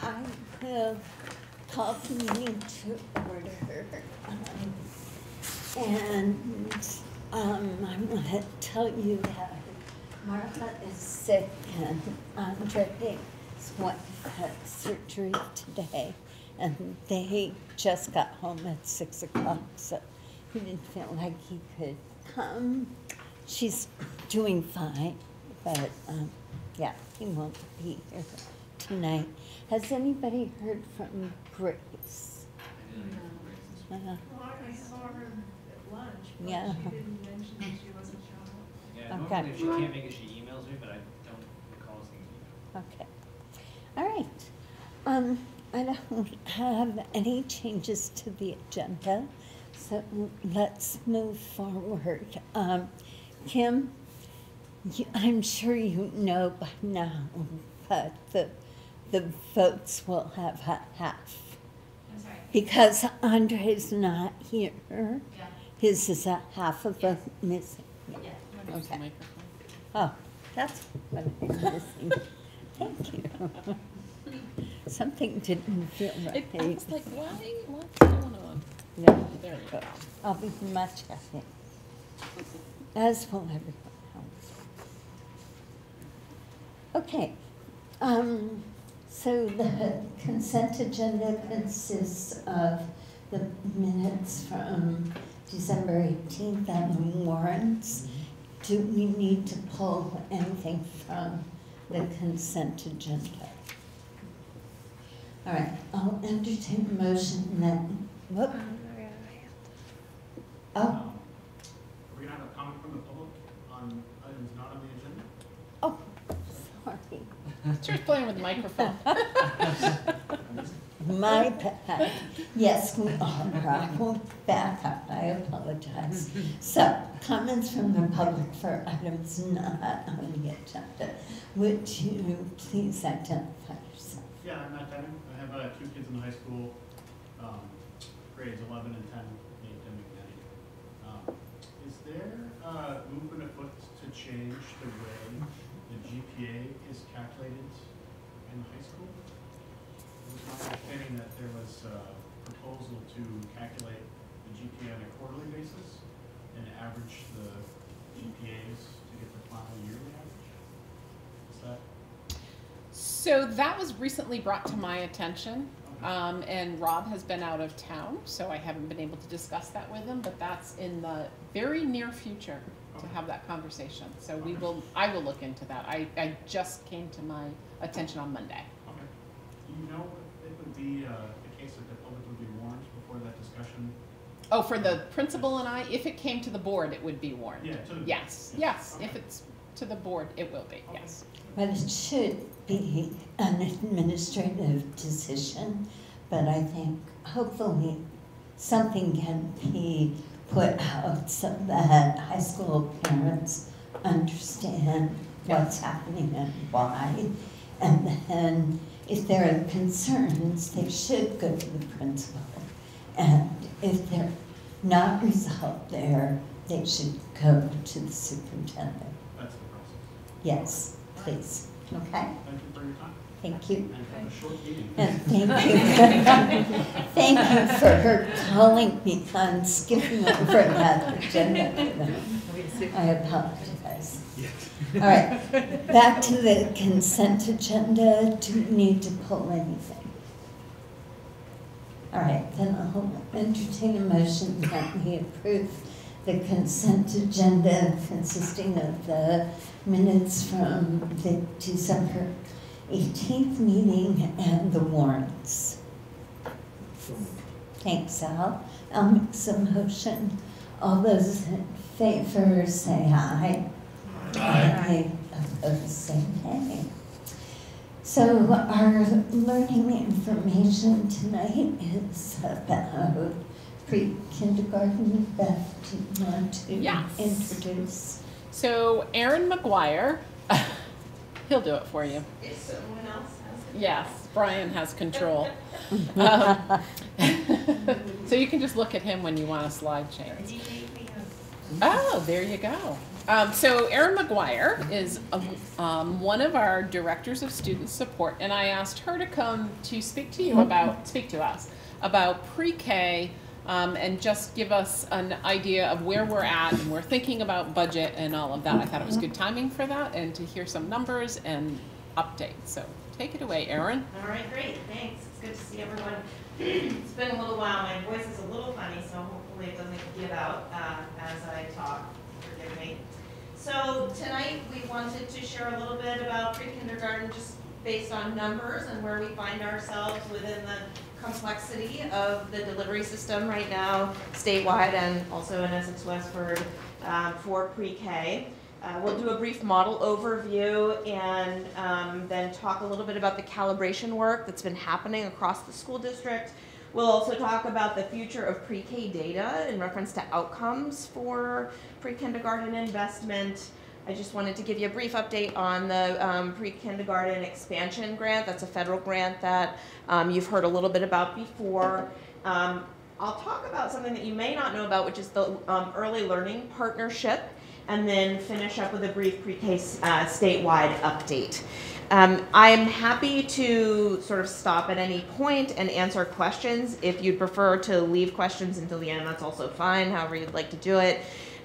I will call the meeting to order. And I want to tell you that Martha is sick and Andre's wife had surgery today. And they just got home at 6 o'clock, so he didn't feel like he could come. She's doing fine, but yeah, he won't be here tonight. Has anybody heard from Grace? Well, I saw her at lunch, but Yeah. she didn't mention that she wasn't showing Yeah, Okay. normally if she can't make it, she emails me, but I don't recall seeing an email. Okay. All right. I don't have any changes to the agenda, so let's move forward. Kim, I'm sure you know by now, but the votes will have half. I'm sorry. Because Andre's not here, Yeah. his is a half of a missing. Yeah. Okay. Oh, that's what I'm missing. Thank you. Something didn't feel right. I was like, what's going on? Yeah. There we go. I'll be much happy, as will everyone else. Okay. So the consent agenda consists of the minutes from December 18th and the warrants. Do we need to pull anything from the consent agenda? All right, I'll entertain a motion then. Whoop. Oh, Are we gonna have a comment from the public on items not on the agenda? oh, sorry. She's playing with the microphone. My bad. Yes, we are. I will back up. I apologize. So, comments from the public for items not on the agenda. Would you please identify yourself? Yeah, I'm Matt Denning. I have 2 kids in high school, grades 11 and 10, named Tim McNetty. Is there movement afoot to change the way the GPA is calculated in high school? It was my understanding that there was a proposal to calculate the GPA on a quarterly basis and average the GPAs to get the final yearly average. Is that? So that was recently brought to my attention, and Rob has been out of town, so I haven't been able to discuss that with him, but that's in the very near future to have that conversation. So I will look into that. I just came to my attention on Monday. Okay. Do you know if it would be the case that the public would be warned before that discussion? Oh, for the principal and I, if it came to the board, it would be warned. Yeah, to the Yes, board. yes, Okay. if it's to the board, it will be, Okay. yes. But it should be an administrative decision, but I think hopefully something can be put out so that high school parents understand what's happening and why. And then if there are concerns, they should go to the principal. And if they're not resolved there, they should go to the superintendent. That's the process. Yes, please. Okay? Thank you for your time. Thank you. And have a short meeting. And thank you. Thank you for calling me on skipping over that agenda. I apologize. All right, back to the consent agenda. Do we need to pull anything? All right, then I'll entertain a motion that we approve the consent agenda consisting of the minutes from the December 18th meeting and the warrants. Thanks, Al. I'll make some motion. All those in favor say aye. Aye. Opposed say nay. So our learning information tonight is about pre-kindergarten. Beth, do you want to Yes. introduce? So Aaron McGuire, he'll do it for you. If someone else has it. Yes, Brian has control. So you can just look at him when you want a slide change. He gave me Oh, there you go. So Erin McGuire is one of our directors of student support, and I asked her to come to speak to us about pre-K, and just give us an idea of where we're at, and we're thinking about budget and all of that. I thought it was good timing for that, and to hear some numbers and updates. So take it away, Erin. All right, great, thanks. It's good to see everyone. It's been a little while. My voice is a little funny, so hopefully it doesn't give out as I talk. Forgive me. So tonight we wanted to share a little bit about pre-kindergarten, just based on numbers and where we find ourselves within the complexity of the delivery system right now, statewide and also in Essex Westford for pre-K. We'll do a brief model overview and then talk a little bit about the calibration work that's been happening across the school district. We'll also talk about the future of pre-K data in reference to outcomes for pre-kindergarten investment. I just wanted to give you a brief update on the pre-kindergarten expansion grant. That's a federal grant that you've heard a little bit about before. I'll talk about something that you may not know about, which is the early learning partnership, and then finish up with a brief pre-K statewide update. I'm happy to sort of stop at any point and answer questions. If you'd prefer to leave questions until the end, that's also fine, however you'd like to do it.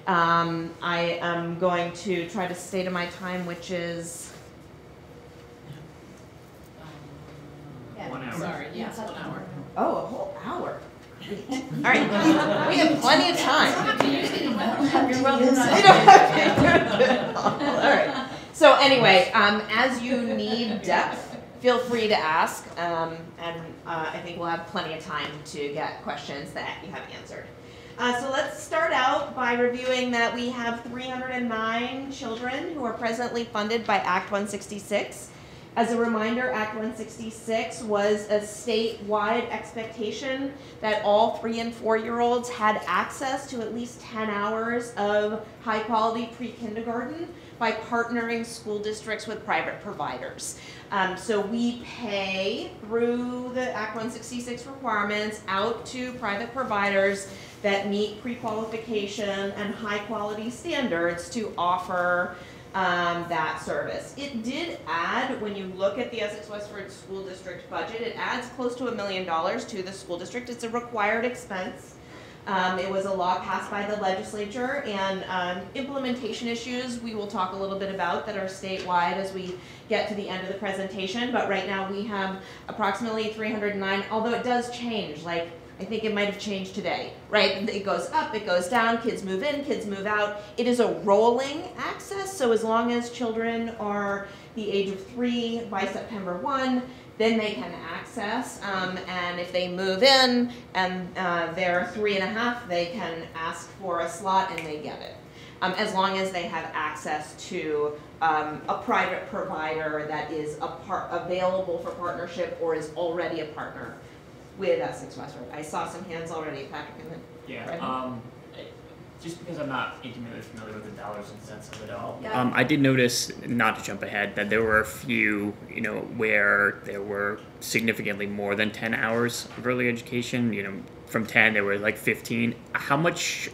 I am going to try to stay to my time, which is 1 hour. Sorry, yes, 1 hour. oh, a whole hour. All right, we have plenty of time. You're welcome. All right. So anyway, as you need depth, feel free to ask, and I think we'll have plenty of time to get questions that you have answered. So let's start out by reviewing that we have 309 children who are presently funded by Act 166. As a reminder, Act 166 was a statewide expectation that all 3- and 4-year-olds had access to at least 10 hours of high-quality pre-kindergarten by partnering school districts with private providers. So we pay through the Act 166 requirements out to private providers that meet pre-qualification and high-quality standards to offer that service. It did add, when you look at the Essex Westford School District budget, it adds close to $1 million to the school district. It's a required expense. It was a law passed by the legislature, and implementation issues we will talk a little bit about that are statewide as we get to the end of the presentation. But right now we have approximately 309, although it does change. Like, I think it might have changed today, right? It goes up, it goes down, kids move in, kids move out. It is a rolling access, so as long as children are the age of 3 by September 1, then they can access, and if they move in and they're 3.5, they can ask for a slot and they get it. As long as they have access to a private provider that is available for partnership or is already a partner with Essex Westford. I saw some hands already, Patrick. Yeah. Just because I'm not intimately familiar with the dollars and cents of it all. Yeah. I did notice, not to jump ahead, that there were a few, where there were significantly more than 10 hours of early education. From 10, there were like 15. How much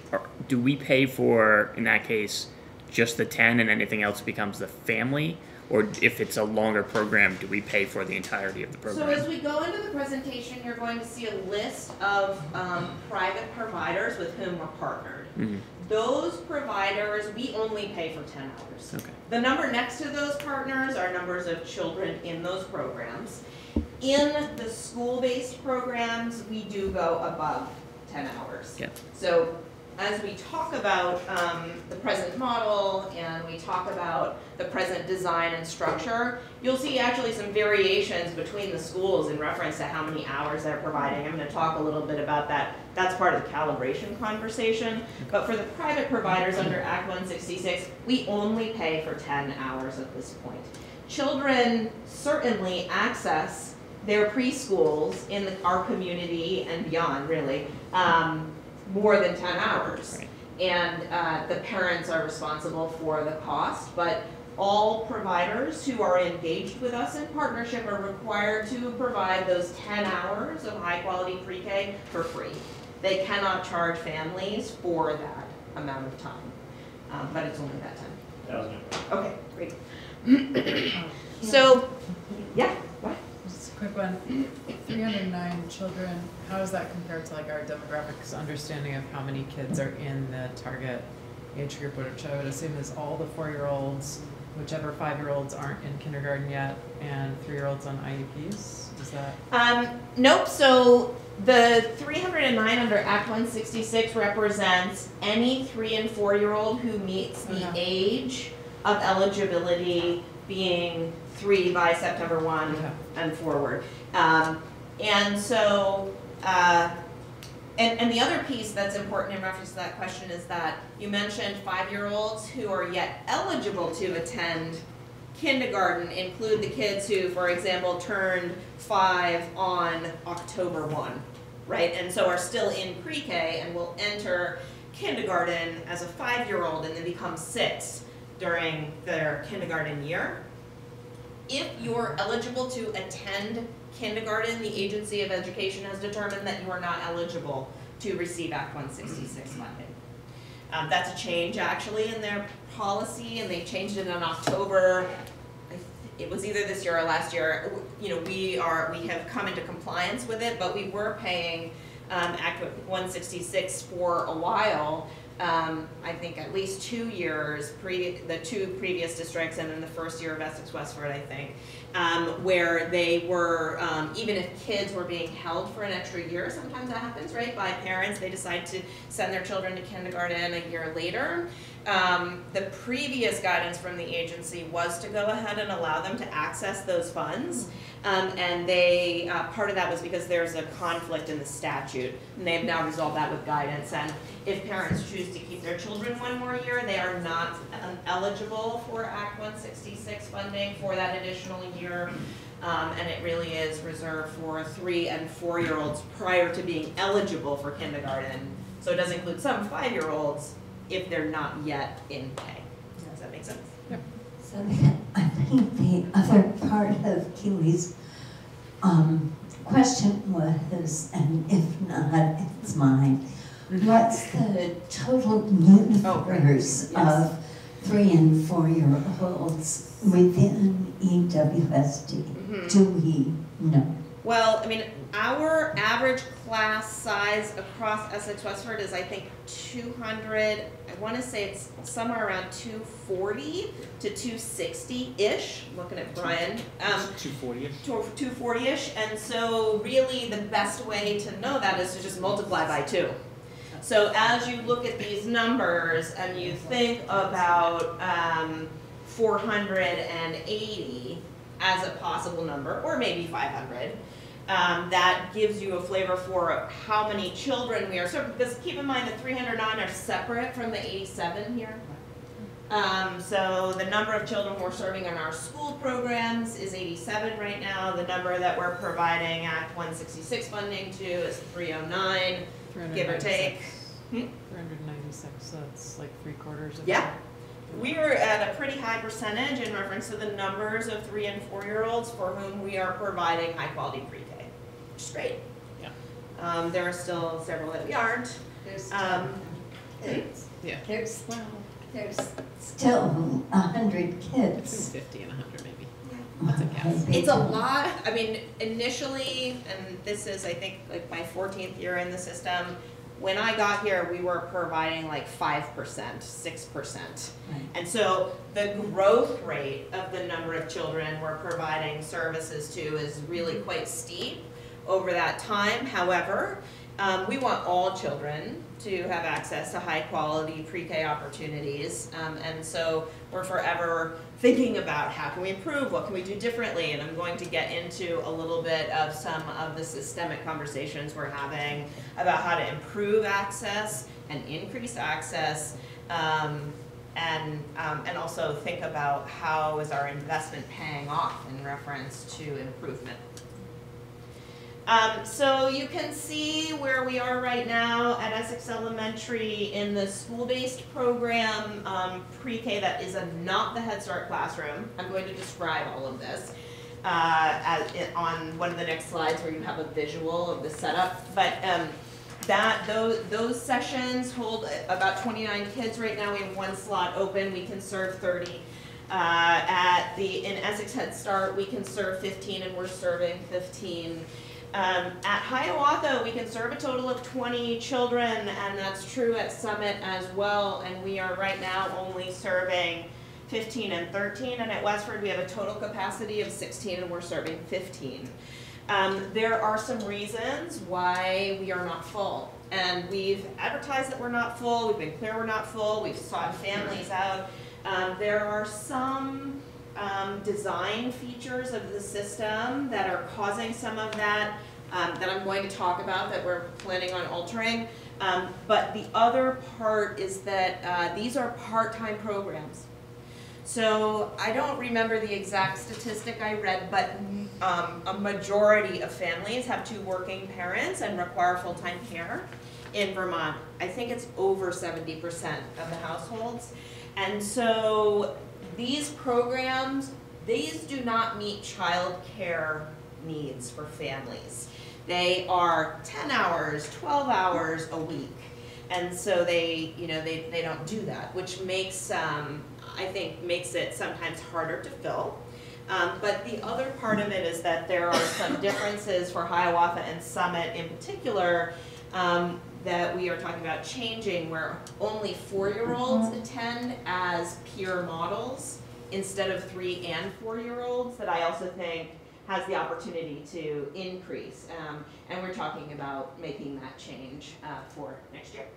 do we pay for, in that case, just the 10 and anything else becomes the family? Or if it's a longer program, do we pay for the entirety of the program? So as we go into the presentation, you're going to see a list of private providers with whom we're partnered. Mm-hmm. Those providers, we only pay for 10 hours. Okay. The number next to those partners are numbers of children in those programs. In the school-based programs, we do go above 10 hours. Yeah. So as we talk about the present model and we talk about the present design and structure, you'll see actually some variations between the schools in reference to how many hours they're providing. I'm going to talk a little bit about that. That's part of the calibration conversation. But for the private providers under Act 166, we only pay for 10 hours at this point. Children certainly access their preschools in our community and beyond, really, more than 10 hours. Right. And the parents are responsible for the cost, but all providers who are engaged with us in partnership are required to provide those 10 hours of high quality pre-K for free. They cannot charge families for that amount of time. but it's only that time. That was my question. Okay, great. So, yeah, what? Just a quick one. 309 children, how does that compare to like our demographics understanding of how many kids are in the target age group, which I would assume is all the 4-year-olds, whichever 5-year-olds aren't in kindergarten yet, and 3-year-olds on IEPs? Is that? Nope, so the 309 under Act 166 represents any 3 and 4-year-old who meets the age of eligibility being 3 by September 1 and forward. And so, and the other piece that's important in reference to that question is that you mentioned 5-year-olds who are yet eligible to attend kindergarten include the kids who, for example, turned 5 on October 1, right? And so are still in pre-K and will enter kindergarten as a 5-year-old and then become 6 during their kindergarten year. If you're eligible to attend kindergarten, the Agency of Education has determined that you are not eligible to receive Act 166 funding. That's a change actually in their policy, and they changed it in October. It was either this year or last year. You know, we have come into compliance with it, but we were paying Act 166 for a while. I think at least 2 years, the 2 previous districts and then the first year of Essex Westford, I think, where they were, even if kids were being held for an extra year, sometimes that happens, right, by parents, they decide to send their children to kindergarten a year later. The previous guidance from the agency was to go ahead and allow them to access those funds. And they, part of that was because there's a conflict in the statute, and they've now resolved that with guidance. And if parents choose to keep their children 1 more year, they are not eligible for Act 166 funding for that additional year. And it really is reserved for 3 and 4-year-olds prior to being eligible for kindergarten. So it does include some 5-year-olds if they're not yet in K. Does that make sense? Yeah. So I think the other part of Keely's question was, and if not, it's mine, what's the total numbers of 3 and 4-year-olds within EWSD? Do we know? Well, I mean, our average class size across Essex Westford is, I think, 200, I want to say it's somewhere around 240 to 260-ish. I'm looking at Brian. 240-ish? 240-ish. And so really the best way to know that is to just multiply by 2. So as you look at these numbers and you think about 480 as a possible number, or maybe 500, that gives you a flavor for how many children we are serving. Because keep in mind the 309 are separate from the 87 here. So the number of children we're serving in our school programs is 87 right now. The number that we're providing Act 166 funding to is 309, give or take. 396, so that's like 3/4 of Yeah. We are at a pretty high percentage in reference to the numbers of 3 and 4-year-olds for whom we are providing high quality pre-K, which is great. Yeah. There are still several that we aren't. There's Yeah. there's still 100 Between kids. 50 and 100 maybe. That's a guess. It's a lot. I mean, initially, and this is, I think, like my 14th year in the system, when I got here, we were providing like 5%, 6%. Right. And so the growth rate of the number of children we're providing services to is really quite steep over that time. However, we want all children to have access to high quality pre-K opportunities. And so we're forever thinking about how can we improve, what can we do differently, and I'm going to get into a little bit of some of the systemic conversations we're having about how to improve access and increase access, and also think about how is our investment paying off in reference to improvement. So you can see where we are right now at Essex Elementary in the school-based program, pre-K that is not the Head Start classroom. I'm going to describe all of this on one of the next slides where you have a visual of the setup. But those sessions hold about 29 kids right now. We have one slot open. We can serve 30. In Essex Head Start, we can serve 15, and we're serving 15. At Hiawatha, we can serve a total of 20 children, and that's true at Summit as well. And we are right now only serving 15 and 13. And at Westford, we have a total capacity of 16, and we're serving 15. There are some reasons why we are not full. And we've advertised that we're not full. We've been clear we're not full. We've sought families out. There are some design features of the system that are causing some of that that I'm going to talk about that we're planning on altering. But the other part is that these are part-time programs. So I don't remember the exact statistic I read, but a majority of families have 2 working parents and require full-time care in Vermont. I think it's over 70% of the households. And so these programs, these do not meet child care needs for families. They are 10 hours, 12 hours a week. And so they don't do that, which makes, I think, makes it sometimes harder to fill. But the other part of it is that there are some differences for Hiawatha and Summit in particular that we are talking about changing, where only 4-year-olds attend as peer models instead of 3 and 4-year-olds, that I also think has the opportunity to increase. And we're talking about making that change for next year.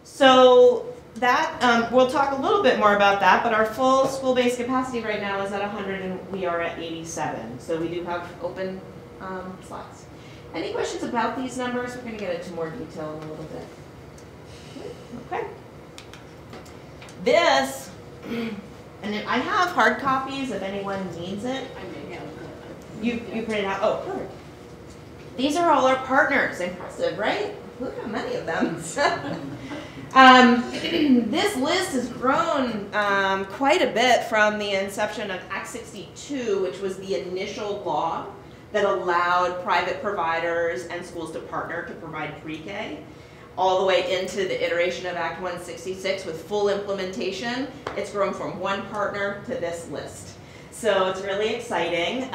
So that, we'll talk a little bit more about that, but our full school-based capacity right now is at 100 and we are at 87. So we do have open slots. Any questions about these numbers? We're going to get into more detail in a little bit. Okay. This, and I have hard copies if anyone needs it. You print it out? Oh, perfect. These are all our partners. Impressive, right? Look how many of them. This list has grown quite a bit from the inception of Act 62, which was the initial law that allowed private providers and schools to partner to provide pre-K, all the way into the iteration of Act 166 with full implementation. It's grown from 1 partner to this list. So it's really exciting.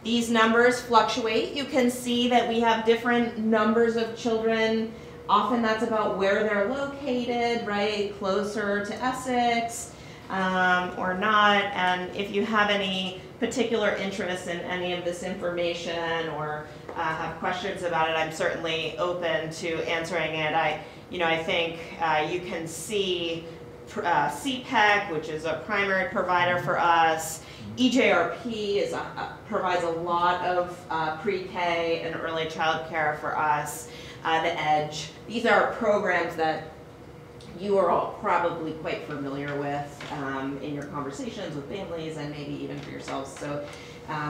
These numbers fluctuate. You can see that we have different numbers of children. Often that's about where they're located, right? Closer to Essex or not. And if you have any particular interest in any of this information or have questions about it, I'm certainly open to answering it. I think you can see CPEC, which is a primary provider for us. EJRP provides a lot of pre-K and early child care for us. The EDGE. These are programs that you are all probably quite familiar with in your conversations with families and maybe even for yourselves. So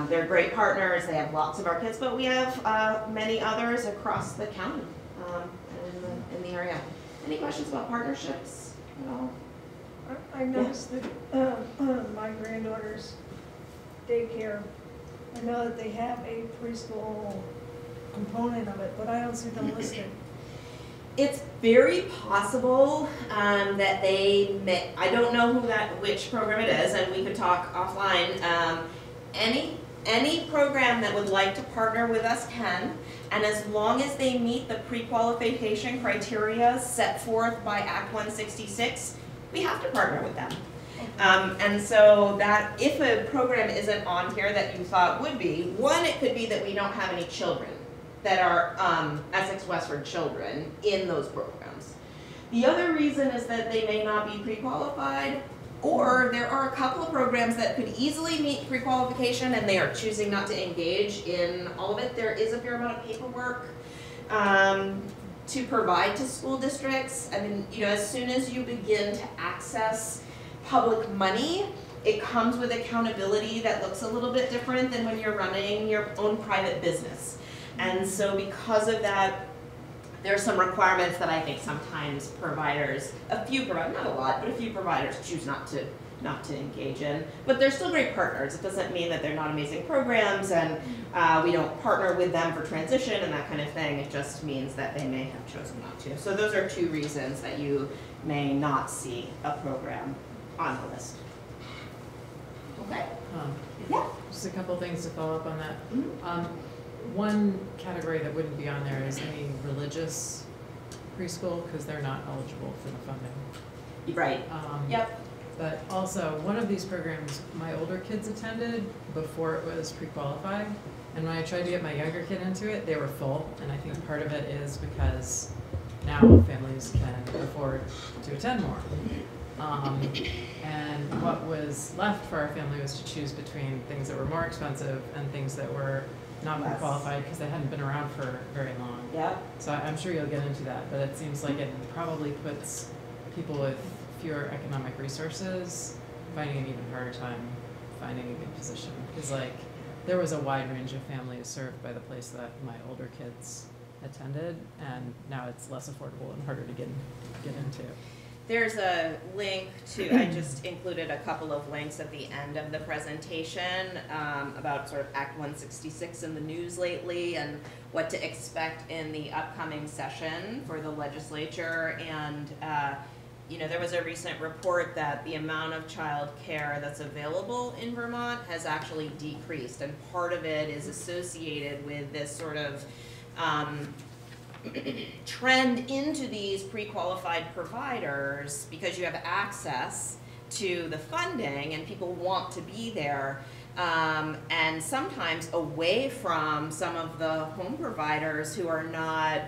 they're great partners. They have lots of our kids, but we have many others across the county in the area. Any questions about partnerships at all? I noticed that my granddaughter's daycare, I know that they have a preschool component of it, but I don't see them listed. It's very possible that they may, I don't know which program it is, and we could talk offline. Any program that would like to partner with us can, and as long as they meet the pre-qualification criteria set forth by Act 166, we have to partner with them. And so that if a program isn't on here that you thought would be, one, it could be that we don't have any children that are Essex Westford children in those programs. The other reason is that they may not be pre-qualified, or there are a couple of programs that could easily meet pre-qualification and they are choosing not to engage in all of it. There is a fair amount of paperwork to provide to school districts. I mean, as soon as you begin to access public money, it comes with accountability that looks a little bit different than when you're running your own private business. And so because of that, there are some requirements that I think sometimes providers, a few providers, not a lot, but a few providers choose not to not to engage in. But they're still great partners. It doesn't mean that they're not amazing programs, and we don't partner with them for transition and that kind of thing. It just means that they may have chosen not to. So those are 2 reasons that you may not see a program on the list. Okay. Yeah. Just a couple things to follow up on that. Mhm. One category that wouldn't be on there is any religious preschool, because they're not eligible for the funding. Right. Yep. But also, one of these programs my older kids attended before it was pre-qualified, and when I tried to get my younger kid into it, they were full, and I think part of it is because now families can afford to attend more. And what was left for our family was to choose between things that were more expensive and things that were not Less. pre-qualified because they hadn't been around for very long. Yep. So I'm sure you'll get into that, but it seems like it probably puts people with fewer economic resources finding an even harder time finding a good position. Because like there was a wide range of families served by the place that my older kids attended, and now it's less affordable and harder to get into. There's a link to, I just included a couple of links at the end of the presentation about sort of Act 166 in the news lately and what to expect in the upcoming session for the legislature. And you know, there was a recent report that the amount of child care that's available in Vermont has actually decreased, and part of it is associated with this sort of trend into these pre-qualified providers because you have access to the funding and people want to be there, and sometimes away from some of the home providers who are not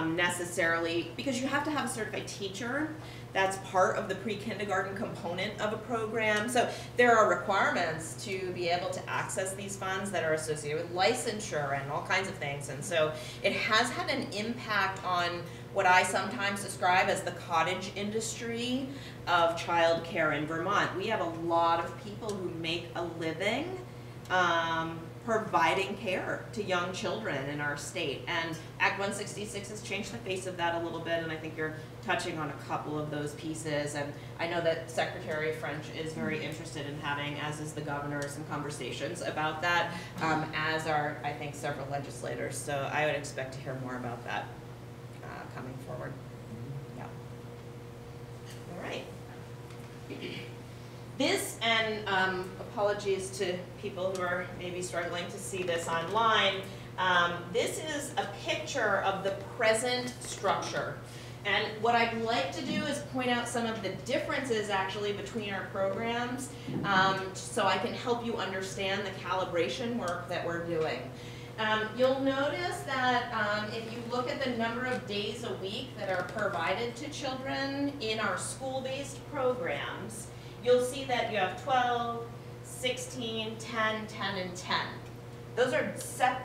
necessarily, because you have to have a certified teacher. That's part of the pre-kindergarten component of a program. So there are requirements to be able to access these funds that are associated with licensure and all kinds of things. And so it has had an impact on what I sometimes describe as the cottage industry of childcare in Vermont. We have a lot of people who make a living providing care to young children in our state. And Act 166 has changed the face of that a little bit, and I think you're touching on a couple of those pieces. And I know that Secretary French is very interested in having, as is the governor, some conversations about that, as are, I think, several legislators. So I would expect to hear more about that coming forward. Yeah. All right. This, and apologies to people who are maybe struggling to see this online, this is a picture of the present structure. And what I'd like to do is point out some of the differences actually between our programs, so I can help you understand the calibration work that we're doing. You'll notice that if you look at the number of days a week that are provided to children in our school-based programs, you'll see that you have 12, 16, 10, 10, and 10. Those are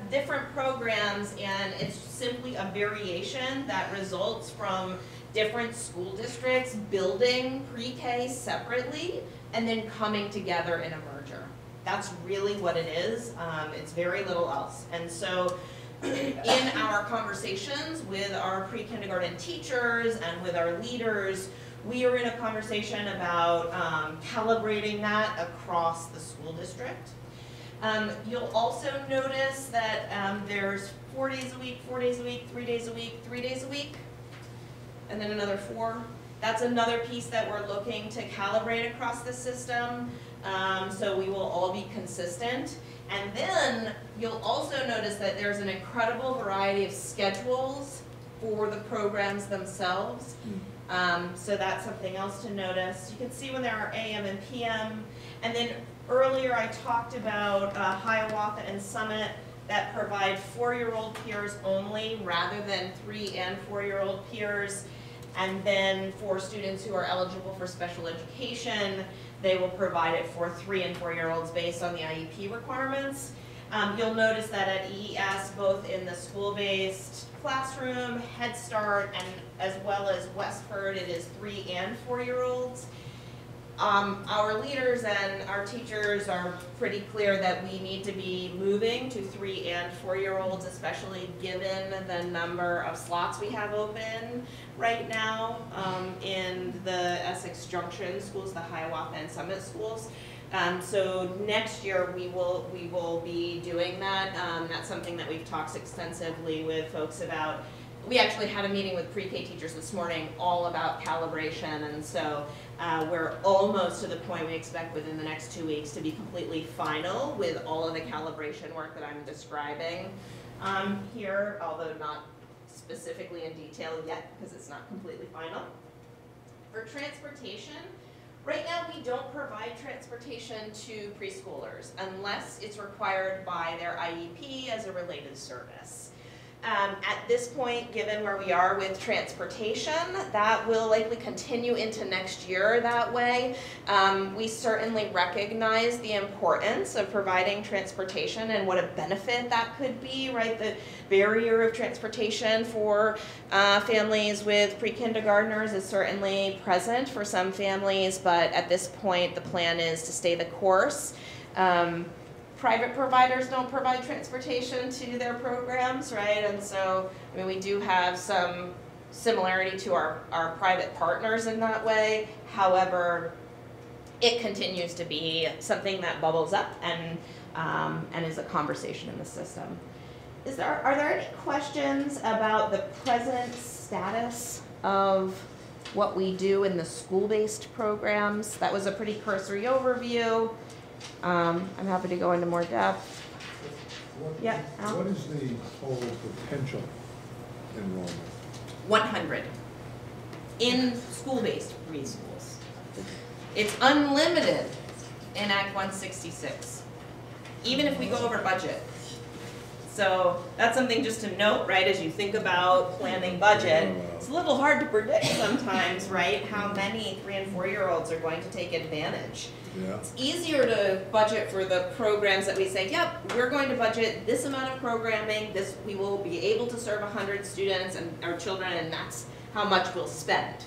different programs, and it's simply a variation that results from different school districts building pre-K separately and then coming together in a merger. That's really what it is. It's very little else. And so in our conversations with our pre-kindergarten teachers and with our leaders, we are in a conversation about calibrating that across the school district. You'll also notice that there's 4 days a week, 4 days a week, 3 days a week, 3 days a week, and then another 4. That's another piece that we're looking to calibrate across the system, so we will all be consistent. And then you'll also notice that there's an incredible variety of schedules for the programs themselves. So that's something else to notice. You can see when there are AM and PM. And then earlier I talked about Hiawatha and Summit that provide 4-year-old peers only rather than 3- and 4-year-old peers. And then for students who are eligible for special education, they will provide it for 3- and 4-year-olds based on the IEP requirements. You'll notice that at EES, both in the school-based classroom, Head Start, and as well as Westford, it is 3- and 4-year-olds. our leaders and our teachers are pretty clear that we need to be moving to 3 and 4-year-olds, especially given the number of slots we have open right now in the Essex Junction schools, the Hiawatha and Summit schools. So next year we will be doing that. That's something that we've talked extensively with folks about. We actually had a meeting with pre-K teachers this morning all about calibration, and so we're almost to the point we expect within the next 2 weeks to be completely final with all of the calibration work that I'm describing here, although not specifically in detail yet because it's not completely final. For transportation, right now we don't provide transportation to preschoolers unless it's required by their IEP as a related service. At this point, given where we are with transportation, that will likely continue into next year that way. We certainly recognize the importance of providing transportation and what a benefit that could be, right? The barrier of transportation for families with pre-kindergartners is certainly present for some families, but at this point, the plan is to stay the course. Private providers don't provide transportation to their programs, right? And so, I mean, we do have some similarity to our private partners in that way. However, it continues to be something that bubbles up and is a conversation in the system. Are there any questions about the present status of what we do in the school-based programs? That was a pretty cursory overview. I'm happy to go into more depth. Yeah, Al? What is the total potential enrollment? 100 in school-based preschools. It's unlimited in Act 166, even if we go over budget. So that's something just to note, right, as you think about planning budget. It's a little hard to predict sometimes, right, how many 3 and 4-year-olds are going to take advantage. Yeah. It's easier to budget for the programs that we say, yep, we're going to budget this amount of programming, this we will be able to serve 100 students and our children, and that's how much we'll spend.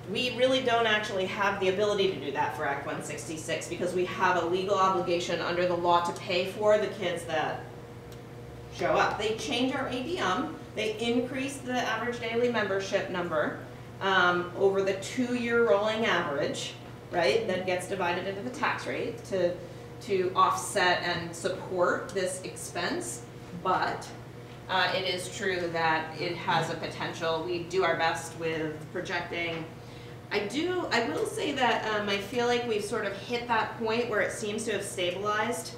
We really don't actually have the ability to do that for Act 166 because we have a legal obligation under the law to pay for the kids that show up. They change our ADM, they increase the average daily membership number over the 2-year rolling average, right, that gets divided into the tax rate to offset and support this expense, but it is true that it has a potential. We do our best with projecting. I will say that I feel like we've sort of hit that point where it seems to have stabilized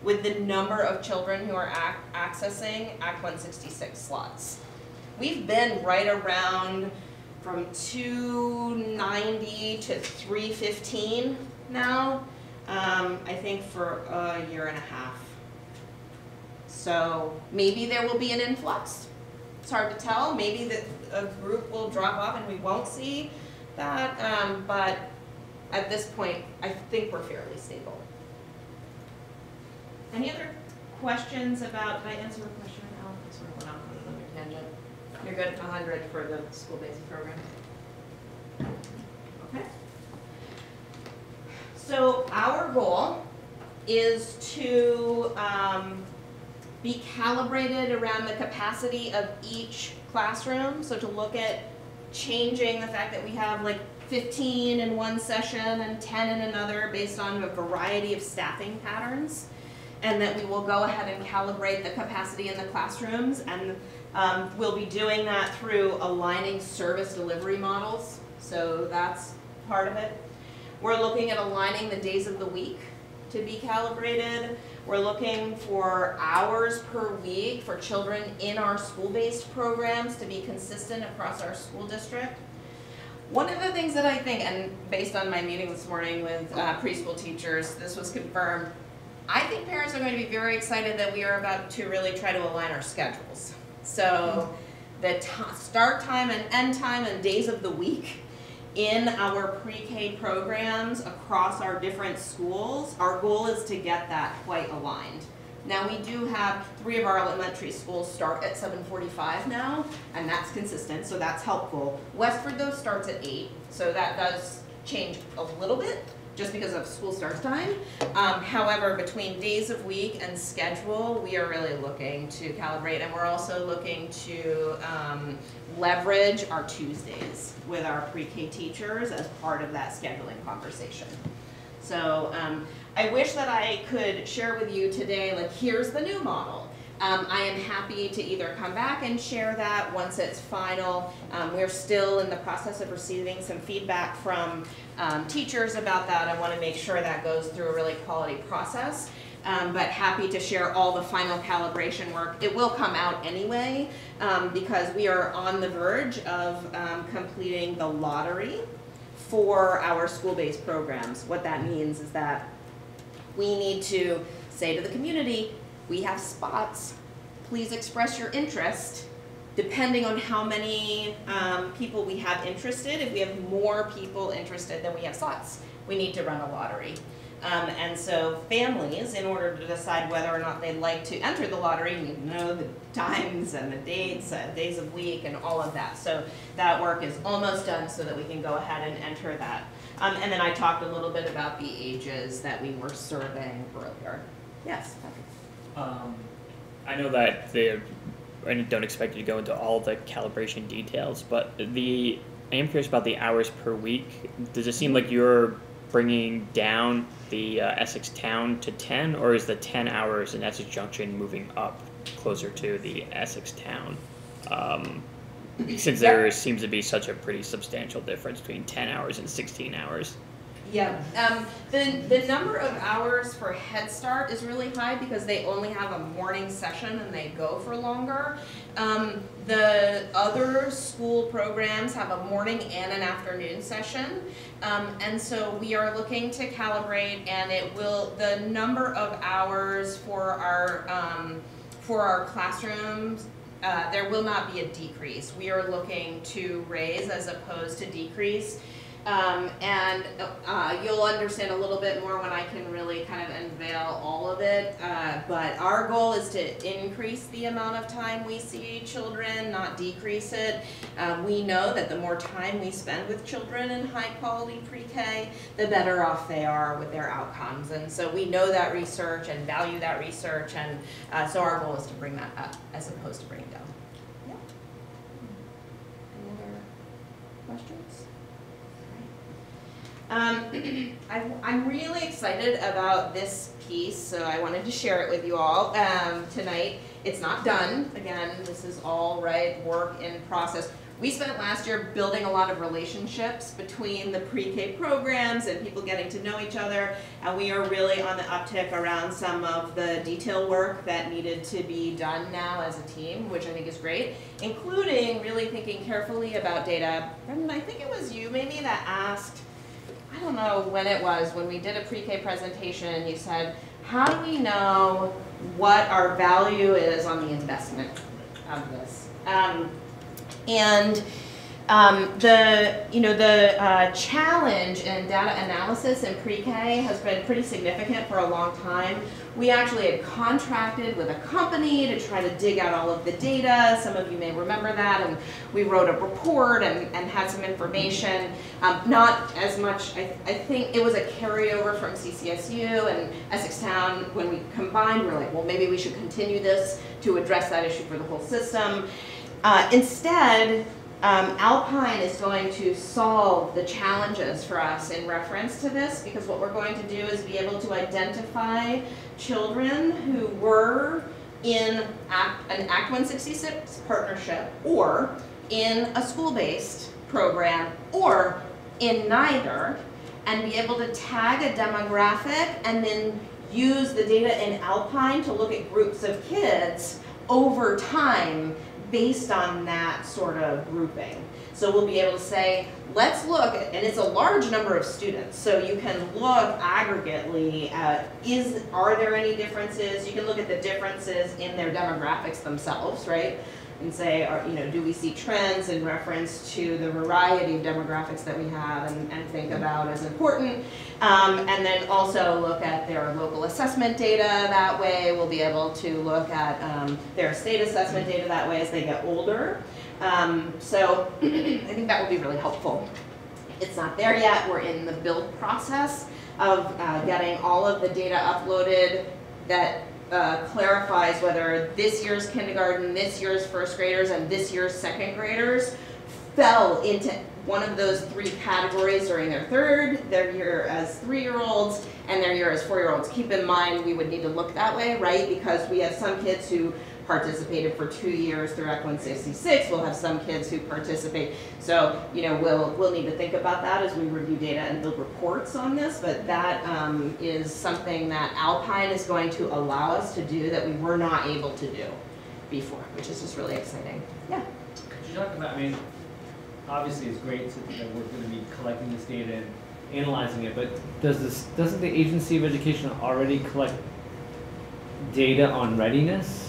with the number of children who are accessing Act 166 slots. We've been right around from 290 to 315 now, I think for a year and a half. So maybe there will be an influx. It's hard to tell. Maybe a group will drop off and we won't see that, but at this point, I think we're fairly stable. Any other questions about, did I answer your question, Al? I sort of went off on another tangent. You're good at 100 for the school-based program? Okay. So our goal is to be calibrated around the capacity of each classroom. So to look at changing the fact that we have like 15 in one session and 10 in another based on a variety of staffing patterns, and that we will go ahead and calibrate the capacity in the classrooms, and we'll be doing that through aligning service delivery models. So that's part of it. We're looking at aligning the days of the week to be calibrated. We're looking for hours per week for children in our school-based programs to be consistent across our school district. One of the things that I think, and based on my meeting this morning with preschool teachers, this was confirmed, I think parents are going to be very excited that we are about to really try to align our schedules. So the start time and end time and days of the week in our pre-K programs across our different schools, our goal is to get that quite aligned. Now we do have 3 of our elementary schools start at 7:45 now, and that's consistent, so that's helpful. Westford though starts at 8, so that does change a little bit just because of school start time. However, between days of week and schedule, we are really looking to calibrate, and we're also looking to leverage our Tuesdays with our pre-K teachers as part of that scheduling conversation. So I wish that I could share with you today, like, here's the new model. I am happy to either come back and share that once it's final. We're still in the process of receiving some feedback from teachers about that. I want to make sure that goes through a really quality process, but happy to share all the final calibration work. It will come out anyway because we are on the verge of completing the lottery for our school-based programs. What that means is that we need to say to the community, we have spots, please express your interest. Depending on how many people we have interested, if we have more people interested than we have slots, we need to run a lottery. And so families, in order to decide whether or not they'd like to enter the lottery, need to know the times and the dates, days of week, and all of that. So that work is almost done so that we can go ahead and enter that. And then I talked a little bit about the ages that we were surveying earlier. Yes, Patrick. I know that I don't expect you to go into all the calibration details, but I am curious about the hours per week. Does it seem like you're bringing down the Essex Town to 10, or is the 10 hours in Essex Junction moving up closer to the Essex Town? Since there seems to be such a pretty substantial difference between 10 hours and 16 hours. Yeah, the number of hours for Head Start is really high because they only have a morning session and they go for longer. The other school programs have a morning and an afternoon session, and so we are looking to calibrate, and the number of hours for our classrooms, there will not be a decrease. We are looking to raise as opposed to decrease. And you'll understand a little bit more when I can really kind of unveil all of it. But our goal is to increase the amount of time we see children, not decrease it. We know that the more time we spend with children in high quality pre-K, the better off they are with their outcomes. And so we know that research and value that research, and so our goal is to bring that up as opposed to bring it down. Yeah. Any other questions? I'm really excited about this piece, so I wanted to share it with you all tonight. It's not done. Again, this is all work in process. We spent last year building a lot of relationships between the pre-K programs and people getting to know each other, and we are really on the uptick around some of the detail work that needed to be done now as a team, which I think is great, including really thinking carefully about data. And I think it was you maybe that asked, I don't know when it was, when we did a pre-K presentation, you said, how do we know what our value is on the investment of this? The challenge in data analysis in pre-K has been pretty significant for a long time. We actually had contracted with a company to try to dig out all of the data. Some of you may remember that, and we wrote a report and had some information. Not as much, I think it was a carryover from CCSU and Essex Town. When we combined, we were like, well, maybe we should continue this to address that issue for the whole system. Instead, Alpine is going to solve the challenges for us in reference to this, because what we're going to do is be able to identify children who were in an Act 166 partnership, or in a school-based program, or in neither, and be able to tag a demographic and then use the data in Alpine to look at groups of kids over time based on that sort of grouping. So we'll be able to say, let's look, and it's a large number of students, so you can look aggregately at, are there any differences? You can look at the differences in their demographics themselves, right? And say, do we see trends in reference to the variety of demographics that we have and think about as important? And then also look at their local assessment data that way. We'll be able to look at their state assessment data that way as they get older. So I think that will be really helpful. It's not there yet. We're in the build process of getting all of the data uploaded that clarifies whether this year's kindergarten, this year's first graders, and this year's second graders fell into one of those 3 categories during their year as 3-year-olds, and their year as 4-year-olds. Keep in mind, we would need to look that way, right? Because we have some kids who participated for 2 years through Act 166. We'll have some kids who participate. So, you know, we'll need to think about that as we review data and build reports on this. But that is something that Alpine is going to allow us to do that we were not able to do before, which is just really exciting. Yeah. Could you talk about, I mean, obviously it's great that we're going to be collecting this data and analyzing it, but doesn't the Agency of Education already collect data on readiness?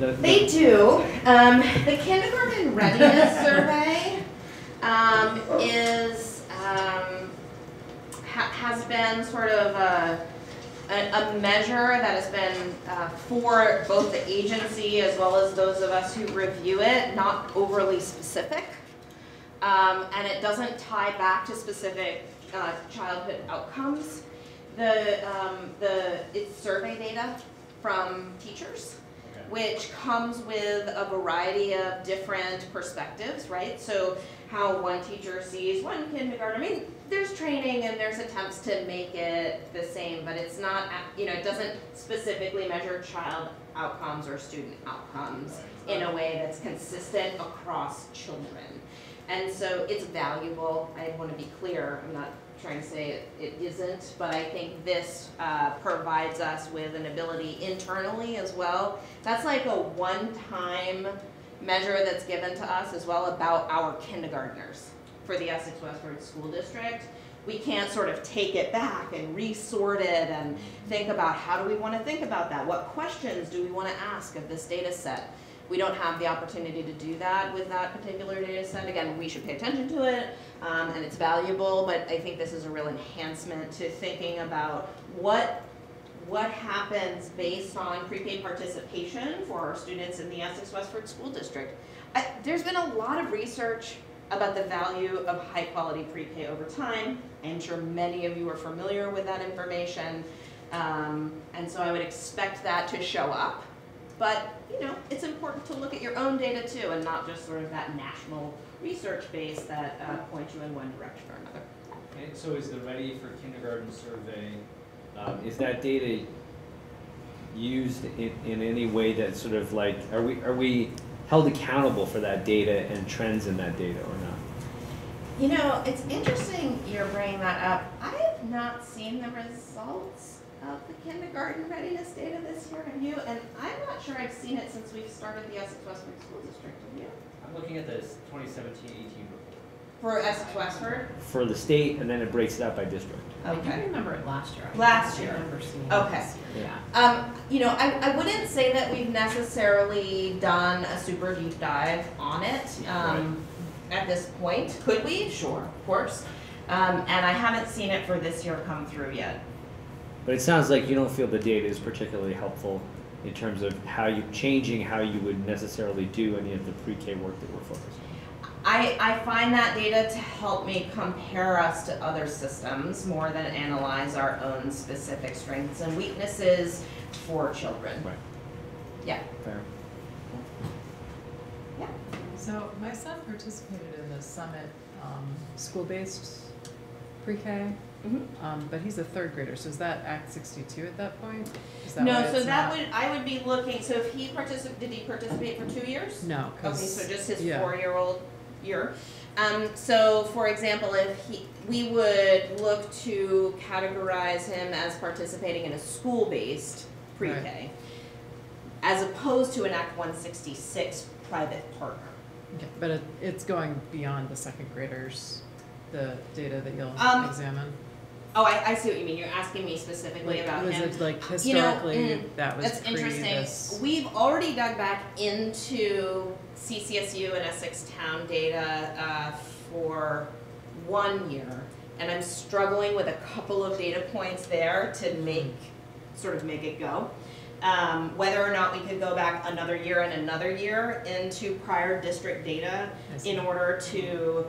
They do. The kindergarten readiness survey has been sort of a measure that has been for both the agency as well as those of us who review it, not overly specific, and it doesn't tie back to specific childhood outcomes. It's survey data from teachers, which comes with a variety of different perspectives, right? So how one teacher sees one kindergarten, I mean, there's training and there's attempts to make it the same, but it's not, you know, it doesn't specifically measure child outcomes or student outcomes in a way that's consistent across children. And so it's valuable. I want to be clear, I'm not trying to say it isn't, but I think this provides us with an ability internally as well. That's like a one-time measure that's given to us as well about our kindergartners for the Essex Westford School District. We can't sort of take it back and resort it and think about how do we want to think about that? What questions do we want to ask of this data set? We don't have the opportunity to do that with that particular data set. Again, we should pay attention to it, and it's valuable, but I think this is a real enhancement to thinking about what happens based on pre-K participation for our students in the Essex Westford School District. There's been a lot of research about the value of high-quality pre-K over time. I'm sure many of you are familiar with that information, and so I would expect that to show up. But, you know, it's important to look at your own data too, and not just sort of that national research base that points you in one direction or another. And so is the Ready for Kindergarten survey, is that data used in any way that sort of like, are we held accountable for that data and trends in that data or not? You know, it's interesting you're bringing that up. I have not seen the results of the kindergarten readiness data this year, have you? And I'm not sure I've seen it since we've started the Essex Westford School District, have you? I'm looking at this 2017-18 report. For Essex Westford? For the state, and then it breaks it out by district. Okay. I remember it last year. Last year. I remember seeing it Okay. this year. Yeah. You know, I wouldn't say that we've necessarily done a super deep dive on it at this point. Could we? Sure, of course. And I haven't seen it for this year come through yet. But it sounds like you don't feel the data is particularly helpful in terms of how you would necessarily do any of the pre-K work that we're focused on. I find that data to help me compare us to other systems more than analyze our own specific strengths and weaknesses for children. Right. Yeah. Fair. Yeah. So my son participated in the Summit school-based pre-K, but he's a third grader. So is that Act 62 at that point? Is that No, why so it's that not? would, I would be looking, so if he did he participate for 2 years? No, Okay, so just his yeah. 4-year-old year. So for example, if we would look to categorize him as participating in a school-based pre-K, Right. as opposed to an Act 166 private partner. Okay, but it's going beyond the second graders, the data that you'll examine? Oh, I see what you mean. You're asking me specifically Like, about was him. it like historically that was That's interesting. this? We've already dug back into CCSU and Essex Town data for 1 year, and I'm struggling with a couple of data points there to make it go. Whether or not we could go back another year and another year into prior district data in order to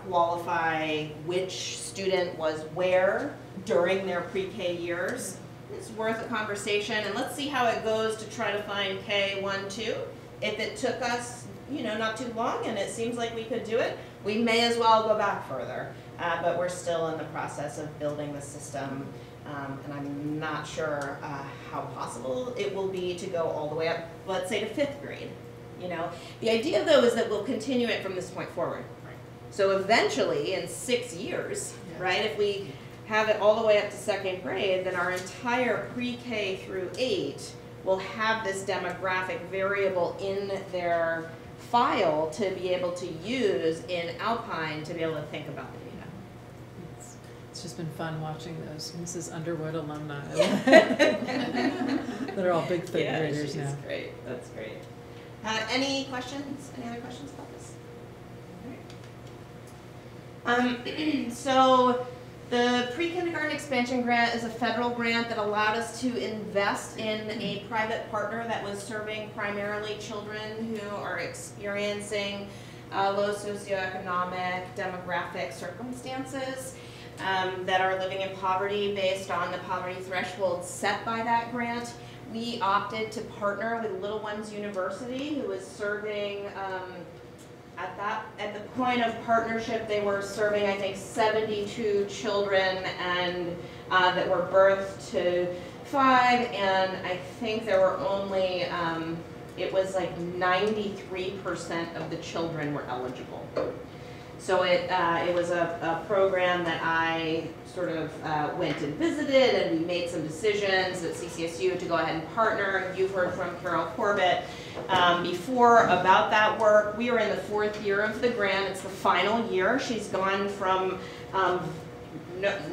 qualify which student was where during their pre-K years. It's worth a conversation, and let's see how it goes to try to find K1, 2. If it took us, not too long and it seems like we could do it, we may as well go back further. But we're still in the process of building the system, and I'm not sure how possible it will be to go all the way up, let's say, to 5th grade. The idea though is that we'll continue it from this point forward. So eventually, in 6 years, right, if we have it all the way up to 2nd grade, then our entire pre-K through 8 will have this demographic variable in their file to be able to use in Alpine to be able to think about the data. It's just been fun watching those Mrs. Underwood alumni that are all big 5th graders now. That's great. That's great. Any questions? Any other questions about this? So the pre-kindergarten expansion grant is a federal grant that allowed us to invest in a private partner that was serving primarily children who are experiencing low socioeconomic demographic circumstances, that are living in poverty based on the poverty threshold set by that grant. We opted to partner with Little Ones University, who was serving, at the point of partnership, they were serving, I think, 72 children and that were birthed to 5, and I think there were only, it was like 93% of the children were eligible. So it was a program that I sort of went and visited, and we made some decisions at CCSU to go ahead and partner. You've heard from Carol Corbett before about that work. We are in the 4th year of the grant. It's the final year. She's gone from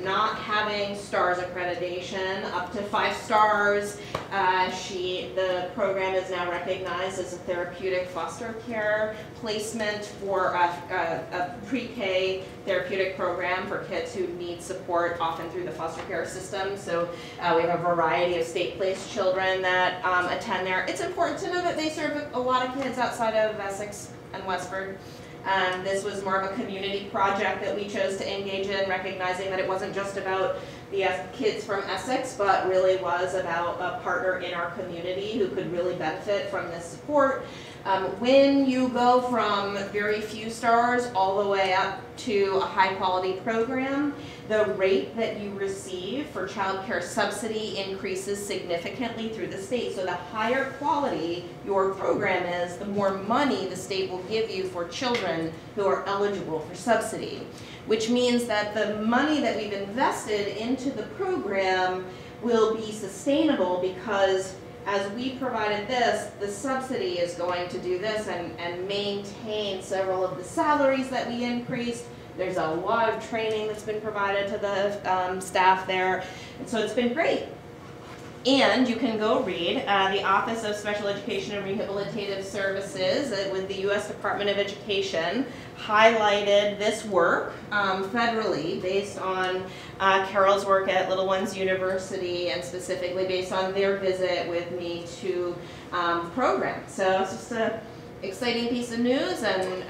not having STARS accreditation up to 5 stars. The program is now recognized as a therapeutic foster care placement for a pre-K therapeutic program for kids who need support, often through the foster care system. So we have a variety of state-placed children that attend there. It's important to know that they serve a lot of kids outside of Essex and Westford. This was more of a community project that we chose to engage in, recognizing that it wasn't just about the kids from Essex, but really was about a partner in our community who could really benefit from this support. When you go from very few stars all the way up to a high quality program, the rate that you receive for child care subsidy increases significantly through the state. So the higher quality your program is, the more money the state will give you for children who are eligible for subsidy, which means that the money that we've invested into the program will be sustainable, because as we provided this, the subsidy is going to do this and maintain several of the salaries that we increased. There's a lot of training that's been provided to the staff there, and so it's been great. And you can go read the Office of Special Education and Rehabilitative Services with the U.S. Department of Education highlighted this work federally based on Carol's work at Little Ones University, and specifically based on their visit with me to the program. So it's just an exciting piece of news, and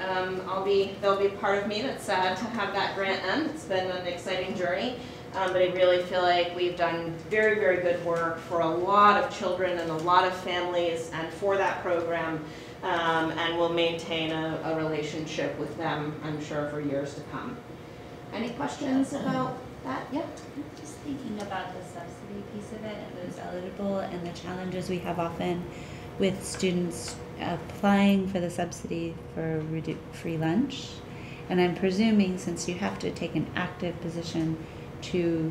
there'll be part of me that's sad to have that grant end. It's been an exciting journey. But I really feel like we've done very, very good work for a lot of children and a lot of families, and for that program, and we'll maintain a relationship with them, I'm sure, for years to come. Any questions about that? Yeah? Just thinking about the subsidy piece of it and those eligible, and the challenges we have often with students applying for the subsidy for free lunch. And I'm presuming, since you have to take an active position to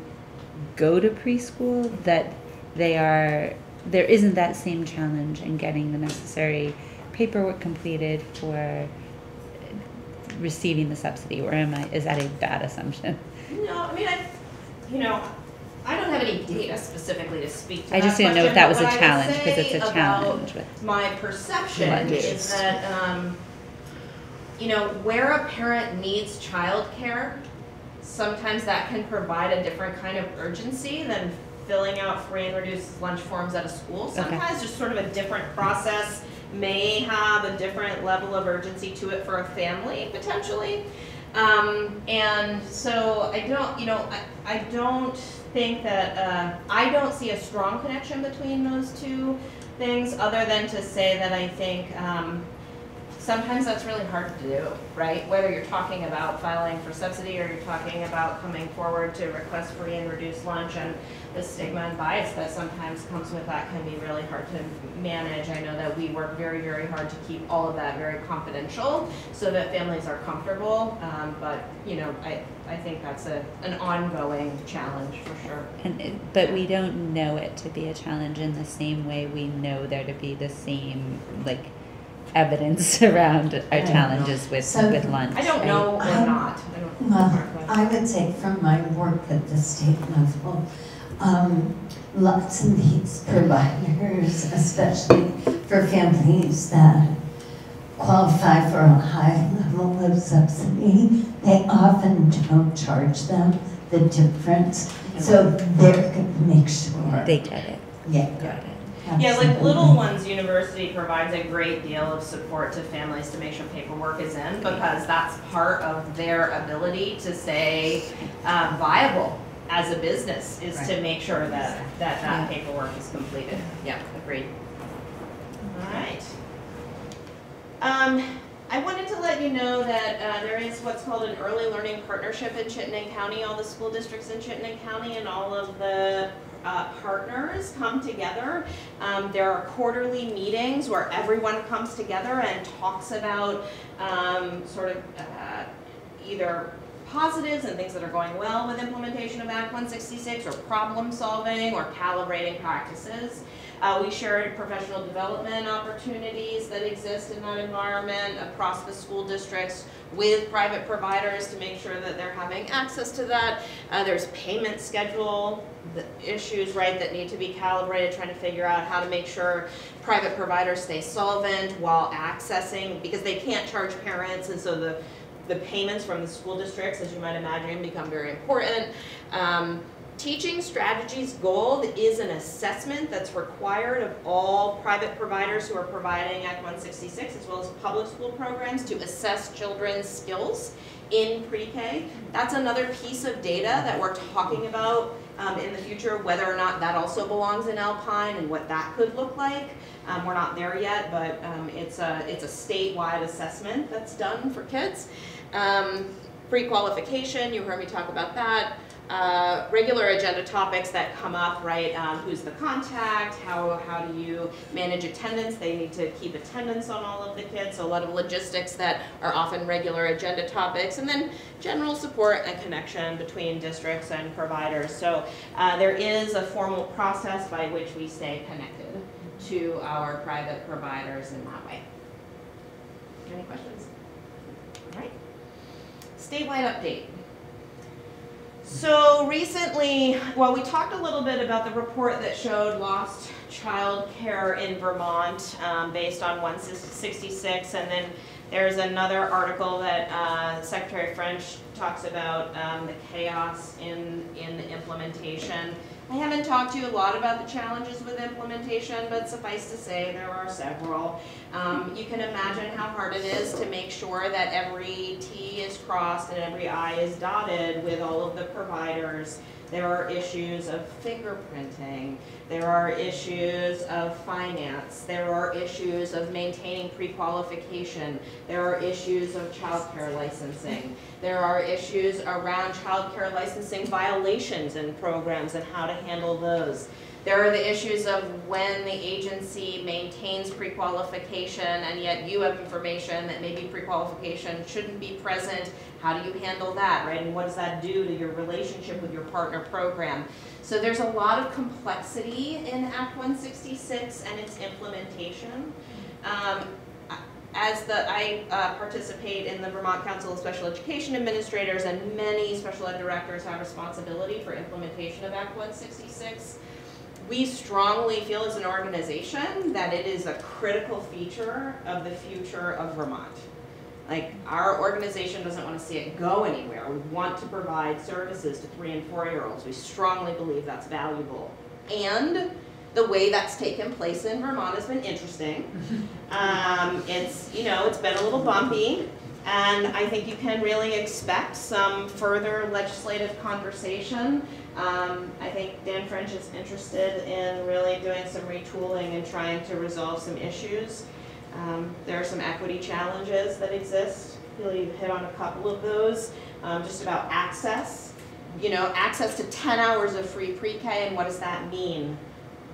go to preschool, that there isn't that same challenge in getting the necessary paperwork completed for receiving the subsidy, or is that a bad assumption? No, I mean, I don't have any data specifically to speak to. I just didn't know if that was a challenge, because it's a challenge. My perception is that, where a parent needs childcare, sometimes that can provide a different kind of urgency than filling out free and reduced lunch forms at a school. Sometimes just sort of a different process may have a different level of urgency to it for a family, potentially. And so I don't, you know, I don't think that, I don't see a strong connection between those two things, other than to say that I think sometimes that's really hard to do, right? Whether you're talking about filing for subsidy or you're talking about coming forward to request free and reduced lunch, and the stigma and bias that sometimes comes with that can be really hard to manage. I know that we work very, very hard to keep all of that very confidential so that families are comfortable, but you know, I think that's an ongoing challenge for sure. But we don't know it to be a challenge in the same way we know there to be the same, like, evidence around our challenges with lunch. I don't know or not. I would say from my work at the state level, lots of these providers, especially for families that qualify for a high level of subsidy, they often don't charge them the difference. So they're going to make sure they get it. Yeah. Got it. Yeah, like Little Ones University provides a great deal of support to families to make sure paperwork is in, because that's part of their ability to stay viable as a business, is to make sure that paperwork is completed. Yeah, agreed. All right. I wanted to let you know that there is what's called an early learning partnership in Chittenden County. All the school districts in Chittenden County and all of the partners come together. There are quarterly meetings where everyone comes together and talks about sort of either positives and things that are going well with implementation of Act 166, or problem solving, or calibrating practices. We share professional development opportunities that exist in that environment across the school districts with private providers to make sure that they're having access to that. There's payment schedule issues, right, that need to be calibrated, trying to figure out how to make sure private providers stay solvent while accessing, because they can't charge parents, and so the payments from the school districts, as you might imagine, become very important. Teaching Strategies Gold is an assessment that's required of all private providers who are providing Act 166, as well as public school programs, to assess children's skills in pre-K. That's another piece of data that we're talking about in the future, whether or not that also belongs in Alpine and what that could look like. We're not there yet, but it's a statewide assessment that's done for kids. Pre-qualification, you heard me talk about that. Regular agenda topics that come up, right? Who's the contact? How do you manage attendance? They need to keep attendance on all of the kids, so a lot of logistics that are often regular agenda topics, and then general support and connection between districts and providers. So there is a formal process by which we stay connected to our private providers in that way. Any questions? All right. Statewide update. So recently, well, we talked a little bit about the report that showed lost child care in Vermont based on 166, and then there's another article that Secretary French talks about the chaos in the implementation. I haven't talked to you a lot about the challenges with implementation, but suffice to say there are several. You can imagine how hard it is to make sure that every T is crossed and every I is dotted with all of the providers. There are issues of fingerprinting. There are issues of finance. There are issues of maintaining pre-qualification. There are issues of child care licensing. There are issues around child care licensing violations in programs and how to handle those. There are the issues of when the agency maintains pre-qualification and yet you have information that maybe pre-qualification shouldn't be present. How do you handle that, right? And what does that do to your relationship with your partner program? So there's a lot of complexity in Act 166 and its implementation. I participate in the Vermont Council of Special Education Administrators, and many special ed directors have responsibility for implementation of Act 166. We strongly feel as an organization that it is a critical feature of the future of Vermont. Like, our organization doesn't want to see it go anywhere. We want to provide services to 3- and 4-year-olds. We strongly believe that's valuable. And the way that's taken place in Vermont has been interesting. It's been a little bumpy. And I think you can really expect some further legislative conversation. I think Dan French is interested in really doing some retooling and trying to resolve some issues. There are some equity challenges that exist. I feel you've hit on a couple of those, just about access. You know, access to 10 hours of free pre-K, and what does that mean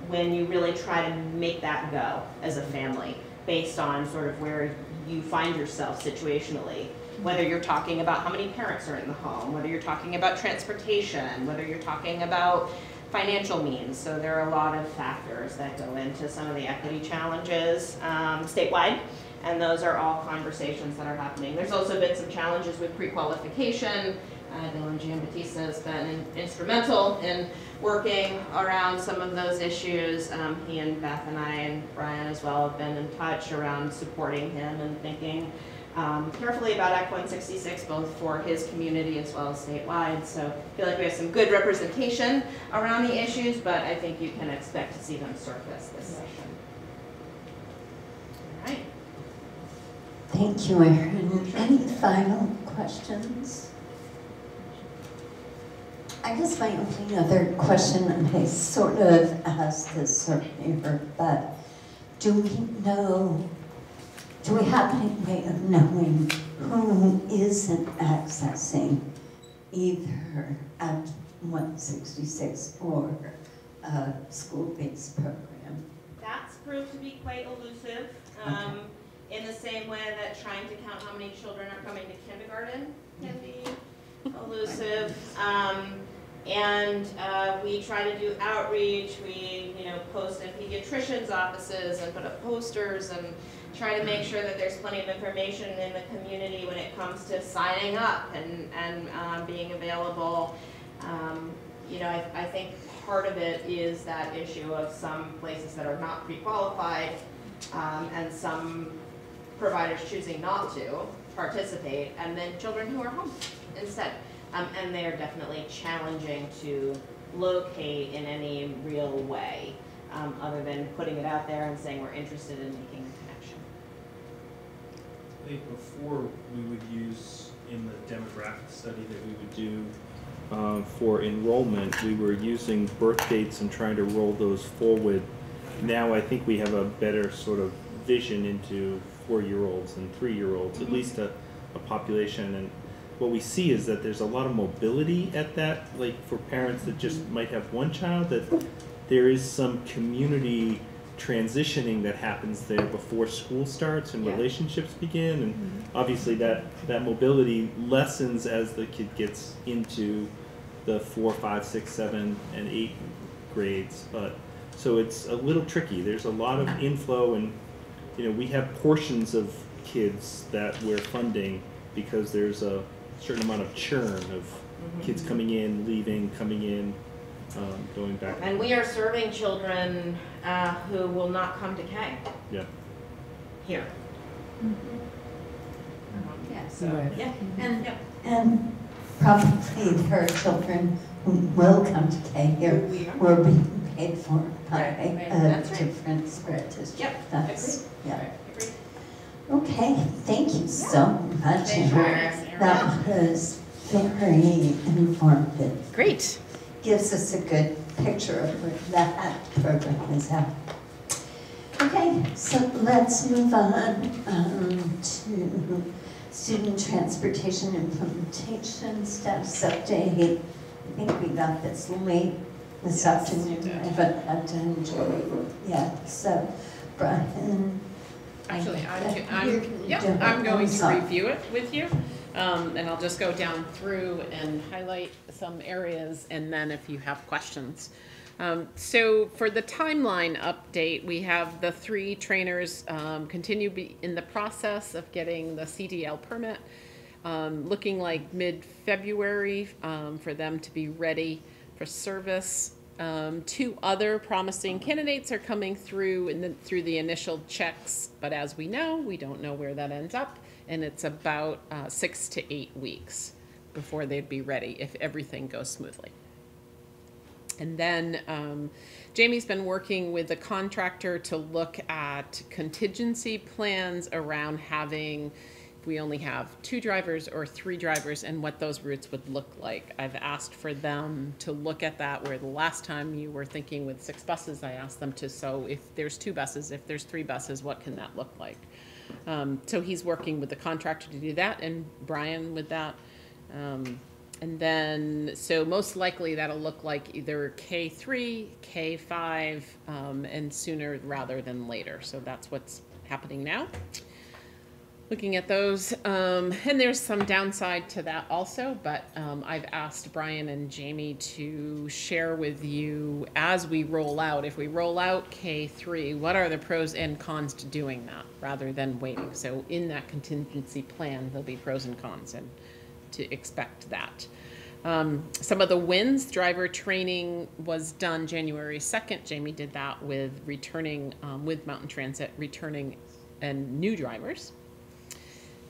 when you really try to make that go as a family based on sort of where you find yourself situationally, whether you're talking about how many parents are in the home, whether you're talking about transportation, whether you're talking about financial means. So there are a lot of factors that go into some of the equity challenges statewide, and those are all conversations that are happening. There's also been some challenges with pre-qualification. Dylan Giambattista has been instrumental in working around some of those issues. He and Beth and I and Brian as well have been in touch around supporting him and thinking carefully about Act 166, both for his community as well as statewide. So I feel like we have some good representation around the issues, but I think you can expect to see them surface this session. All right. Thank you, Erin. Any final questions? I guess my only other question, and I sort of asked this earlier, but do we have any way of knowing who isn't accessing either Act 166 or a school-based program? That's proved to be quite elusive, in the same way that trying to count how many children are coming to kindergarten can be elusive. We try to do outreach. We, post in pediatricians' offices and put up posters and try to make sure that there's plenty of information in the community when it comes to signing up and being available. I think part of it is that issue of some places that are not pre-qualified and some providers choosing not to participate, and then children who are home instead. And they are definitely challenging to locate in any real way, other than putting it out there and saying we're interested in making a connection. I think before we would use in the demographic study that we would do for enrollment, we were using birth dates and trying to roll those forward. Now I think we have a better sort of vision into 4-year-olds and 3-year-olds, at least a population. And what we see is that there's a lot of mobility at that, like for parents that just might have one child, that there is some community transitioning that happens there before school starts and relationships begin. And obviously that mobility lessens as the kid gets into the 4, 5, 6, 7, and 8 grades. But so it's a little tricky. There's a lot of inflow, and we have portions of kids that we're funding because there's a certain amount of churn of kids coming in, leaving, coming in, going back. And we are serving children who will not come to K. Yeah. Here. Yeah. So Right. yeah. And probably there are children who will come to K here, who are being paid for by a That's right. different spirit district. Yep. That's, yeah. Agreed. Okay, thank you so much. Thank you. That was very informative. Great. Gives us a good picture of where that program is at. Okay, so let's move on to student transportation implementation status update. I think we got this late this afternoon. I haven't had to enjoy it yet. So, Brian. Actually, I'm going to review it with you, and I'll just go down through and highlight some areas, and then if you have questions. So for the timeline update, we have the 3 trainers continue be in the process of getting the CDL permit, looking like mid-February for them to be ready for service. 2 other promising candidates are coming through through the initial checks, but as we know, we don't know where that ends up, and it's about 6 to 8 weeks before they'd be ready if everything goes smoothly. And then Jamie's been working with the contractor to look at contingency plans around having we only have 2 drivers or 3 drivers and what those routes would look like. I've asked for them to look at that, where the last time you were thinking with 6 buses, I asked them to, so if there's 2 buses, if there's 3 buses, what can that look like? So he's working with the contractor to do that, and Brian with that. And then, so most likely that'll look like either K3, K5, and sooner rather than later. So that's what's happening now. Looking at those, and there's some downside to that also, but I've asked Brian and Jamie to share with you as we roll out. If we roll out K3, what are the pros and cons to doing that rather than waiting? So in that contingency plan, there'll be pros and cons, and to expect that. Some of the wins, driver training was done January 2nd. Jamie did that with returning, with Mountain Transit, returning and new drivers.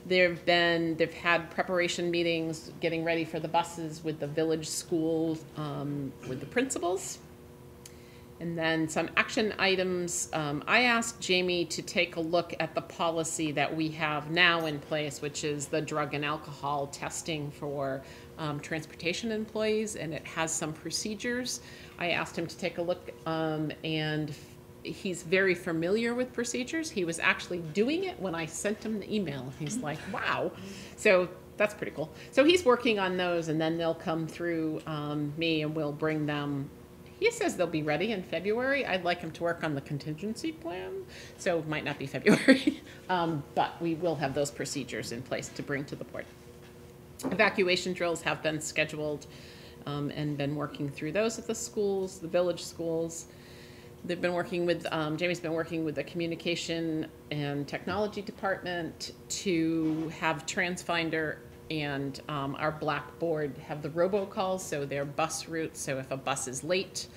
They've had preparation meetings, getting ready for the buses with the village schools, with the principals. And then some action items. I asked Jamie to take a look at the policy that we have now in place, which is the drug and alcohol testing for transportation employees, and it has some procedures. I asked him to take a look, and he's very familiar with procedures. He was actually doing it when I sent him the email. He's like, wow. So that's pretty cool. So he's working on those, and then they'll come through me, and we'll bring them. He says they'll be ready in February. I'd like him to work on the contingency plan, so it might not be February, but we will have those procedures in place to bring to the board. Evacuation drills have been scheduled and been working through those at the schools, the village schools. They've been working with, Jamie's been working with the communication and technology department to have TransFinder and our Blackboard have the robocalls, so they're bus routes. So if a bus is late,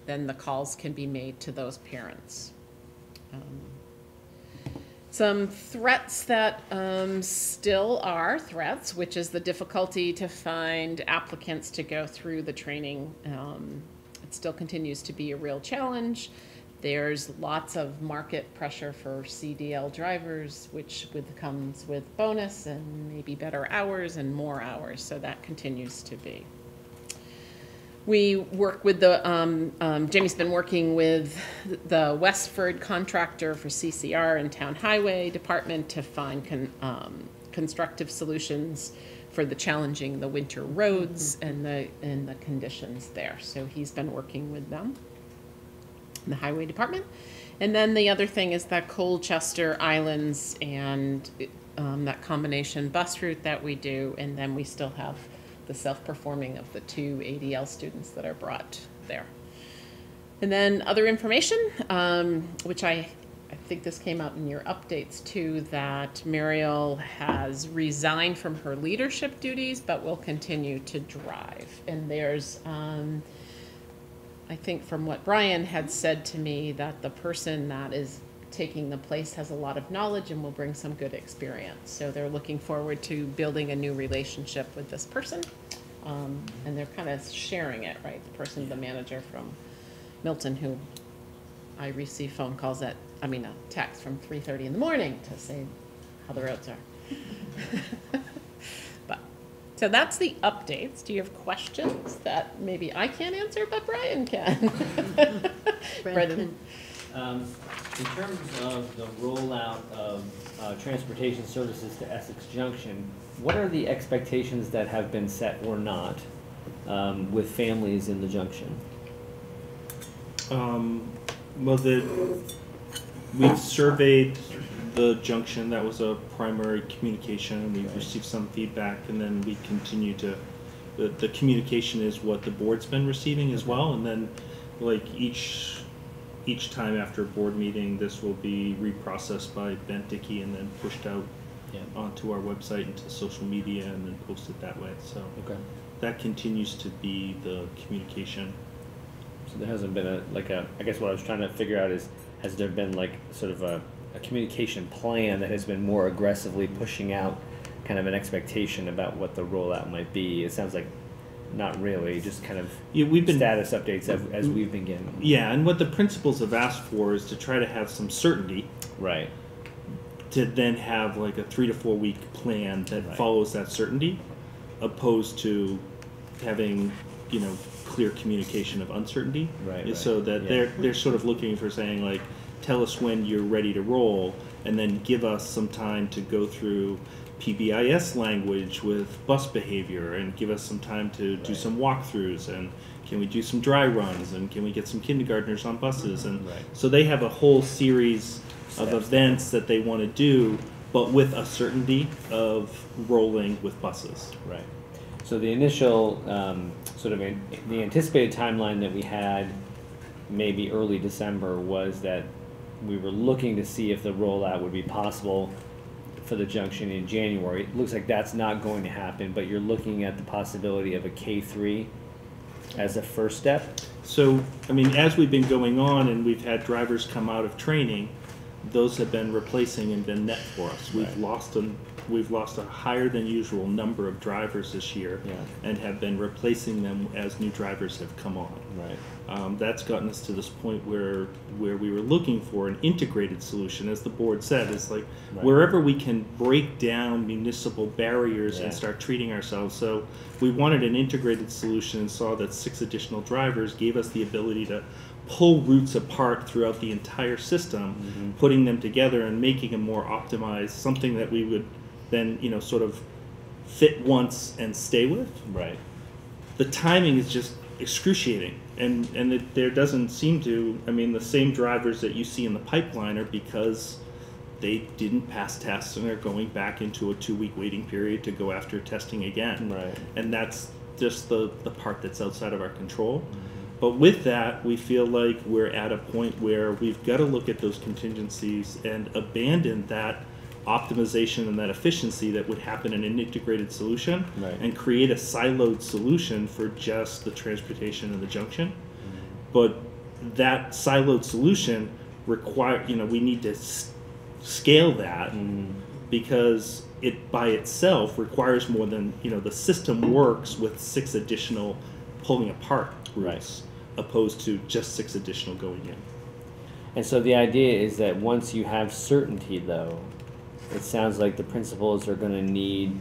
then the calls can be made to those parents. Some threats that still are threats, which is the difficulty to find applicants to go through the training. It still continues to be a real challenge. There's lots of market pressure for CDL drivers, which comes with bonus and maybe better hours and more hours, so that continues to be. We work with the, Jamie's been working with the Westford contractor for CCR and Town Highway Department to find constructive solutions for the winter roads and the conditions there. So he's been working with them, the Highway Department. And then the other thing is that Colchester Islands and that combination bus route that we do, and then we still have the self-performing of the 2 ADL students that are brought there. And then other information, which I think this came out in your updates too, that Mariel has resigned from her leadership duties, but will continue to drive. And there's, I think from what Brian had said to me, that the person that is taking the place has a lot of knowledge and will bring some good experience. So they're looking forward to building a new relationship with this person. And they're kind of sharing it, right? The person, the manager from Milton, who I receive phone calls a text from 3:30 in the morning to say how the roads are. So that's the updates. Do you have questions that maybe I can't answer, but Brian can? Brendan. In terms of the rollout of transportation services to Essex Junction, what are the expectations that have been set or not with families in the junction? We've surveyed the junction. That was a primary communication. We've received some feedback, and then we continue to. The communication is what the board's been receiving as well, and then like each time after a board meeting, this will be reprocessed by Ben Dickey and then pushed out onto our website and to social media and then posted that way. So that continues to be the communication. So there hasn't been I guess what I was trying to figure out is, has there been like sort of a communication plan that has been more aggressively pushing out kind of an expectation about what the rollout might be? It sounds like not really, just kind of we've been status updates as we've been getting. Yeah, and what the principals have asked for is to try to have some certainty. Right. to then have like a 3 to 4 week plan that Right. follows that certainty, opposed to having, you know, clear communication of uncertainty. Right, So right. that Yeah. they're sort of looking for saying like, tell us when you're ready to roll, and then give us some time to go through PBIS language with bus behavior, and give us some time to do Right. some walkthroughs, and can we do some dry runs, and can we get some kindergartners on buses, and Right. so they have a whole series of Steps. events that they want to do, but with a certainty of rolling with buses. Right. So the initial the anticipated timeline that we had, maybe early December, was that we were looking to see if the rollout would be possible for the junction in January. It looks like that's not going to happen, but you're looking at the possibility of a K3 as a first step. So, I mean, as we've been going on and we've had drivers come out of training, those have been replacing and been net for us. We've Right. we've lost a higher than usual number of drivers this year, Yeah. and have been replacing them as new drivers have come on. Right. That's gotten us to this point where we were looking for an integrated solution, as the board said. It's like Right. wherever we can break down municipal barriers Yeah. and start treating ourselves. So we wanted an integrated solution, and saw that 6 additional drivers gave us the ability to pull routes apart throughout the entire system, putting them together and making them more optimized, something that we would then, you know, sort of fit once and stay with. Right. The timing is just excruciating, and there doesn't seem to, I mean, the same drivers that you see in the pipeline are because they didn't pass tests and they're going back into a 2-week waiting period to go after testing again. Right. And that's just the part that's outside of our control. But with that, we feel like we're at a point where we've got to look at those contingencies and abandon that optimization and that efficiency that would happen in an integrated solution, Right. and create a siloed solution for just the transportation and the junction. But that siloed solution we need to scale that, because it by itself requires more than, you know, the system works with 6 additional pulling apart routes, opposed to just 6 additional going in. And so the idea is that once you have certainty, though, it sounds like the principals are going to need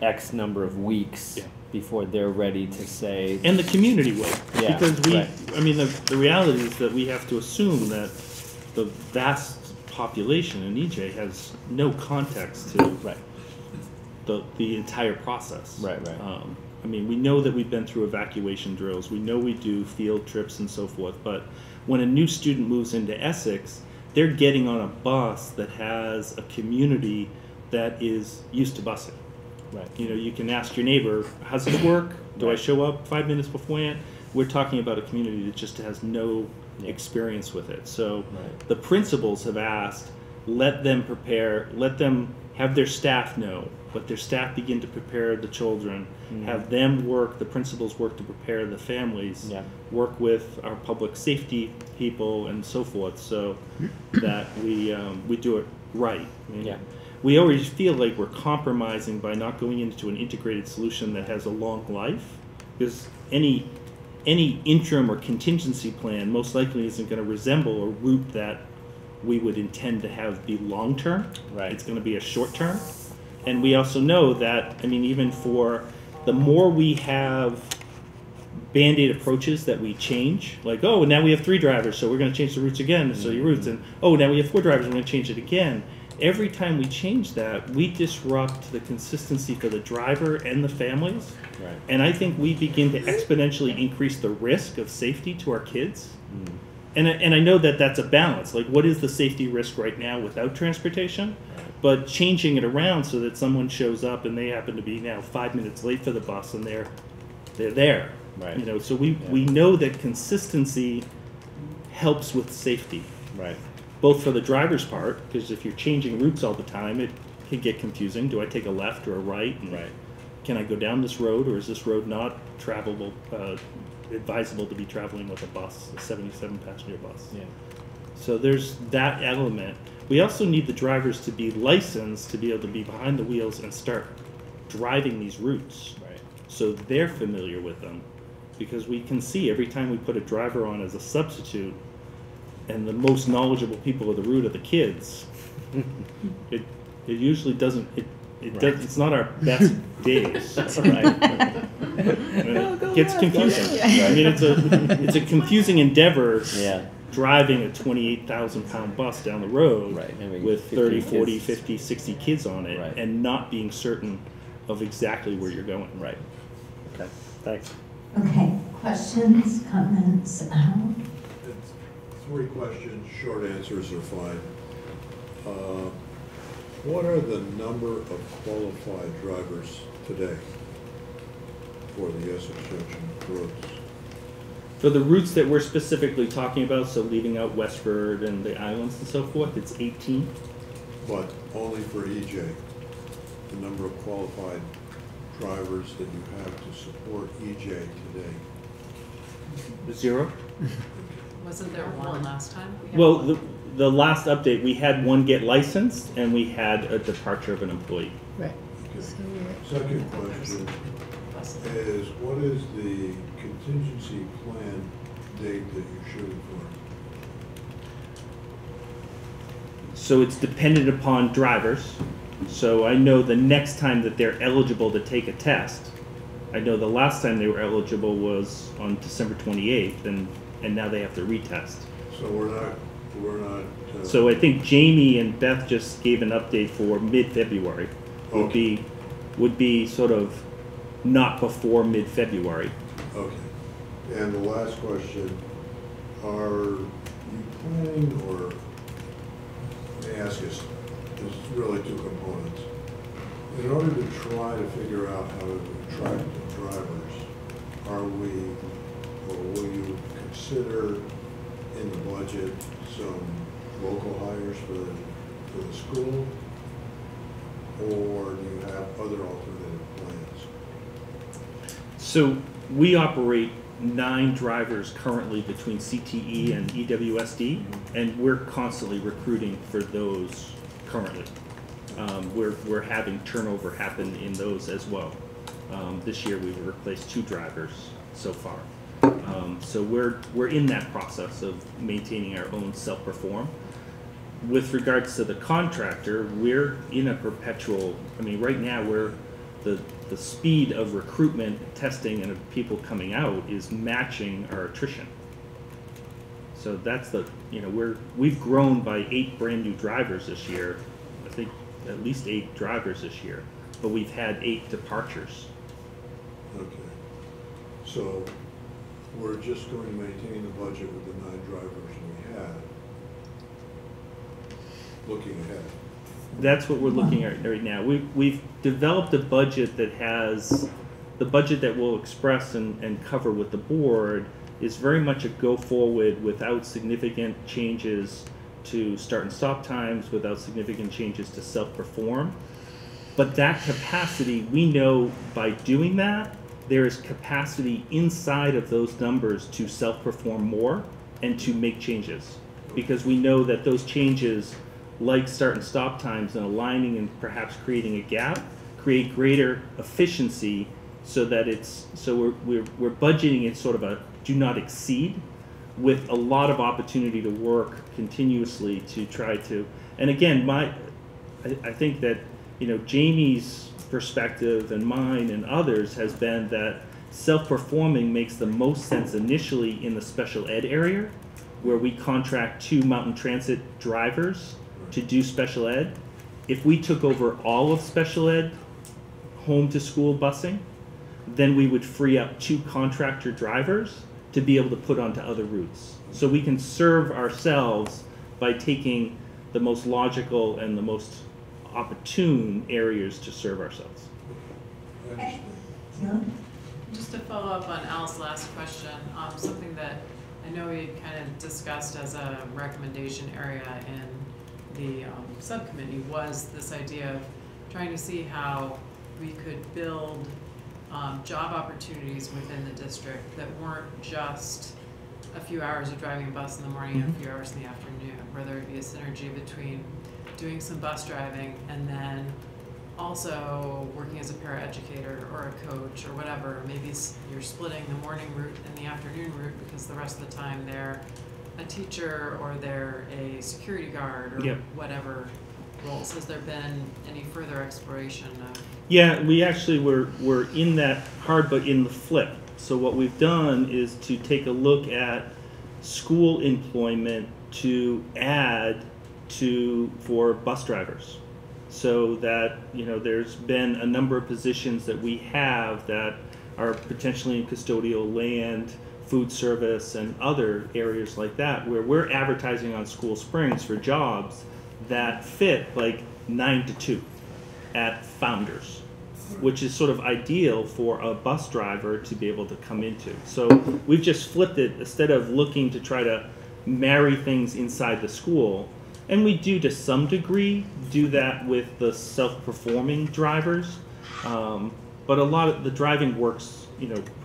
X number of weeks Yeah. before they're ready to say. And the community will, Yeah, because right. I mean, the reality is that we have to assume that the vast population in EJ has no context to Right. the entire process. Right, right. I mean, we know that we've been through evacuation drills, we know we do field trips and so forth, but when a new student moves into Essex, they're getting on a bus that has a community that is used to busing. Right. You know, you can ask your neighbor, how's it work? Do I Right. show up 5 minutes beforehand? We're talking about a community that just has no Yeah. experience with it. So Right. the principals have asked, let them prepare, let them have their staff know, let their staff begin to prepare the children, have them work, the principals work to prepare the families, Yeah. work with our public safety people and so forth, so that we do it right. I mean, Yeah. we always feel like we're compromising by not going into an integrated solution that has a long life, because any interim or contingency plan most likely isn't going to resemble a route that we would intend to have be long term. Right. It's going to be a short term. And we also know that, I mean, even for the more we have band-aid approaches that we change, like, oh, now we have 3 drivers, so we're going to change the routes again, so your routes, and oh, now we have 4 drivers, we're going to change it again. Every time we change that, we disrupt the consistency for the driver and the families. Right. And I think we begin to exponentially increase the risk of safety to our kids. And I know that that's a balance. Like, what is the safety risk right now without transportation? But changing it around so that someone shows up and they happen to be now 5 minutes late for the bus and they're there. Right. You know, so we know that consistency helps with safety, Right. both for the driver's part, because if you're changing routes all the time, it can get confusing. Do I take a left or a right? And Right. can I go down this road, or is this road not travelable, advisable to be traveling with a bus, a 77-passenger bus? Yeah. So there's that element. We also need the drivers to be licensed to be able to be behind the wheels and start driving these routes. Right. So they're familiar with them. Because we can see every time we put a driver on as a substitute, and the most knowledgeable people of the route are the kids, it usually doesn't, it's not our best days. Right. It gets confusing. I mean, it's a confusing endeavor. Yeah. Driving a 28,000-pound bus down the road Right. I mean, with 15 30, 40, kids. 50, 60 kids on it, Right. and not being certain of exactly where you're going. Right. Okay. Thanks. Okay, questions, comments, Al? It's 3 questions, short answers are fine. What are the number of qualified drivers today for the Essex Junction roads? For the routes that we're specifically talking about, so leaving out Westford and the islands and so forth, it's 18. But only for EJ, the number of qualified drivers that you have to support EJ today. 0. Wasn't there one last time? Well, the last update, we had one get licensed and we had a departure of an employee. Right. Second question is, what is the contingency plan date that you're shooting for? So it's dependent upon drivers. So I know the next time that they're eligible to take a test, I know the last time they were eligible was on December 28th, and now they have to retest. So we're not. So I think Jamie and Beth just gave an update for mid-February. Okay. Would be sort of not before mid-February. Okay. And the last question, are you planning, or let me ask you, there's really 2 components. In order to try to figure out how to attract the drivers, are we, or will you consider in the budget some local hires for the school? Or do you have other alternative plans? So we operate 9 drivers currently between CTE and EWSD, and we're constantly recruiting for those currently. We're having turnover happen in those as well. This year we've replaced 2 drivers so far. So we're in that process of maintaining our own self-perform. With regards to the contractor, we're in a perpetual, I mean, right now we're, the speed of recruitment, testing, and of people coming out is matching our attrition. So that's the, we've grown by 8 brand new drivers this year. I think at least 8 drivers this year, but we've had 8 departures. Okay. So we're just going to maintain the budget with the 9 drivers we had, looking ahead. That's what we're looking at right now. We've developed a budget that has, the budget that we'll express and cover with the board is very much a go forward without significant changes to start and stop times, without significant changes to self-perform. But that capacity, we know by doing that, there is capacity inside of those numbers to self-perform more and to make changes. Because we know that those changes, like start and stop times and aligning and perhaps creating a gap, create greater efficiency, so that we're budgeting in sort of a do not exceed, with a lot of opportunity to work continuously to try to, and again, I think that, Jamie's perspective and mine and others has been that self-performing makes the most sense initially in the special ed area, where we contract 2 mountain transit drivers to do special ed. If we took over all of special ed home to school busing, then we would free up 2 contractor drivers to be able to put onto other routes. So we can serve ourselves by taking the most logical and the most opportune areas to serve ourselves. Just to follow up on Al's last question, something that I know we had kind of discussed as a recommendation area in the subcommittee was this idea of trying to see how we could build job opportunities within the district that weren't just a few hours of driving a bus in the morning and a few hours in the afternoon, where there would be a synergy between doing some bus driving and then also working as a paraeducator or a coach or whatever. Maybe you're splitting the morning route and the afternoon route because the rest of the time they're a teacher or they're a security guard or Yep. whatever roles. Has there been any further exploration of? Yeah, we actually were in that hard, but in the flip. So what we've done is to take a look at school employment to add for bus drivers. So that, there's been a number of positions that we have that are potentially in custodial land, food service, and other areas like that, where we're advertising on School Springs for jobs that fit like 9 to 2 at Founders, which is sort of ideal for a bus driver to be able to come into. So we've just flipped it. Instead of looking to try to marry things inside the school, and we do to some degree do that with the self-performing drivers, but a lot of the driving works,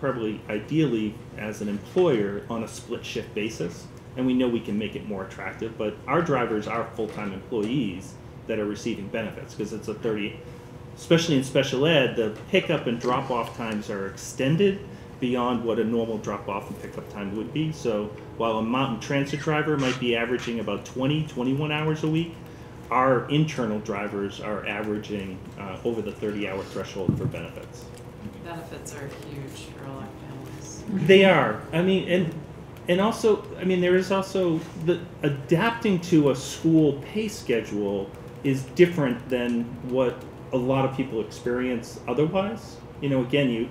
probably ideally as an employer on a split shift basis, and we know we can make it more attractive. But our drivers are full-time employees that are receiving benefits because it's a 30, especially in special ed, the pickup and drop-off times are extended beyond what a normal drop-off and pickup time would be. So while a mountain transit driver might be averaging about 21 hours a week, our internal drivers are averaging over the 30-hour threshold for benefits. Benefits are huge for a lot of families. They are. I mean, and also, there is also the adapting to a school pay schedule is different than what a lot of people experience otherwise. Again,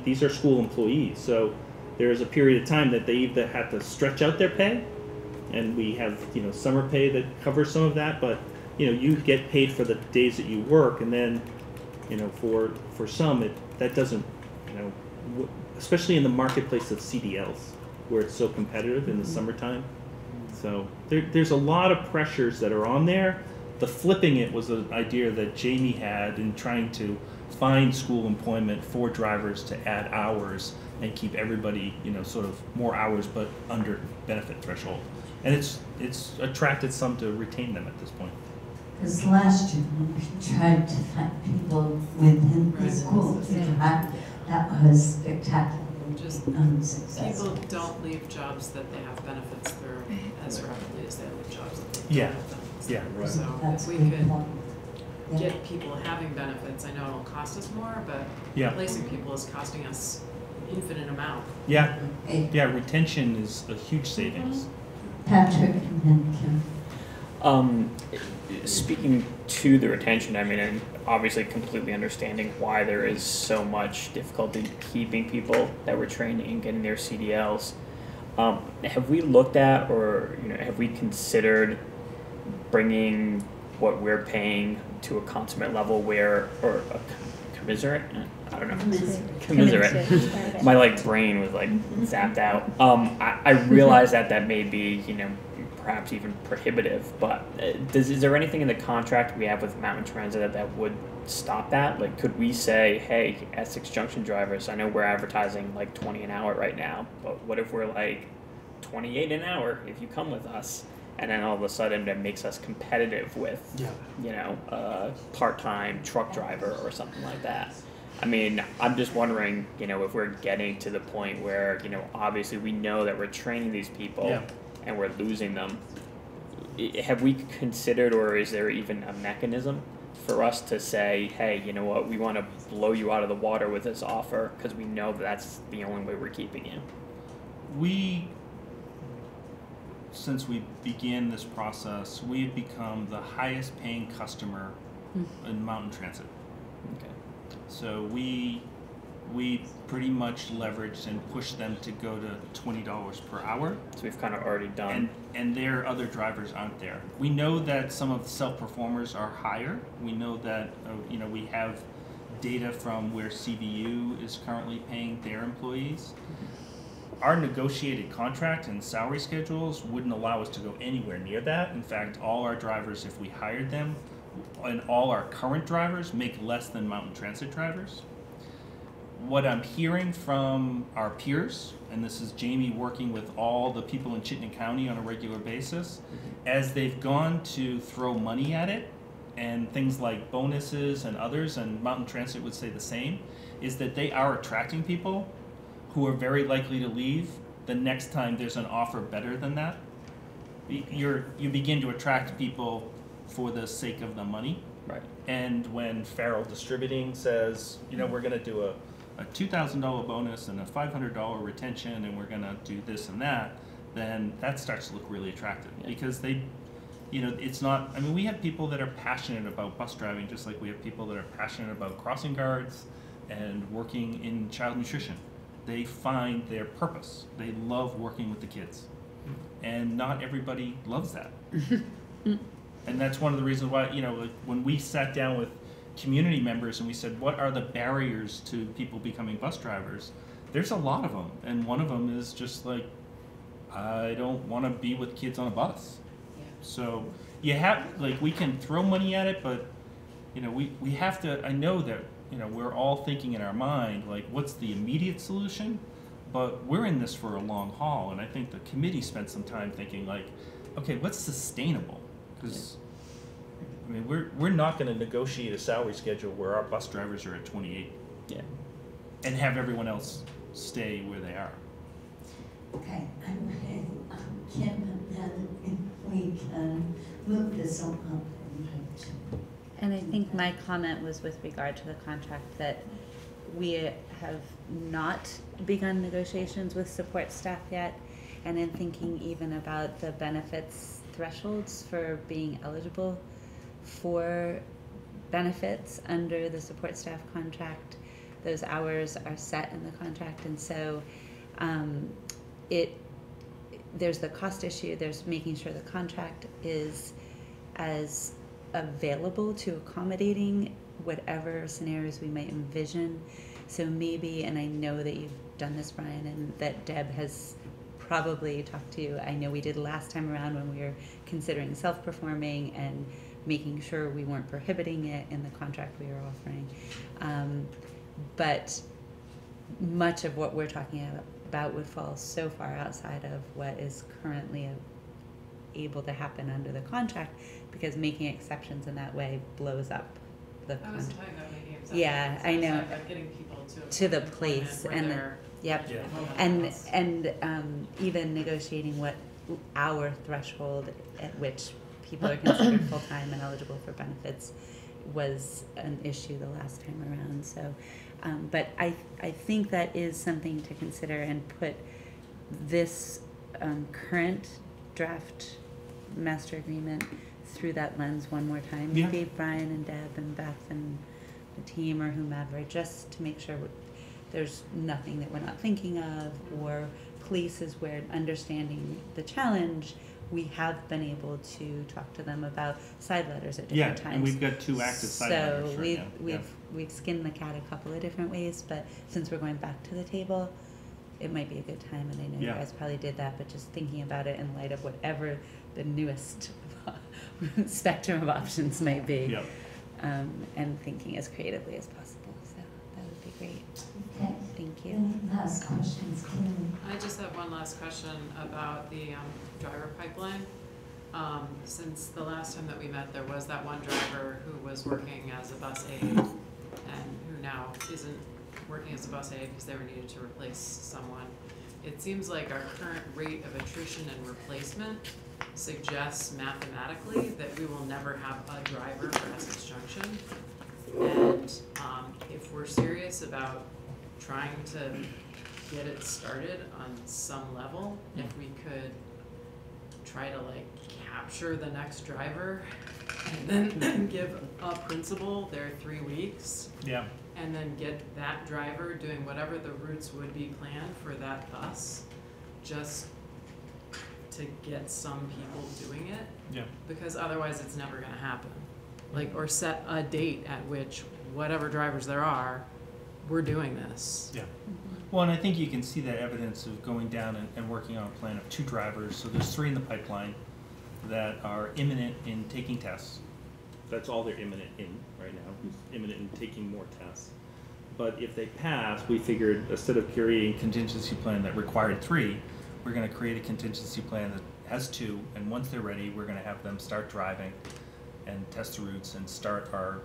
these are school employees, so there's a period of time that they either have to stretch out their pay, and we have summer pay that covers some of that, but you get paid for the days that you work, and then for some that doesn't, especially in the marketplace of CDLs where it's so competitive in the summertime. So there's a lot of pressures that are on there. The flipping it was an idea that Jamie had in trying to find school employment for drivers to add hours and keep everybody, sort of more hours but under benefit threshold. And it's attracted some to retain them at this point. Because last year we tried to find people within the school to drive. That was spectacular. Just unsuccessful. people don't leave jobs that they have benefits through as rapidly as they leave jobs that they Yeah. don't have benefits Yeah, through. right. So That's if a we good could point. Yeah. get people having benefits, I know it'll cost us more, but Yeah. replacing people is costing us infinite amount. Yeah, Hey, yeah. Retention is a huge savings. Patrick and then Kim. Speaking to the retention, and obviously completely understanding why there is so much difficulty keeping people that we're training and getting their CDLs. Have we looked at, or have we considered bringing what we're paying to a consummate level or a commiserate? I don't know. Commiserate. My brain was zapped out. I realize that may be perhaps even prohibitive, but is there anything in the contract we have with Mountain Transit that would stop that? Could we say, hey, Essex Junction drivers, I know we're advertising 20 an hour right now, but what if we're 28 an hour if you come with us? And then all of a sudden that makes us competitive with, a part-time truck driver or something like that. I'm just wondering, if we're getting to the point where, obviously we know that we're training these people and we're losing them. Have we considered, or is there even a mechanism for us to say, hey, you know what, we want to blow you out of the water with this offer because we know that's the only way we're keeping you? Since we began this process, we have become the highest paying customer in Mountain Transit. Okay. So we pretty much leveraged and pushed them to go to $20 per hour. So we've kind of already done. And their other drivers aren't there. We know that some of the self-performers are higher. We know that, we have data from where CVU is currently paying their employees. Our negotiated contract and salary schedules wouldn't allow us to go anywhere near that. In fact, all our drivers, if we hired them, and all our current drivers make less than Mountain Transit drivers. What I'm hearing from our peers, and this is Jamie working with all the people in Chittenden County on a regular basis, as they've gone to throw money at it, and things like bonuses and others, and Mountain Transit would say the same, is that they are attracting people who are very likely to leave the next time there's an offer better than that, you begin to attract people for the sake of the money. Right. And when Farrell Distributing says, you know, we're going to do a $2,000 bonus and a $500 retention, and we're going to do this and that, then that starts to look really attractive. Yeah. Because they, you know, it's not, I mean, we have people that are passionate about bus driving, just like we have people that are passionate about crossing guards and working in child nutrition. They find their purpose. They love working with the kids. And not everybody loves that. And that's one of the reasons why, you know, like when we sat down with community members and we said, what are the barriers to people becoming bus drivers? There's a lot of them. And one of them is just like, I don't want to be with kids on a bus. Yeah. So you have, like, we can throw money at it, but, you know, we have to, I know that, you know, we're all thinking in our mind, like, what's the immediate solution? But we're in this for a long haul. And I think the committee spent some time thinking, like, okay, what's sustainable? Because, I mean, we're not going to negotiate a salary schedule where our bus drivers are at 28. Yeah. And have everyone else stay where they are. Okay, I'm ready. Kim, and then if we can move this along. And I think my comment was with regard to the contract that we have not begun negotiations with support staff yet. And in thinking even about the benefits thresholds for being eligible for benefits under the support staff contract, those hours are set in the contract. And so there's the cost issue, there's making sure the contract is as available to accommodating whatever scenarios we might envision. So maybe, and I know that you've done this, Brian, and that Deb has probably talked to you. I know we did last time around when we were considering self-performing and making sure we weren't prohibiting it in the contract we were offering. But much of what we're talking about would fall so far outside of what is currently able to happen under the contract, because making exceptions in that way blows up the I was contract. talking about making exceptions. Yeah, I know. About getting people To the employment place where and they're Yep. Yeah. And even negotiating what our threshold at which people are considered full-time and eligible for benefits was an issue the last time around. So, but I think that is something to consider and put this current draft master agreement through that lens one more time. Yeah. Maybe Brian and Deb and Beth and the team or whomever, just to make sure there's nothing that we're not thinking of, or places where, understanding the challenge, we have been able to talk to them about side letters at different times. And we've got 2 active side letters right now. So we've skinned the cat a couple of different ways, but since we're going back to the table, it might be a good time, and I know you guys probably did that, but just thinking about it in light of whatever the newest spectrum of options might be, Yep. and thinking as creatively as possible. So that would be great. Okay. Thank you. Any last questions, Kim? I just have one last question about the driver pipeline. Since the last time that we met, there was that one driver who was working as a bus aide and who now isn't working as a bus aide because they were needed to replace someone. It seems like our current rate of attrition and replacement suggests mathematically that we will never have a driver for Essex Junction. And if we're serious about trying to get it started on some level, if we could try to like capture the next driver and then give a principal their 3 weeks, Yeah. and then get that driver doing whatever the routes would be planned for that bus, just to get some people doing it, Yeah. because otherwise it's never gonna happen. Like, or set a date at which whatever drivers there are, we're doing this. Yeah. Well, and I think you can see that evidence of going down and working on a plan of 2 drivers. So there's 3 in the pipeline that are imminent in taking tests. That's all they're imminent in right now, is imminent in taking more tests. But if they pass, we figured instead of creating a contingency plan that required 3, we're going to create a contingency plan that has 2, and once they're ready, we're going to have them start driving and test the routes and start our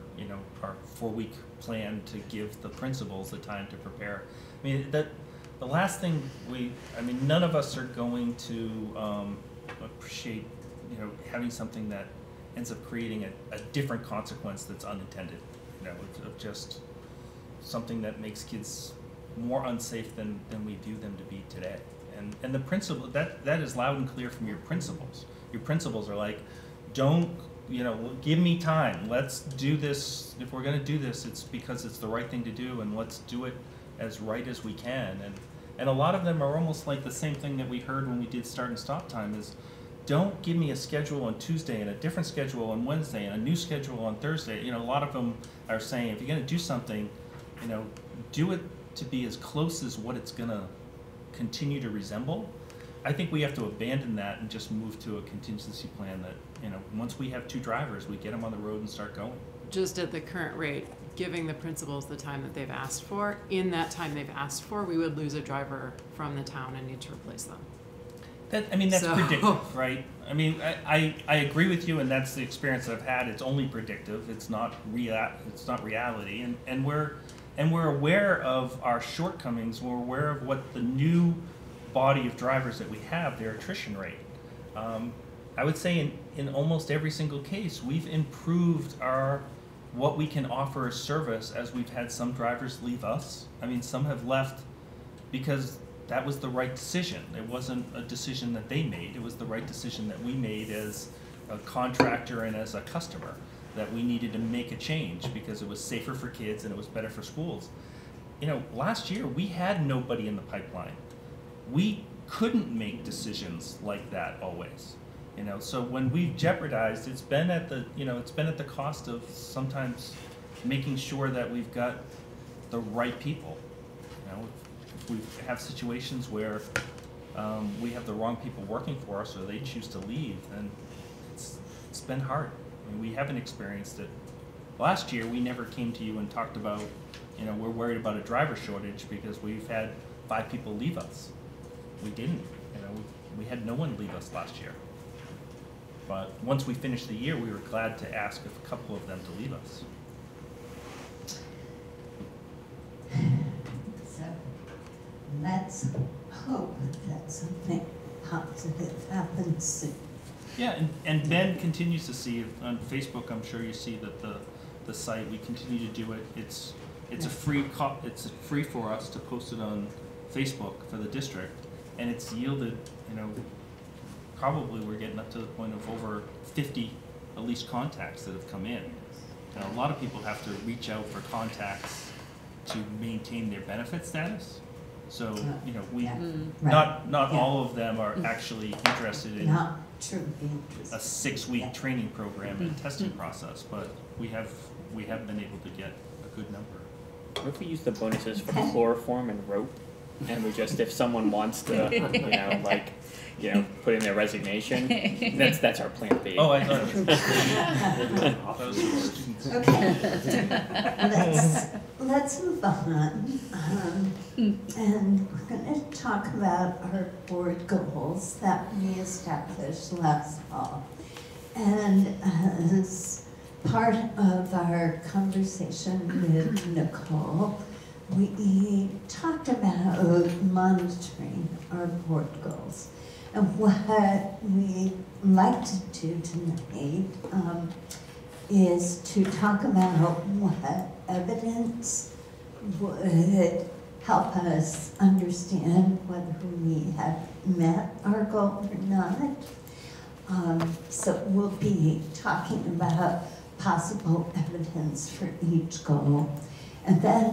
4-week plan to give the principals the time to prepare. I mean, the last thing none of us are going to appreciate, having something that ends up creating a different consequence that's unintended, of just something that makes kids more unsafe than we view them to be today. And the principle, that is loud and clear from your principals. Your principals are like, don't, give me time. Let's do this. If we're going to do this, it's because it's the right thing to do, and let's do it as right as we can. And a lot of them are almost like the same thing that we heard when we did start and stop time is, don't give me a schedule on Tuesday and a different schedule on Wednesday and a new schedule on Thursday. A lot of them are saying, if you're going to do something, do it to be as close as what it's going to continue to resemble. I think we have to abandon that and just move to a contingency plan that, once we have 2 drivers, we get them on the road and start going. Just at the current rate, giving the principals the time that they've asked for, in that time they've asked for, we would lose a driver from the town and need to replace them. That's predictive, right? I agree with you, and that's the experience that I've had. It's only predictive. It's not reality, and we're aware of our shortcomings. We're aware of what the new body of drivers that we have, their attrition rate. I would say in almost every single case, we've improved what we can offer as service as we've had some drivers leave us. Some have left because that was the right decision. It wasn't a decision that they made. It was the right decision that we made as a contractor and as a customer, that we needed to make a change because it was safer for kids and it was better for schools. Last year we had nobody in the pipeline. We couldn't make decisions like that always. So when we've jeopardized, it's been at the cost of sometimes making sure that we've got the right people. If we have situations where we have the wrong people working for us or they choose to leave, then it's been hard. We haven't experienced it. Last year, we never came to you and talked about, we're worried about a driver shortage because we've had 5 people leave us. We didn't. We had no one leave us last year. But once we finished the year, we were glad to ask a couple of them to leave us. So let's hope that something positive happens soon. Yeah, and Ben continues to see on Facebook. I'm sure you see that the site, we continue to do it. It's a free it's free for us to post it on Facebook for the district, and it's yielded, probably we're getting up to the point of over 50 at least contacts that have come in. A lot of people have to reach out for contacts to maintain their benefit status. So not all of them are actually interested in a 6-week training program and testing process, but we have been able to get a good number. What if we use the bonuses for chloroform and rope, and we just, if someone wants to, put in their resignation, that's our plan B. Oh, I thought it was Okay, let's move on, and we're going to talk about our board goals that we established last fall. And as part of our conversation with Nicole, we talked about monitoring our board goals. And what we'd like to do tonight is to talk about what evidence would help us understand whether we have met our goal or not. So we'll be talking about possible evidence for each goal. And then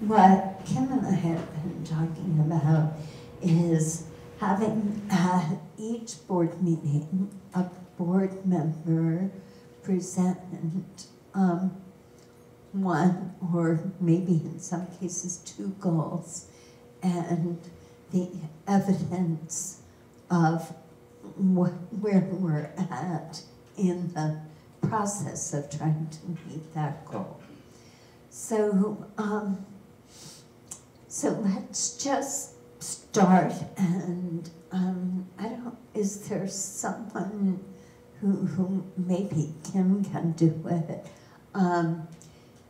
what Kim and I have been talking about is having at each board meeting a board member present one or maybe in some cases 2 goals and the evidence of where we're at in the process of trying to meet that goal. So, so let's just start, and is there someone who maybe Kim can do it,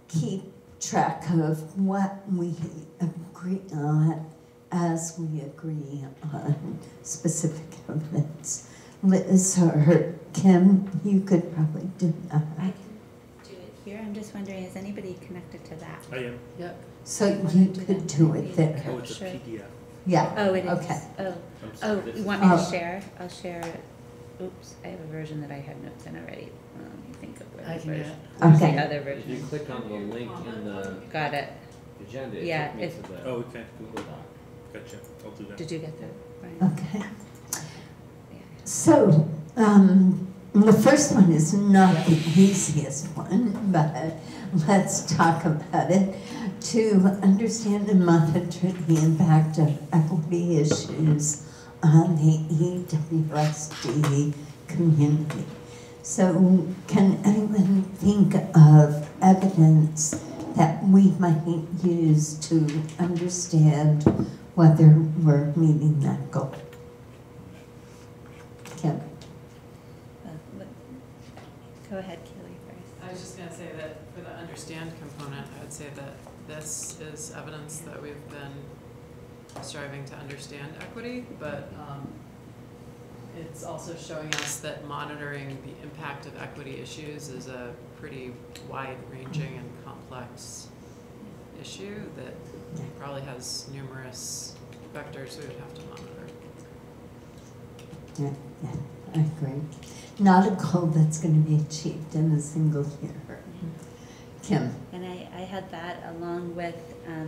keep track of what we agree on as we agree on specific evidence. Liz or Kim, you could probably do that. I can do it here. I'm just wondering, is anybody connected to that? I am. Yep. So you could do it there. Oh, it's a Sure. PDF. Yeah. Oh, it is. Okay. Oh, I'm oh, sorry, this you is- want me to Oh. share? I'll share. Oops, I have a version that I have notes in already. Let me think of where I the can version. get it. Okay. The other If you version. click on the link in the Got it. agenda, it Yeah, took me if- to the Oh, okay. Google Doc. Gotcha. I'll do that. Did you get that? Right. Okay. Yeah. So, the first one is not the easiest one, but let's talk about it. To understand and monitor the impact of equity issues on the EWSD community. So, can anyone think of evidence that we might use to understand whether we're meeting that goal? Kim? Look- Go ahead, Keely, first. I was just gonna say that for the understand component, I would say that this is evidence that we've been striving to understand equity, but it's also showing us that monitoring the impact of equity issues is a pretty wide-ranging and complex issue that probably has numerous vectors we would have to monitor. Yeah, I agree. Not a goal that's going to be achieved in a single year. Kim? And I had that along with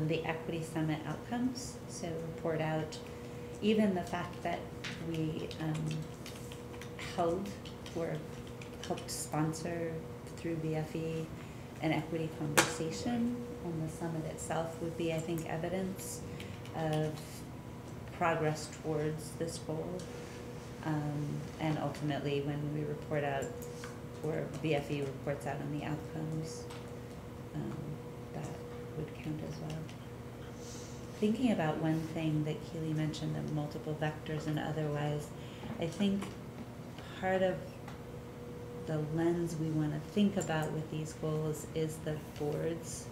the Equity Summit outcomes. So report out even the fact that we held or helped sponsor through BFE an equity conversation on the summit itself would be, I think, evidence of progress towards this goal. And ultimately, when we report out, or BFE reports out on the outcomes, that would count as well. Thinking about one thing that Keely mentioned, the multiple vectors and otherwise, I think part of the lens we want to think about with these goals is the board's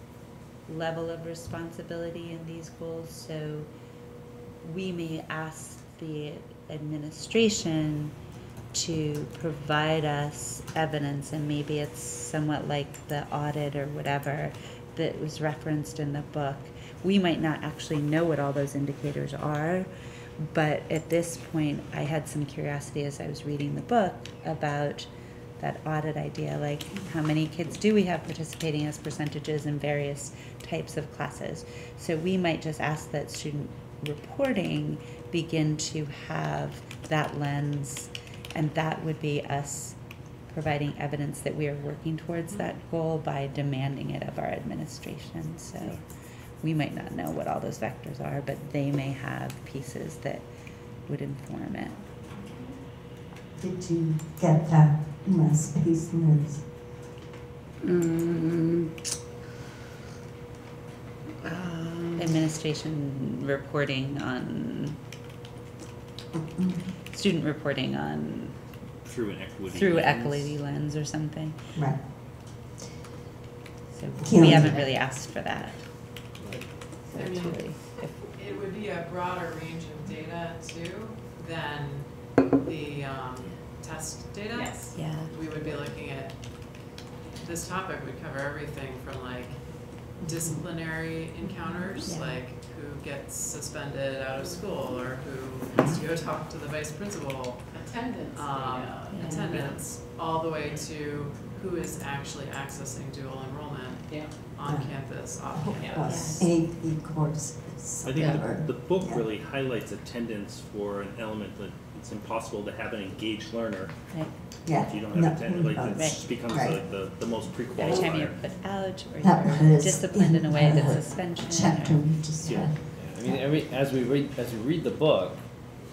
level of responsibility in these goals. So we may ask the administration to provide us evidence, and maybe it's somewhat like the audit or whatever that was referenced in the book. We might not actually know what all those indicators are, but at this point I had some curiosity as I was reading the book about that audit idea, like how many kids do we have participating as percentages in various types of classes. So we might just ask that student reporting begin to have that lens, and that would be us providing evidence that we are working towards that goal by demanding it of our administration. So we might not know what all those vectors are, but they may have pieces that would inform it. Did you get that last piece, Liz? Administration reporting on, student reporting on, Through an equity. through lens. equity lens or something. Right. So Keely. we haven't really asked for that. So I it's mean, really, if It would be a broader range of data too than the test data. Yes. yeah. We would be looking at, this topic would cover everything from like disciplinary encounters, Yeah. like who gets suspended out of school or who has to go talk to the vice principal, Attendance data. Yeah. attendance, all the way to who is actually accessing dual enrollment Yeah. on Yeah. campus, off Yeah. campus. AP courses. I think whatever. the book Yeah. really highlights attendance for an element that it's impossible to have an engaged learner Right. Yeah. if you don't No, have attendance. Like, no. it just becomes Right. like the most Every time you pre-qualifier. put out or That you're was disciplined in a way in that's the suspension. Chapter or- we just Yeah. read. I mean, as we read the book,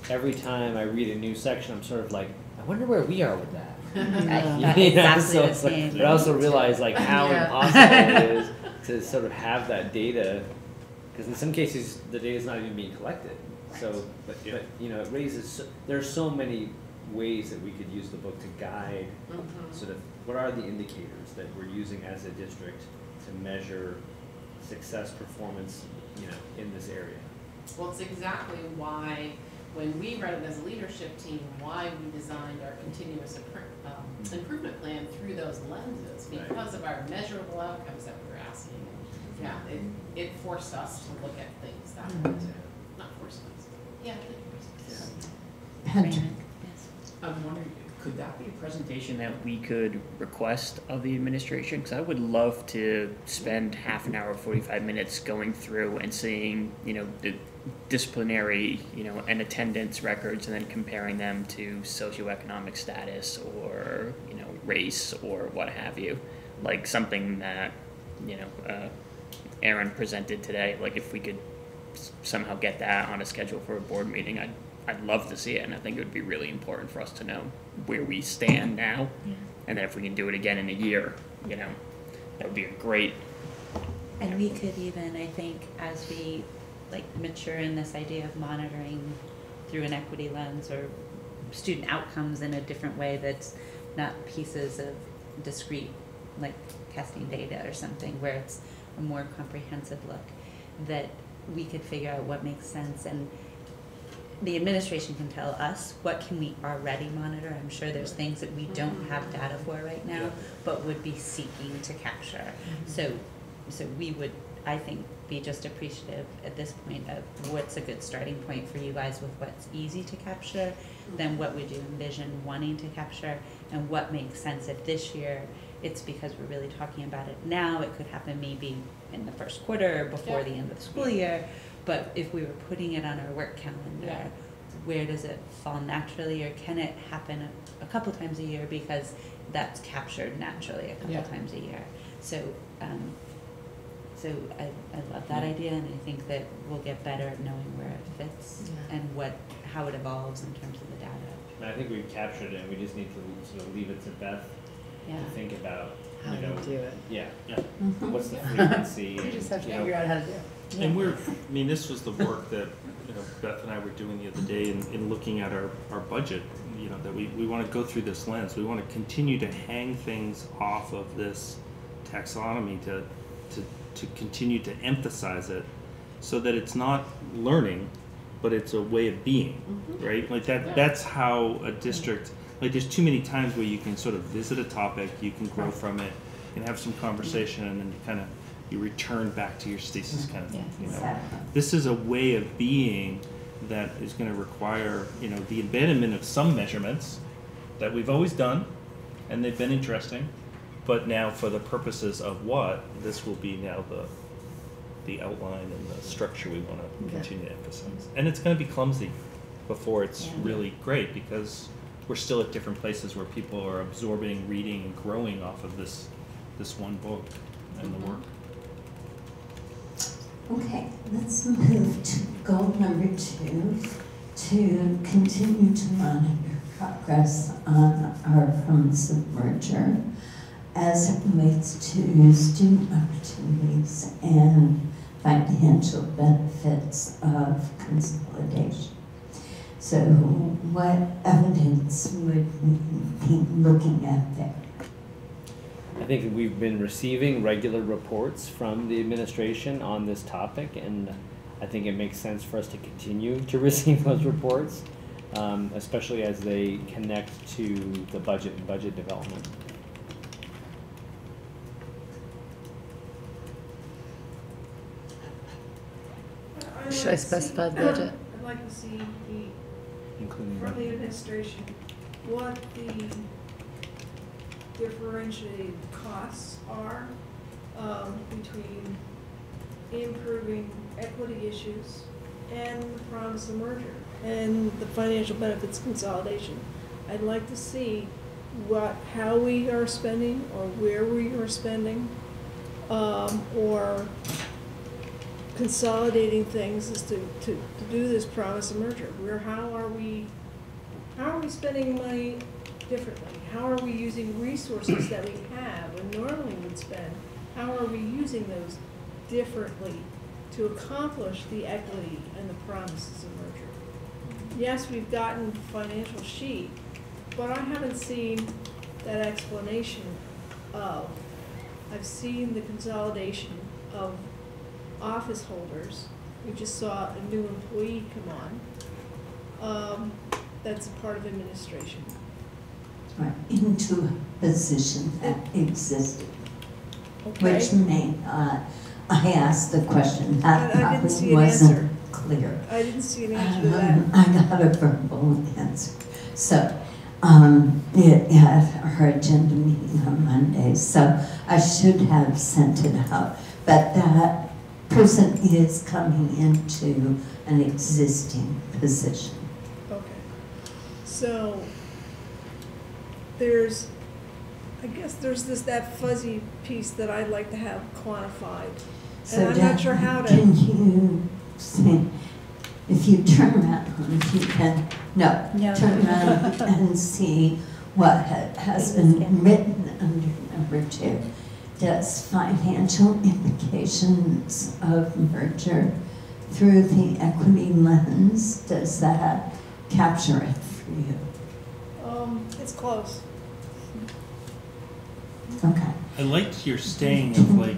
every time I read a new section, I'm sort of like, I wonder where we are with that. That's You know, exactly so the it's like- same. But I also realize like how Yeah. impossible it is to sort of have that data, because in some cases the data is not even being collected. So, but you know, it raises. There's so many ways that we could use the book to guide sort of what are the indicators that we're using as a district to measure success, performance, you know, in this area. Well, it's exactly why, when we read it as a leadership team, why we designed our continuous improvement plan through those lenses, because of our measurable outcomes that we were asking. Yeah, it forced us to look at things that way too. Not forced us. Yeah, it forced us. Patrick. I'm wondering, could that be a presentation that we could request of the administration? Because I would love to spend half an hour, 45 minutes going through and seeing, the disciplinary, and attendance records, and then comparing them to socioeconomic status or, race or what have you. Like something that, Aaron presented today. Like if we could somehow get that on a schedule for a board meeting, I'd love to see it, and I think it would be really important for us to know where we stand now, and then if we can do it again in a year, that would be a great. And we could even, I think, as we mature in this idea of monitoring through an equity lens or student outcomes in a different way that's not pieces of discrete, testing data or something, where it's a more comprehensive look, that we could figure out what makes sense, and the administration can tell us what can we already monitor. I'm sure there's things that we don't have data for right now, but would be seeking to capture. So we would, I think, be just appreciative at this point of what's a good starting point for you guys with what's easy to capture, then what would you envision wanting to capture, and what makes sense if this year it's because we're really talking about it now. It could happen maybe in the first quarter or before the end of the school year. But if we were putting it on our work calendar, where does it fall naturally, or can it happen a couple times a year because that's captured naturally a couple times a year? So, I love that idea, and I think that we'll get better at knowing where it fits and how it evolves in terms of the data. I think we've captured it, and we just need to sort of leave it to Beth to think about How to do it. What's the frequency? You just have to figure out how to do it. And this was the work that, Beth and I were doing the other day in looking at our budget, that we want to go through this lens. We want to continue to hang things off of this taxonomy to continue to emphasize it so that it's not learning, but it's a way of being, right? Like that's how a district, there's too many times where you can sort of visit a topic, you can grow from it, and have some conversation, and then you return back to your thesis kind of thing. This is a way of being that is going to require, the embedment of some measurements that we've always done, and they've been interesting, but now for the purposes of this will be now the outline and the structure we want to continue to emphasize. And it's going to be clumsy before it's really great, because we're still at different places where people are absorbing, reading, and growing off of this one book and the work. Okay, let's move to goal number 2, to continue to monitor progress on our promise merger as it relates to student opportunities and financial benefits of consolidation. So what evidence would we be looking at there? I think we've been receiving regular reports from the administration on this topic, and I think it makes sense for us to continue to receive those reports, especially as they connect to the budget and budget development. Should I specify the budget? I'd like to see Including from the administration what the differentiated costs are between improving equity issues and the promise of merger and the financial benefits consolidation. I'd like to see how we are spending, or where we are spending, or consolidating things is to do this promise of merger. How are we spending money differently? How are we using resources that we have and normally would spend? How are we using those differently to accomplish the equity and the promises of merger? Yes, we've gotten financial sheet, but I haven't seen that explanation of, I've seen the consolidation of office holders we just saw a new employee come on, that's a part of administration. Right, into a position that existed, Okay? which may not, I asked the question, that But I didn't see probably an answer. wasn't clear. I didn't see an answer to that. I got a verbal answer. So, at our agenda meeting on Monday, so I should have sent it out. But that person is coming into an existing position. Okay. So, I guess there's that fuzzy piece that I'd like to have quantified. So And I'm not sure how to. Can you say, if you turn around, if you can, No. turn around and see what has been written under number 2. Does financial implications of merger through the equity lens, does that capture it for you? It's close. Okay. I liked your staying of like,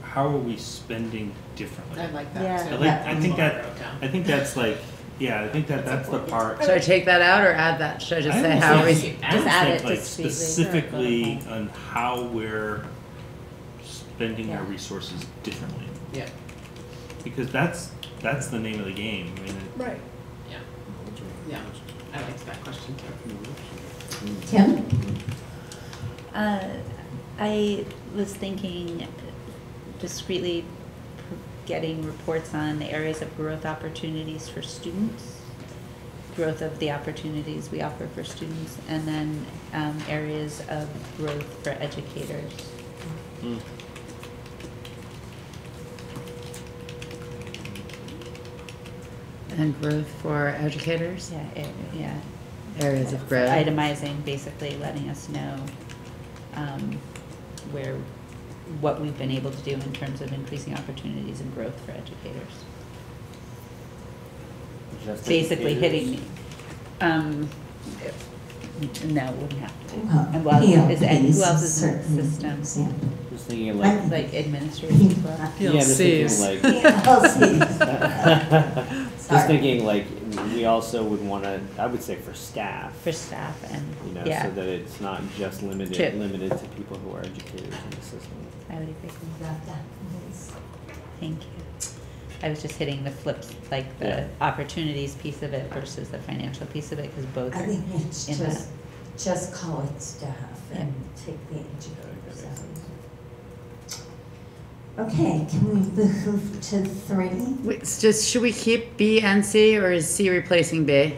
how are we spending differently? I like that Yeah. too. I think That's what that- wrote down. I think that's like, yeah, I think that's the part. Should I take that out or add that? Should I just I say don't how are we? think- I Just don't add think, it like, discreetly. specifically on how we're spending our Yeah. resources differently. Yeah. Because that's the name of the game. I mean, Right. Yeah, I liked that question too. Kim? I was thinking discreetly getting reports on the areas of growth opportunities for students, growth of the opportunities we offer for students, and then areas of growth for educators. mm. And growth for educators? Yeah. Areas of growth. Itemizing, basically letting us know what we've been able to do in terms of increasing opportunities and growth for educators. Just Basically educators? hitting, no, wouldn't have to. Well, And who else PLPs is in the certainly system? example. Just thinking like, Like administrators as well? yeah, just thinking PLCs. like, PLCs. just Sorry. thinking like, we also would want to, I would say for staff, For staff and, you know, yeah, so that it's not just True. limited to people who are educators in the system. I would agree. Got that, Liz? Thank you. I was just hitting the flips, like the Yeah. opportunities piece of it versus the financial piece of it, because both I are think it's in that. just call it staff and take the That educators makes out. sense. Okay, can we move to 3? Wait, it's just, should we keep B and C, or is C replacing B?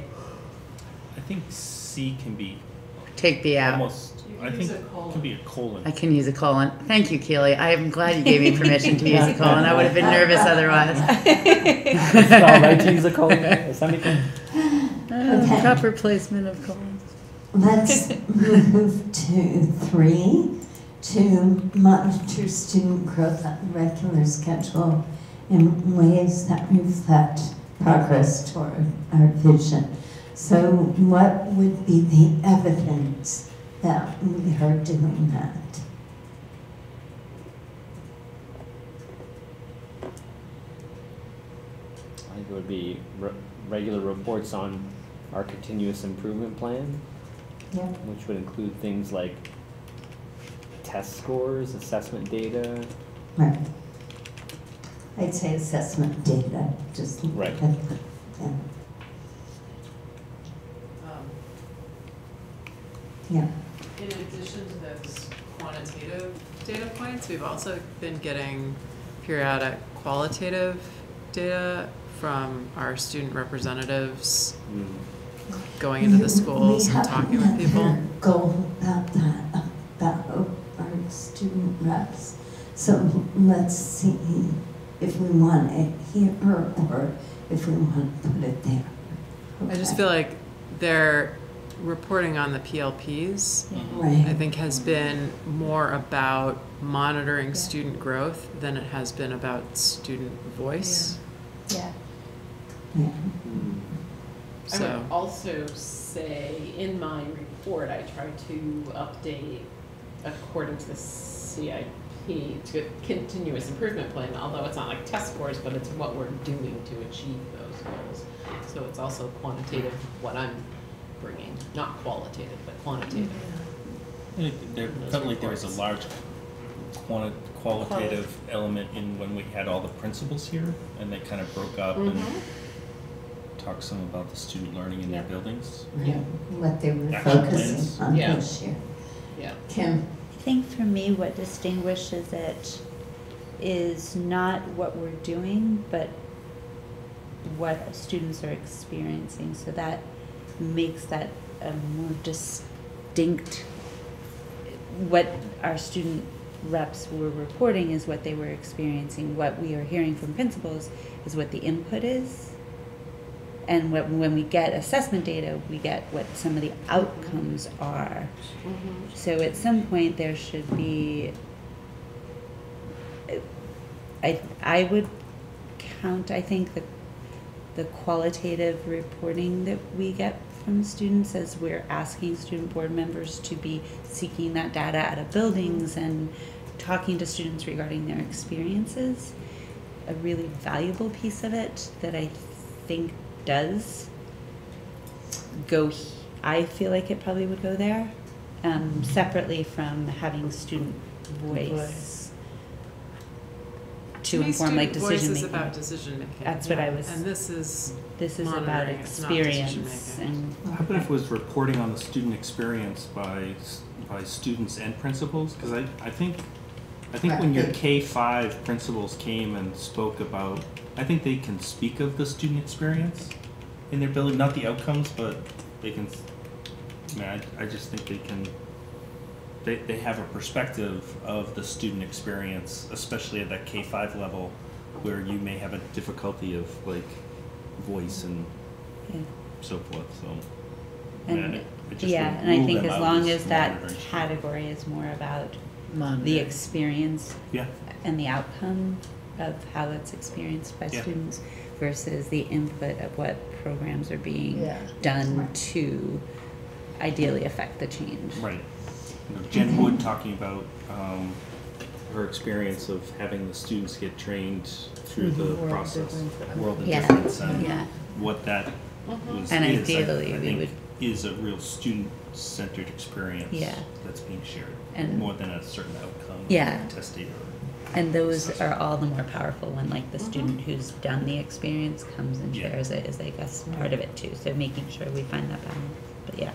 I think C can be Take B out. almost, I think it can be a colon. I can use a colon. Thank you, Keely. I am glad you gave me permission to use a colon. I would have been nervous otherwise. It's not right to use a colon, a semicolon. Okay. Proper placement of colons. Let's move to 3, to monitor student growth on a regular schedule in ways that reflect progress toward our vision. So what would be the evidence that we are doing that? I think it would be regular reports on our continuous improvement plan, Yeah. which would include things like test scores, assessment data. Right. I'd say assessment data, just. Right. Yeah. Yeah. In addition to those quantitative data points, we've also been getting periodic qualitative data from our student representatives going into the schools and talking with people. We haven't goal about that, about our student reps. So let's see if we want it here or if we want to put it there. I just Okay. feel like their reporting on the PLPs, Right. I think, has been more about monitoring student growth than it has been about student voice. Yeah. Yeah. I So, would also say in my report, I try to update according to the CIP continuous improvement plan, although it's not like test scores, but it's what we're doing to achieve those goals. So it's also quantitative, what I'm bringing, not qualitative, but quantitative. There felt like there was a large qualitative element in when we had all the principals here, and they kind of broke up and talked some about the student learning in their buildings. Yeah, what they were Action focusing plans. on Yeah. this year. Yeah. Kim? I think for me, what distinguishes it is not what we're doing, but what students are experiencing. So that makes that a more distinct, what our student reps were reporting is what they were experiencing. What we are hearing from principals is what the input is. And when we get assessment data, we get what some of the outcomes are. So at some point there should be, I would count, I think, the qualitative reporting that we get from students as we're asking student board members to be seeking that data out of buildings and talking to students regarding their experiences. A really valuable piece of it that I think does go, I feel like it probably would go there, separately from having student voice to inform like decision Voice is making. about decision making. That's what I was. And this is about monitoring, it's not experience decision-making. and. How about if it was reporting on the student experience by students and principals? Because I think when your K-5 principals came and spoke about, I think they can speak of the student experience in their building, not the outcomes, but they can. I just think they can. They have a perspective of the student experience, especially at that K-5 level, where you may have a difficulty of like voice and so forth. So. And I just yeah, would and I rule think them as out long as that monitoring. category is more about the experience Yeah. and the outcome of how it's experienced by Yeah. students versus the input of what programs are being done to ideally affect the change. Right. Jen Wood talking about her experience of having the students get trained through the World process, difference. world of Yeah. difference, and Yeah. what that was. And is, ideally I we think would- is a real student-centered experience. Yeah. That's being shared, And- more than a certain outcome. Yeah. Test data. And those are all the more powerful when like the student who's done the experience comes and Yeah. shares it as I guess part of it too. So making sure we find that balance. But yeah,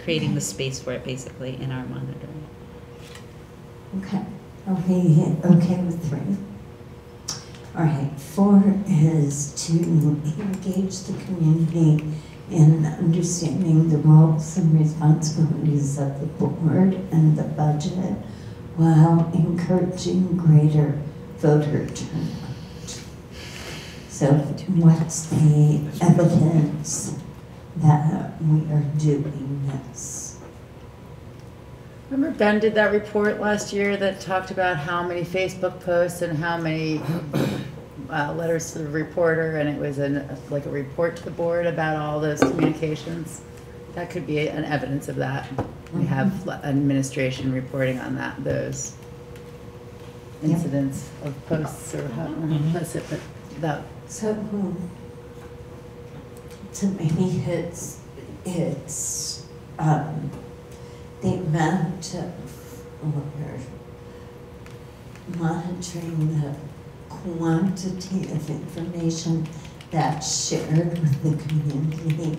creating the space for it basically in our monitoring. Okay, are we okay with 3? All right, 4 is to engage the community in understanding the roles and responsibilities of the board and the budget while encouraging greater voter turnout. So what's the evidence that we are doing this? Remember Ben did that report last year that talked about how many Facebook posts and how many letters to the reporter, and it was like a report to the board about all those communications. That could be an evidence of that. We have administration reporting on those incidents of posts or how implicit, but that. So maybe it's the amount of monitoring the quantity of information that's shared with the community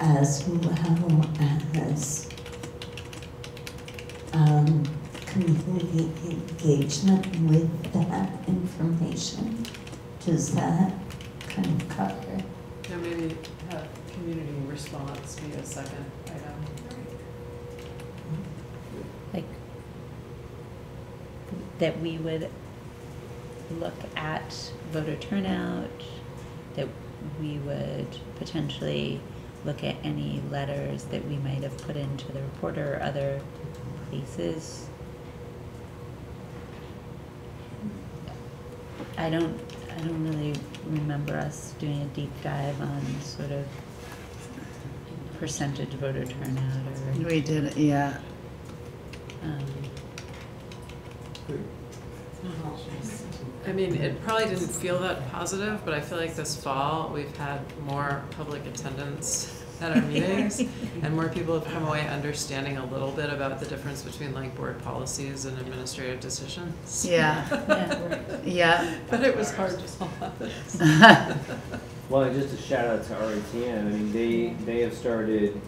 as well as community engagement with that information. Does that kind of cover it? Now maybe have community response be a second item. Like that we would look at voter turnout, that we would potentially look at any letters that we might have put into the reporter or other places. I don't really remember us doing a deep dive on sort of percentage voter turnout or. We did, yeah. I mean, it probably didn't feel that positive, but I feel like this fall we've had more public attendance at our meetings, and more people have come away understanding a little bit about the difference between like board policies and administrative decisions. Yeah, yeah. But it was hard to swallow. Well, and just a shout out to RATN. I mean, they have started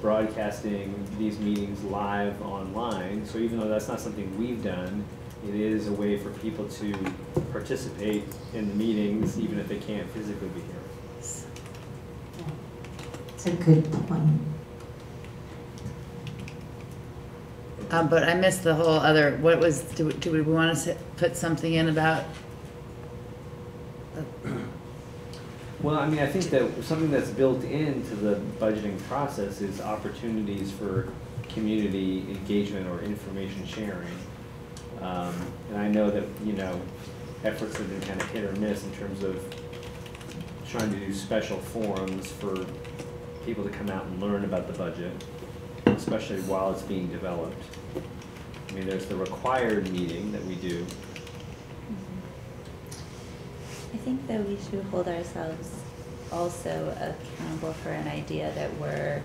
broadcasting these meetings live online. So even though that's not something we've done, it is a way for people to participate in the meetings, even if they can't physically be here. It's a good point. But I missed the whole other, what was, do we want to put something in about? Well, I mean, I think that something that's built into the budgeting process is opportunities for community engagement or information sharing. And I know that, you know, efforts have been kind of hit or miss in terms of trying to do special forums for people to come out and learn about the budget, especially while it's being developed. I mean, there's the required meeting that we do. I think that we should hold ourselves also accountable for an idea that we're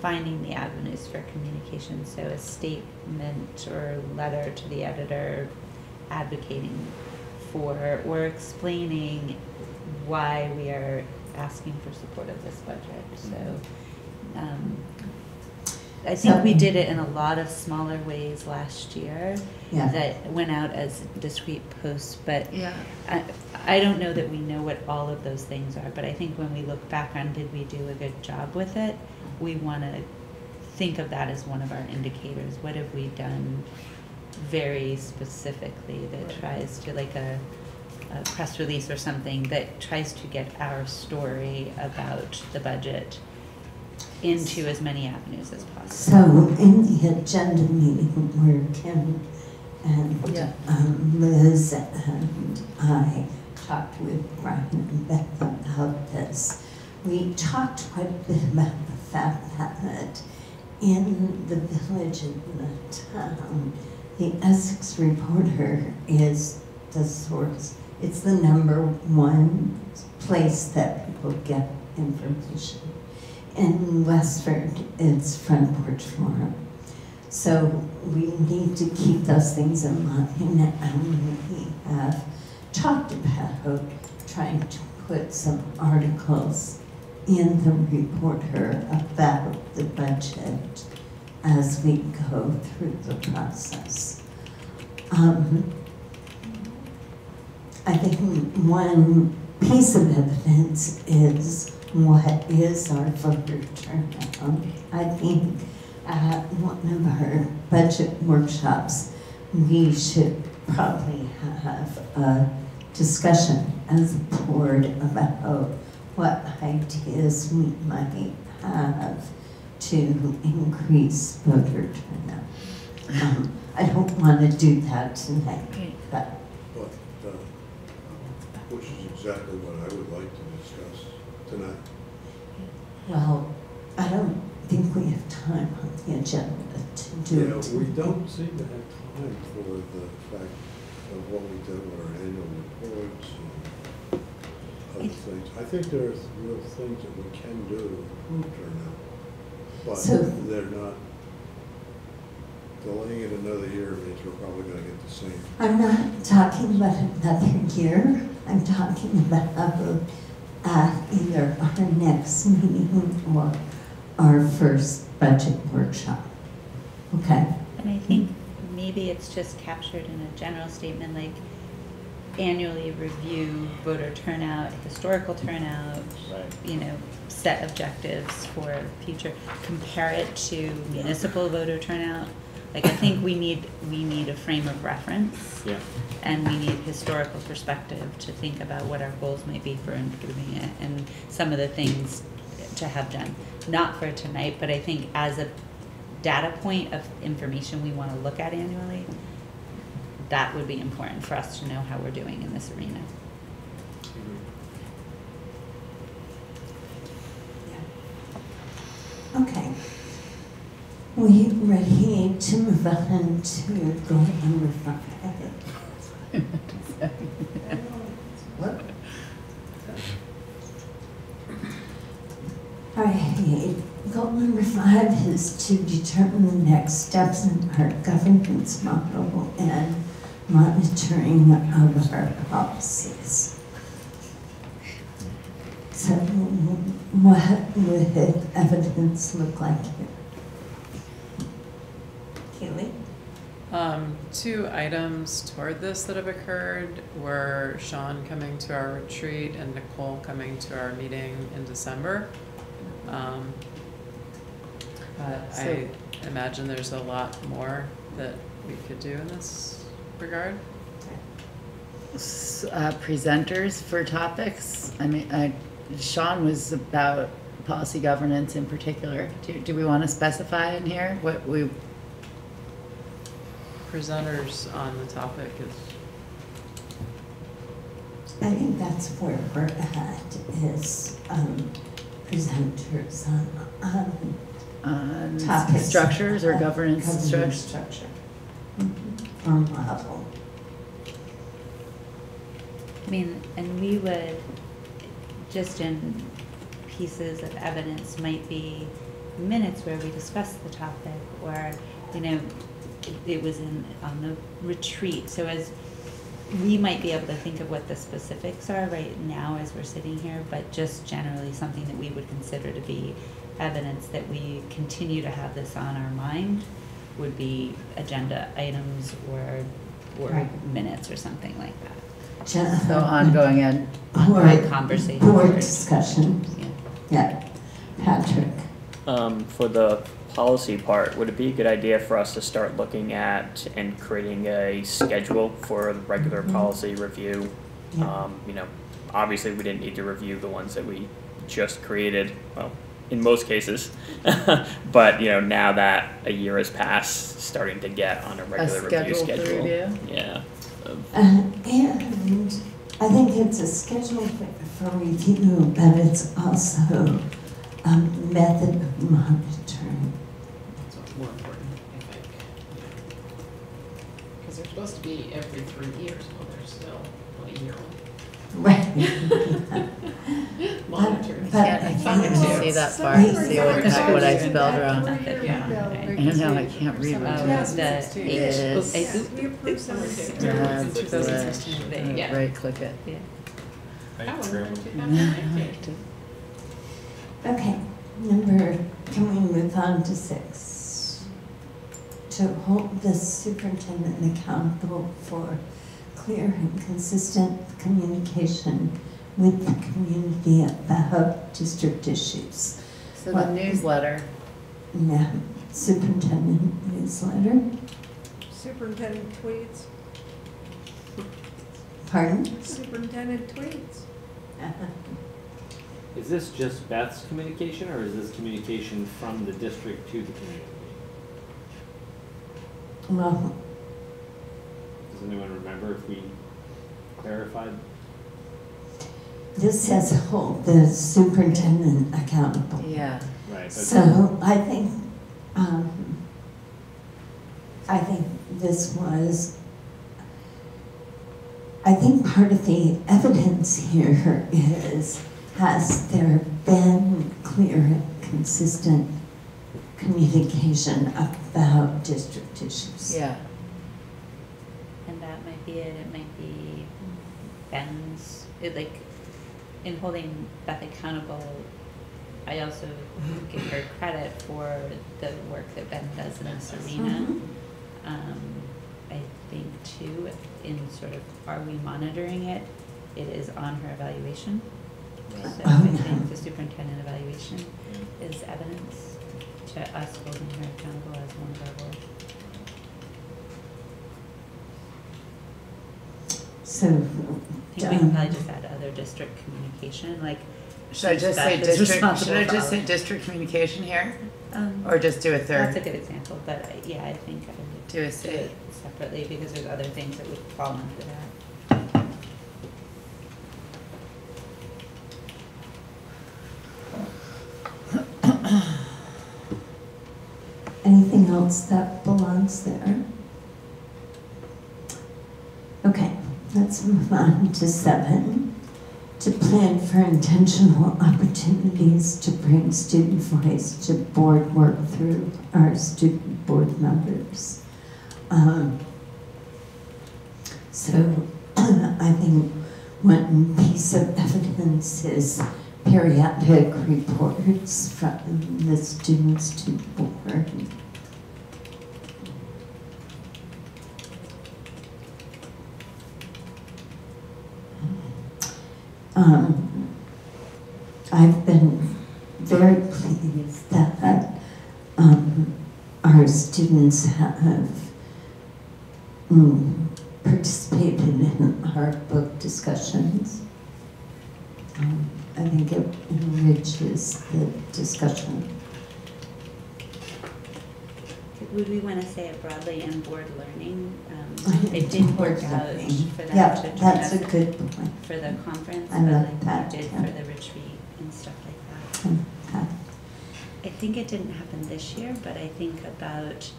finding the avenues for communication. So a statement or letter to the editor advocating for or explaining why we are asking for support of this budget. So I think we did it in a lot of smaller ways last year that went out as discrete posts, but I don't know that we know what all of those things are, but I think when we look back on did we do a good job with it, we want to think of that as one of our indicators. What have we done very specifically that tries to, like a press release or something that tries to get our story about the budget into as many avenues as possible. So in the agenda meeting where Kim and Liz and I talked with Brian and Beth about this, we talked quite a bit about the fact that in the village and the town, the Essex Reporter is the source. It's the #1 place that people get information. In Westford, it's Front Porch Forum. So we need to keep those things in mind, and we have talked about trying to put some articles in the Reporter about the budget as we go through the process. I think one piece of evidence is what is our voter turnout. I think at one of our budget workshops, we should probably have a discussion as a board about what ideas we might have to increase voter turnout. I don't want to do that tonight, but which is exactly what I would like to discuss tonight. well, I don't think we have time on the agenda to do it. We don't seem to have time for the fact of what we did with our annual reports and other things. I think there's real things that we can do to improve turnout, but they're not. Delaying it another year means we're probably going to get the same. I'm not talking about another year. I'm talking about either our next meeting or our first budget workshop. Okay? And I think maybe it's just captured in a general statement like annually review voter turnout, historical turnout, you know, set objectives for future, compare it to municipal voter turnout. Like I think we need a frame of reference, and we need historical perspective to think about what our goals might be for improving it, and some of the things to have done. Not for tonight, but I think as a data point of information we want to look at annually, that would be important for us to know how we're doing in this arena. Okay. We ready to move on to goal number 5? What? All right, goal number 5 is to determine the next steps in our governance model and monitoring of our policies. So what would evidence look like here? Keely? 2 items toward this that have occurred were Sean coming to our retreat and Nicole coming to our meeting in December. But I imagine there's a lot more that we could do in this regard. Presenters for topics. I mean, Sean was about policy governance in particular. Do we want to specify in here what we? Presenters on the topic is. I think that's where we're at, is presenters on topics. Structures or governance structure. Or model. I mean, and we would, just in pieces of evidence, might be minutes where we discuss the topic, or, you know, it was on the retreat. So as we might be able to think of what the specifics are right now as we're sitting here, but just generally something that we would consider to be evidence that we continue to have this on our mind would be agenda items or minutes or something like that. So ongoing and conversation. Board discussion. Yeah. Patrick. For the policy part, would it be a good idea for us to start looking at and creating a schedule for the regular policy review? Yeah. You know, obviously we didn't need to review the ones that we just created, well, in most cases, but you know, now that a year has passed, starting to get on a regular review schedule. For review? Yeah. And I think it's a schedule for review, but it's also a method of monitoring. That's what's more important, I think. Because they're supposed to be every 3 years, well, they're still a year old. Right. Monitoring. I can't see that far to see what I spelled wrong. Yeah. I don't know, I can't read what it is. We approved summer too. In 2016. Yeah. Right click it. That one went in 2019. Okay, can we move on to 6? To hold the superintendent accountable for clear and consistent communication with the community about district issues. So the newsletter. Yeah, superintendent newsletter. Superintendent tweets. Pardon? Superintendent tweets. Is this just Beth's communication, or is this communication from the district to the community? Well, Does anyone remember if we clarified? this says hold the superintendent accountable. Yeah. Right. But So I think this was, I think part of the evidence here is, has there been clear and consistent communication about district issues? Yeah. And that might be it. It might be Ben's, in holding Beth accountable, I also give her credit for the work that Ben does in this arena. I think too, in sort of, are we monitoring it? It is on her evaluation. So I think the superintendent evaluation is evidence to us holding her accountable as one of our goals. So, I think we can probably just add other district communication, like. Should I just say Beth is district, should I responsible just for say all- district communication here? Um, Or just do a That's a third? good example, but yeah, I think I would Do a do C. it separately because there's other things that would fall under that. anything else that belongs there? Okay, let's move on to 7. To plan for intentional opportunities to bring student voice to board work through our student board members. So I think one piece of evidence is periodic reports from the students to the board. I've been very pleased that our students have participated in our book discussions. I think it enriches the discussion. Would we want to say it broadly in board learning? It didn't work out for them yeah, to that's a good point. For the conference, I but like like that, we did yeah. for the retreat and stuff like that. Okay. I think it didn't happen this year, but I think about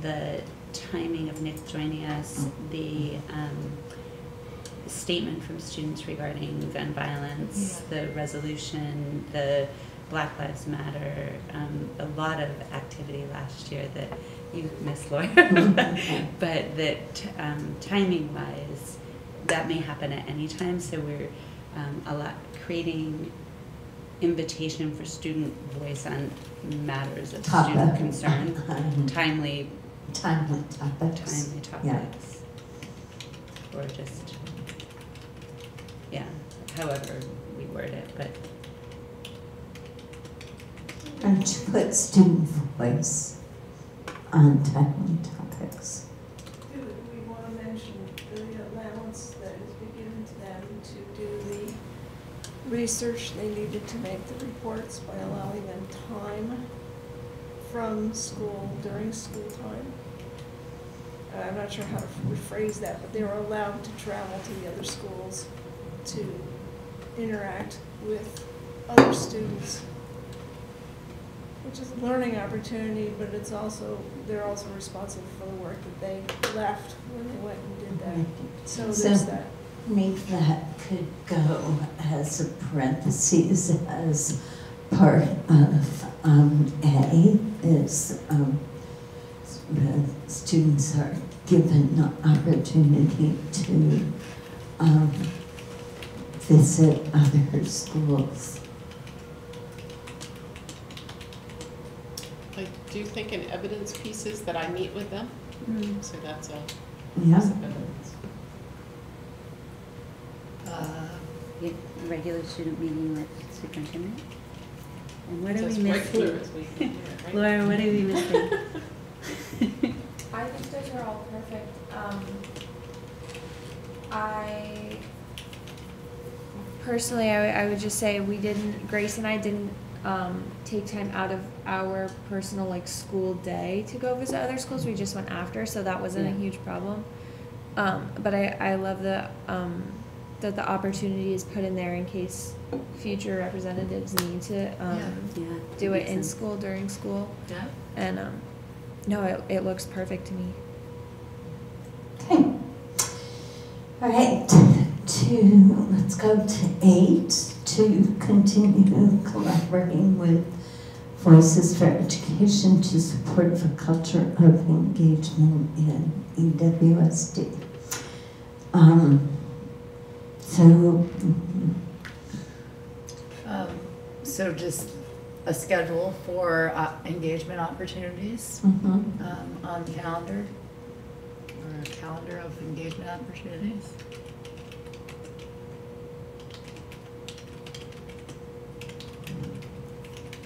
the timing of Nick joining us, the statement from students regarding gun violence, the resolution, the Black Lives Matter, a lot of activity last year that you missed, Laura, but that timing-wise, that may happen at any time. So we're creating invitation for student voice on matters of student concern, timely topics, yeah. or just however we word it, but. And to put student voice on timely topics. Do we want to mention the allowance that is given to them to do the research they needed to make the reports by allowing them time from school during school time? I'm not sure how to rephrase that, but they were allowed to travel to the other schools to interact with other students, which is a learning opportunity, but it's also, they're also responsible for the work that they left when they went and did that. So there's that. Maybe that could go as a parentheses as part of A is the students are given the opportunity to visit other schools. I do think in evidence pieces that I meet with them, so that's a Yeah. piece of evidence. Regular student meeting with superintendent? And what are Just we regular missing? as we can do it, right? Laura, what are we missing? I think those are all perfect. I personally, I would just say Grace and I didn't take time out of our personal school day to go visit other schools. We just went after, so that wasn't a huge problem. But I love that the opportunity is put in there in case future representatives need to do it in school during school. Yeah. And no, it looks perfect to me. Okay. All right, let's go to 8, to continue collaborating with Voices for Education to support a culture of engagement in EWSD. So just a schedule for engagement opportunities on the calendar, or a calendar of engagement opportunities.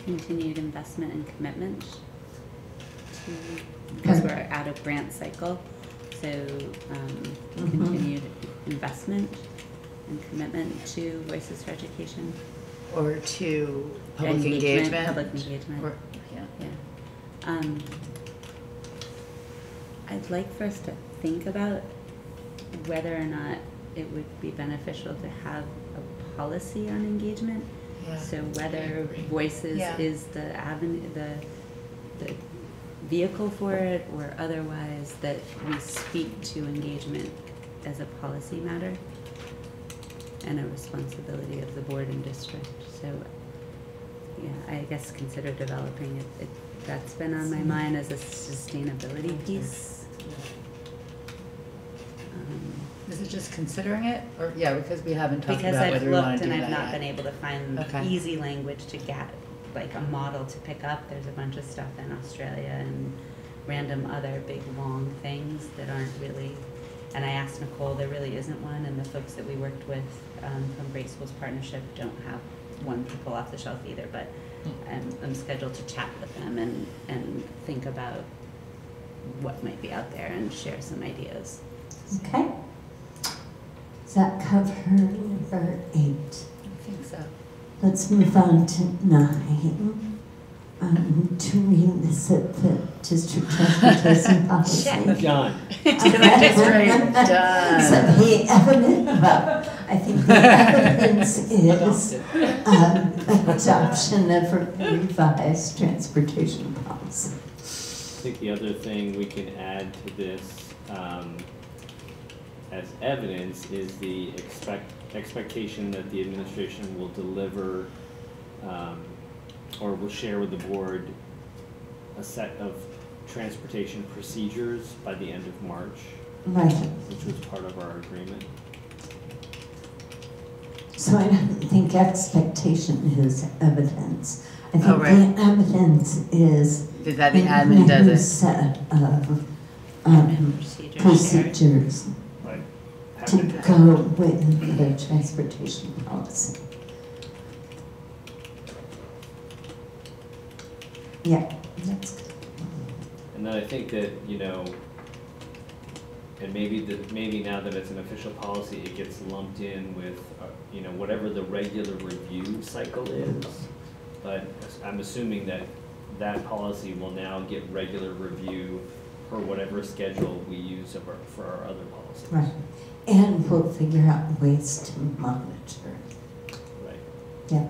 Continued investment and commitment because we're out of grant cycle, so continued investment and commitment to Voices for Education. Or to public engagement. Public engagement. Or, I'd like for us to think about whether or not it would be beneficial to have a policy on engagement. So whether Voices is the avenue, the vehicle for it or otherwise, that we speak to engagement as a policy matter and a responsibility of the board and district. So, yeah, I guess consider developing it. That's been on my mind as a sustainability piece. Is it just considering it, or, yeah, because we haven't talked Because about I've whether we wanna looked do and that I've not yet. been able to find Okay. easy language to get, like a model to pick up. There's a bunch of stuff in Australia and random other big long things that aren't really, and I asked Nicole, there really isn't one, and the folks that we worked with from Great Schools Partnership don't have one to pull off the shelf either, but I'm scheduled to chat with them and think about what might be out there and share some ideas. Okay. Does that cover number 8? I think so. Let's move on to 9. To revisit the district transportation policy. John. Done. So the evidence, well, I think the evidence is adoption of a revised transportation policy. I think the other thing we can add to this as evidence is the expectation that the administration will deliver or will share with the board a set of transportation procedures by the end of March, Right. which was part of our agreement. So I don't think expectation is evidence. I think Oh, right. the evidence is That the admin does new it. set of Admin procedures Right. to go with the transportation policy. Yeah, that's good. And then I think that, you know, and maybe now that it's an official policy, it gets lumped in with, you know, whatever the regular review cycle is. But I'm assuming that that policy will now get regular review for whatever schedule we use for our other policies. Right. And we'll figure out ways to monitor. Right. Yeah.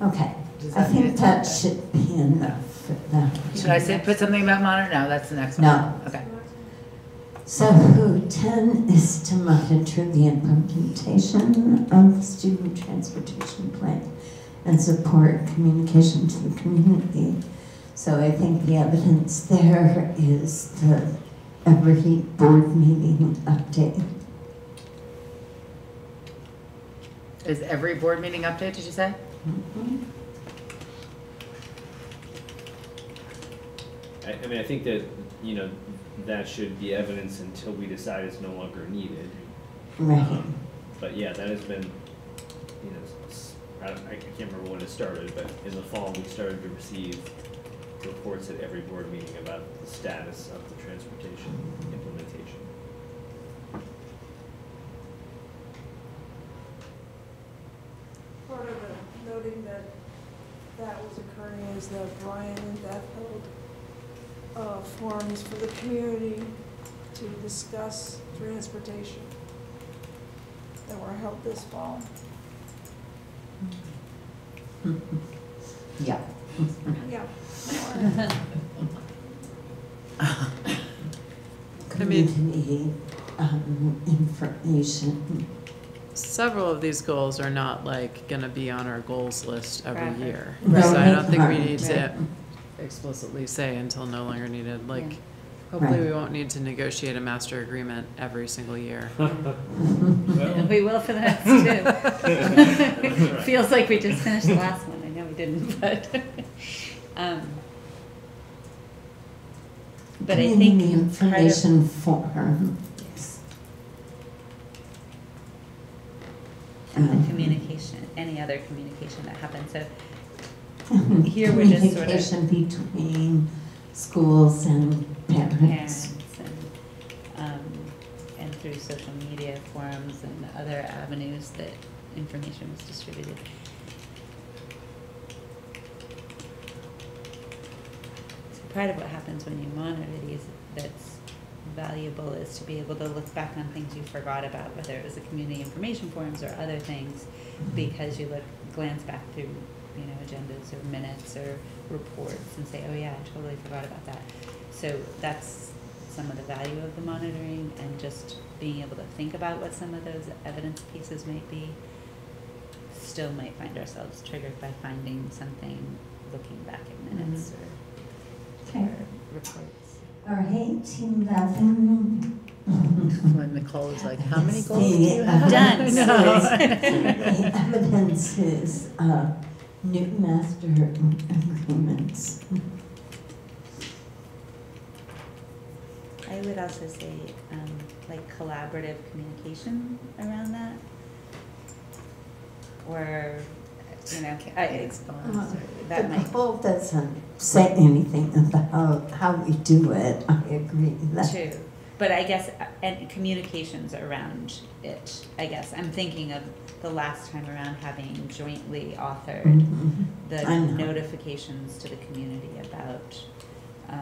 Okay. Does I that mean think it's that okay? should be enough for that. Should I say, put something about monitor? No, that's the next one. No. Okay. So 10 is to monitor the implementation of the student transportation plan and support communication to the community. So I think the evidence there is the every board meeting update. Is every board meeting update, did you say? Mhm. I mean, I think that, you know, that should be evidence until we decide it's no longer needed. Right. But yeah, that has been, you know, I can't remember when it started, but in the fall, we started to receive reports at every board meeting about the status of the transportation implementation. Part of the noting that that was occurring is that Brian and Beth held forums for the community to discuss transportation that were held this fall. Yeah. Yeah. Community information. Several of these goals are not like gonna be on our goals list every Right. year. Right. So I don't think we Right. need to Right. explicitly say until no longer needed, like, Yeah. hopefully Right. we won't need to negotiate a master agreement every single year. We will for the next 2. Feels like we just finished the last one. I know we didn't, but but I think Community information forum. Yes. the communication, any other communication that happens. So here we're just sort of communication between schools and parents. parents and through social media forums and other avenues that information was distributed. So part of what happens when you monitor these that's valuable is to be able to look back on things you forgot about, whether it was the community information forums or other things, because you glance back through agendas or minutes or reports and say, oh yeah, I totally forgot about that. So that's some of the value of the monitoring, and just being able to think about what some of those evidence pieces might be. Still might find ourselves triggered by finding something, looking back at minutes or reports. All right, team 11. When Nicole is like, how many goals do you have? Done. No. The evidence is new master agreements. I would also say like collaborative communication around that, or that The might goal doesn't say anything about how we do it. I agree with that. true. But I guess and communications around it. I guess I'm thinking of the last time around having jointly authored the I know. notifications to the community about.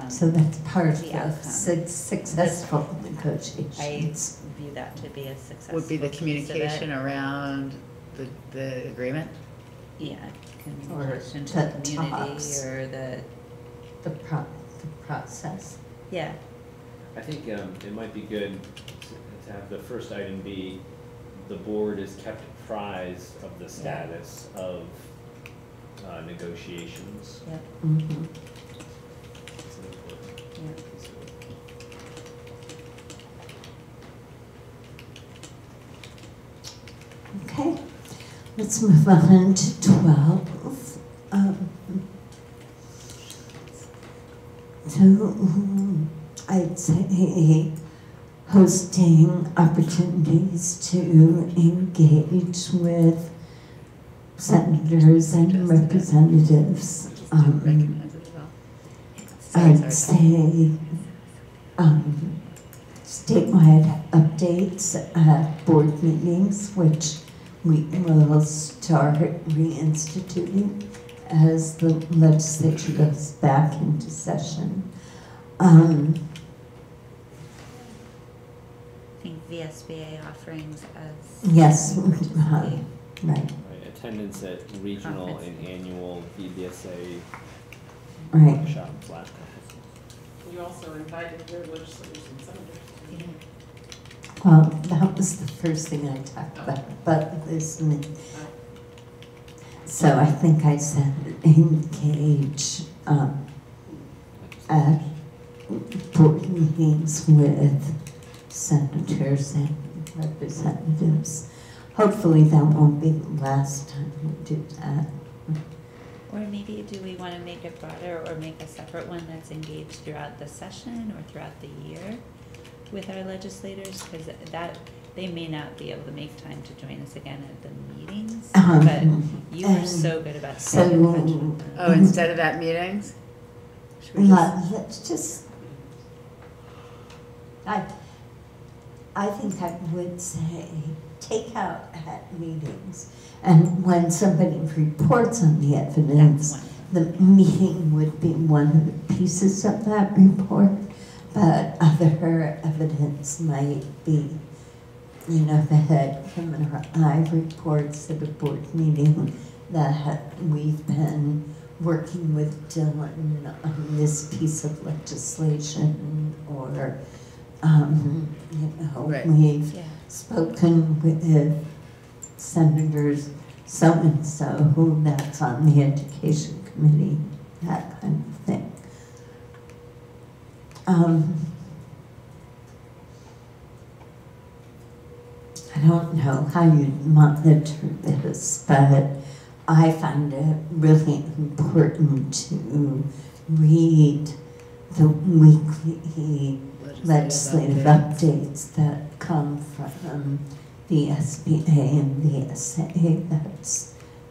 So that's part the of outcome. successful negotiations. I view that to be a successful. Would be the piece of communication it. around the agreement? Yeah, communication Or to the the community talks. or the The process. yeah. I think it might be good to have the first item be, the board is kept apprised of the status of negotiations. Yep. Mm-hmm. It's an important Yeah. piece of it. Okay, let's move on to 12. So I'd say hosting opportunities to engage with senators and representatives. Recognize it as well. I'd say statewide updates at board meetings, which we will start reinstituting as the legislature goes back into session. I think VSBA offerings as Yes, participate. right, Right, attendance at regional and annual VBSA right. workshops, last You also invited your legislators and senators. Yeah. Well, that was the first thing I talked about listening. So I think I said engage at board meetings with senators and representatives. Hopefully that won't be the last time we do that. Or maybe do we want to make it broader or make a separate one that's engaged throughout the session or throughout the year with our legislators? Because that they may not be able to make time to join us again at the meetings. But you were so good about staying in touch with them. Oh, instead of at meetings? Should we just- Let's just, I think I would say take out at meetings. And when somebody reports on the That's evidence, one. the meeting would be one of the pieces of that report, but other evidence might be, the Kim or I reports at a board meeting that we've been working with Dylan on this piece of legislation, or, Right. we've Yeah. spoken with senators so-and-so who that's on the education committee, that kind of thing. I don't know how you monitor this, but I find it really important to read the weekly legislative updates that come from the SBA and the SA.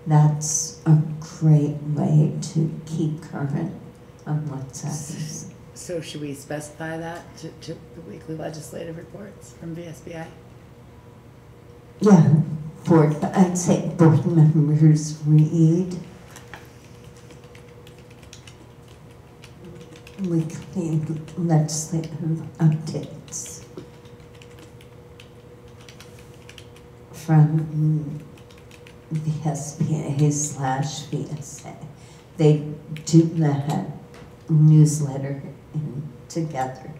That's a great way to keep current on what's happening. So should we specify that to the weekly legislative reports from VSBI? Yeah, I'd say board members read weekly legislative updates from VSBA/VSA. They do that newsletter together.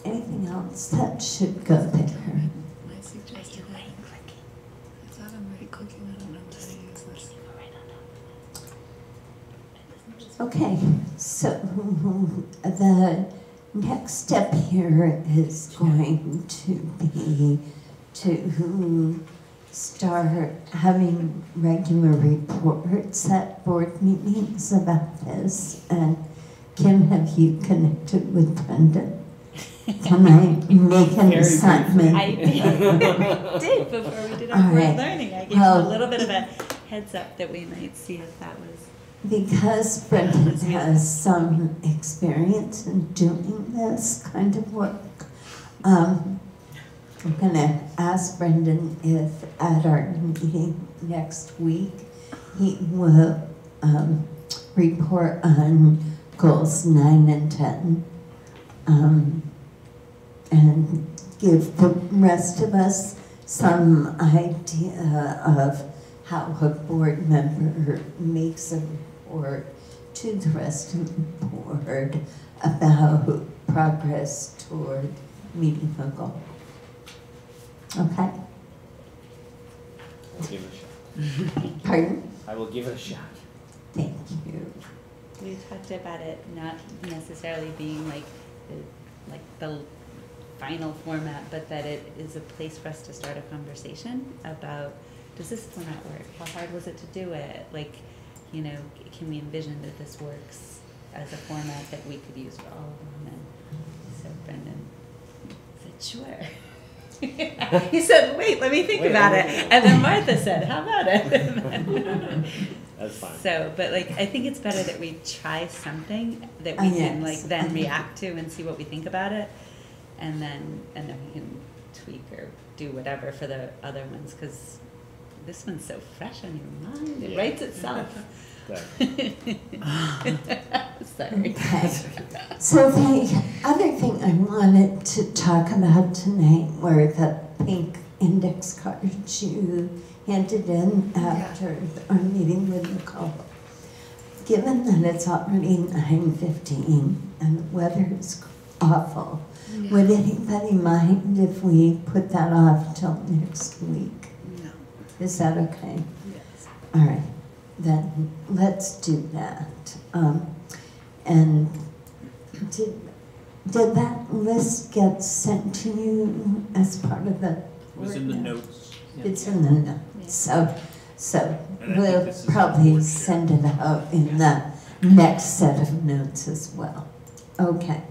Anything else that should go there? My suggested that. I thought I'm right clicking, I don't know how to use this. Okay, so the next step here is going to be to start having regular reports at board meetings about this. And Kim, have you connected with Brendan? Can I make an assignment? I did before we did our All board right. learning. I gave him a little bit of a heads up that we might see if that was. Because Brendan has some experience in doing this kind of work, I'm going to ask Brendan if at our meeting next week he will report on goals 9 and 10 and give the rest of us some idea of how a board member makes a report to the rest of the board about progress toward meeting a goal. Okay? I'll give it a shot. Pardon? I will give it a shot. Thank you. We talked about it not necessarily being like the final format, but that it is a place for us to start a conversation about, does this format work? How hard was it to do it? Like, you know, can we envision that this works as a format that we could use for all of them? And so Brendan said, sure. He said, wait, let me think about it. And then Martha said, how about it? That's fine. So, but like, I think it's better that we try something that we can like then react to and see what we think about it. And then we can tweak or do whatever for the other ones, because this one's so fresh on your mind. It writes itself. Sorry. Okay. So the other thing I wanted to talk about tonight were the pink index cards you handed in after our meeting with Nicole. Given that it's already 9:15 and the weather is awful, would anybody mind if we put that off till next week? No. Is that okay? Yes. All right, then let's do that. And did that list get sent to you as part of the? It was in the notes. It's in the notes. So And I think we'll this is probably board send it out in the next set of notes as well. Okay,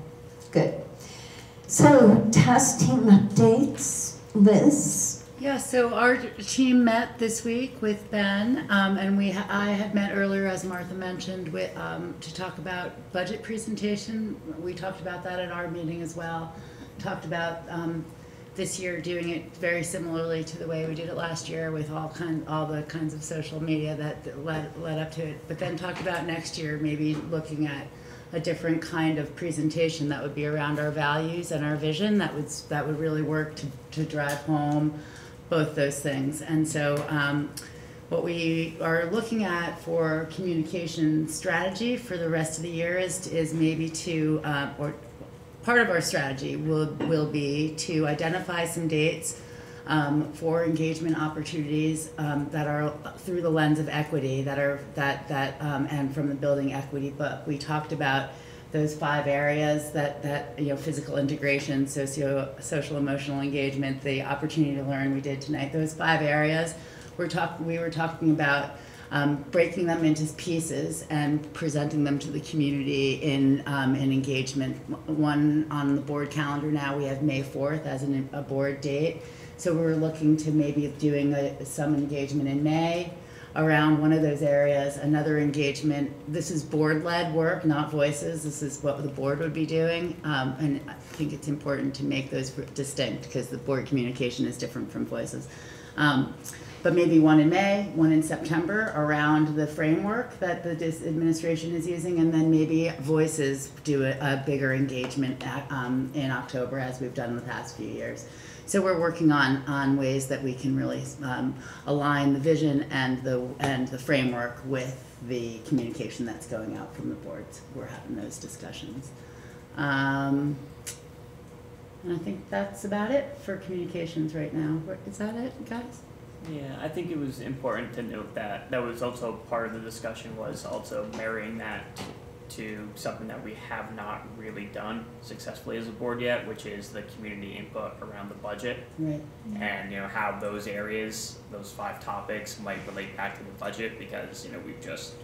good. So testing updates, Liz? Yeah, so our team met this week with Ben, and I had met earlier, as Martha mentioned, to talk about budget presentation. We talked about that at our meeting as well. Talked about this year doing it very similarly to the way we did it last year, with all the kinds of social media that led up to it. But then talked about next year maybe looking at a different kind of presentation that would be around our values and our vision that would really work to drive home both those things. And so what we are looking at for communication strategy for the rest of the year is maybe to, or part of our strategy will be to identify some dates for engagement opportunities that are through the lens of equity, and from the Building Equity book. We talked about those 5 areas that physical integration, social emotional engagement, the opportunity to learn we did tonight. Those 5 areas we were talking about breaking them into pieces and presenting them to the community in engagement. One on the board calendar now, we have May 4th as a board date. So we're looking to maybe doing some engagement in May around one of those areas. Another engagement, this is board-led work, not voices. This is what the board would be doing. And I think it's important to make those distinct because the board communication is different from voices. but maybe one in May, one in September around the framework that the administration is using, and then maybe Voices do a bigger engagement in October, as we've done in the past few years. So we're working on ways that we can really align the vision and the framework with the communication that's going out from the boards. We're having those discussions. And I think that's about it for communications right now. Is that it, guys? Yeah, I think it was important to note that that was also part of the discussion, was also marrying that to something that we have not really done successfully as a board yet, which is the community input around the budget. Right. And how those areas, those 5 topics might relate back to the budget, because we've just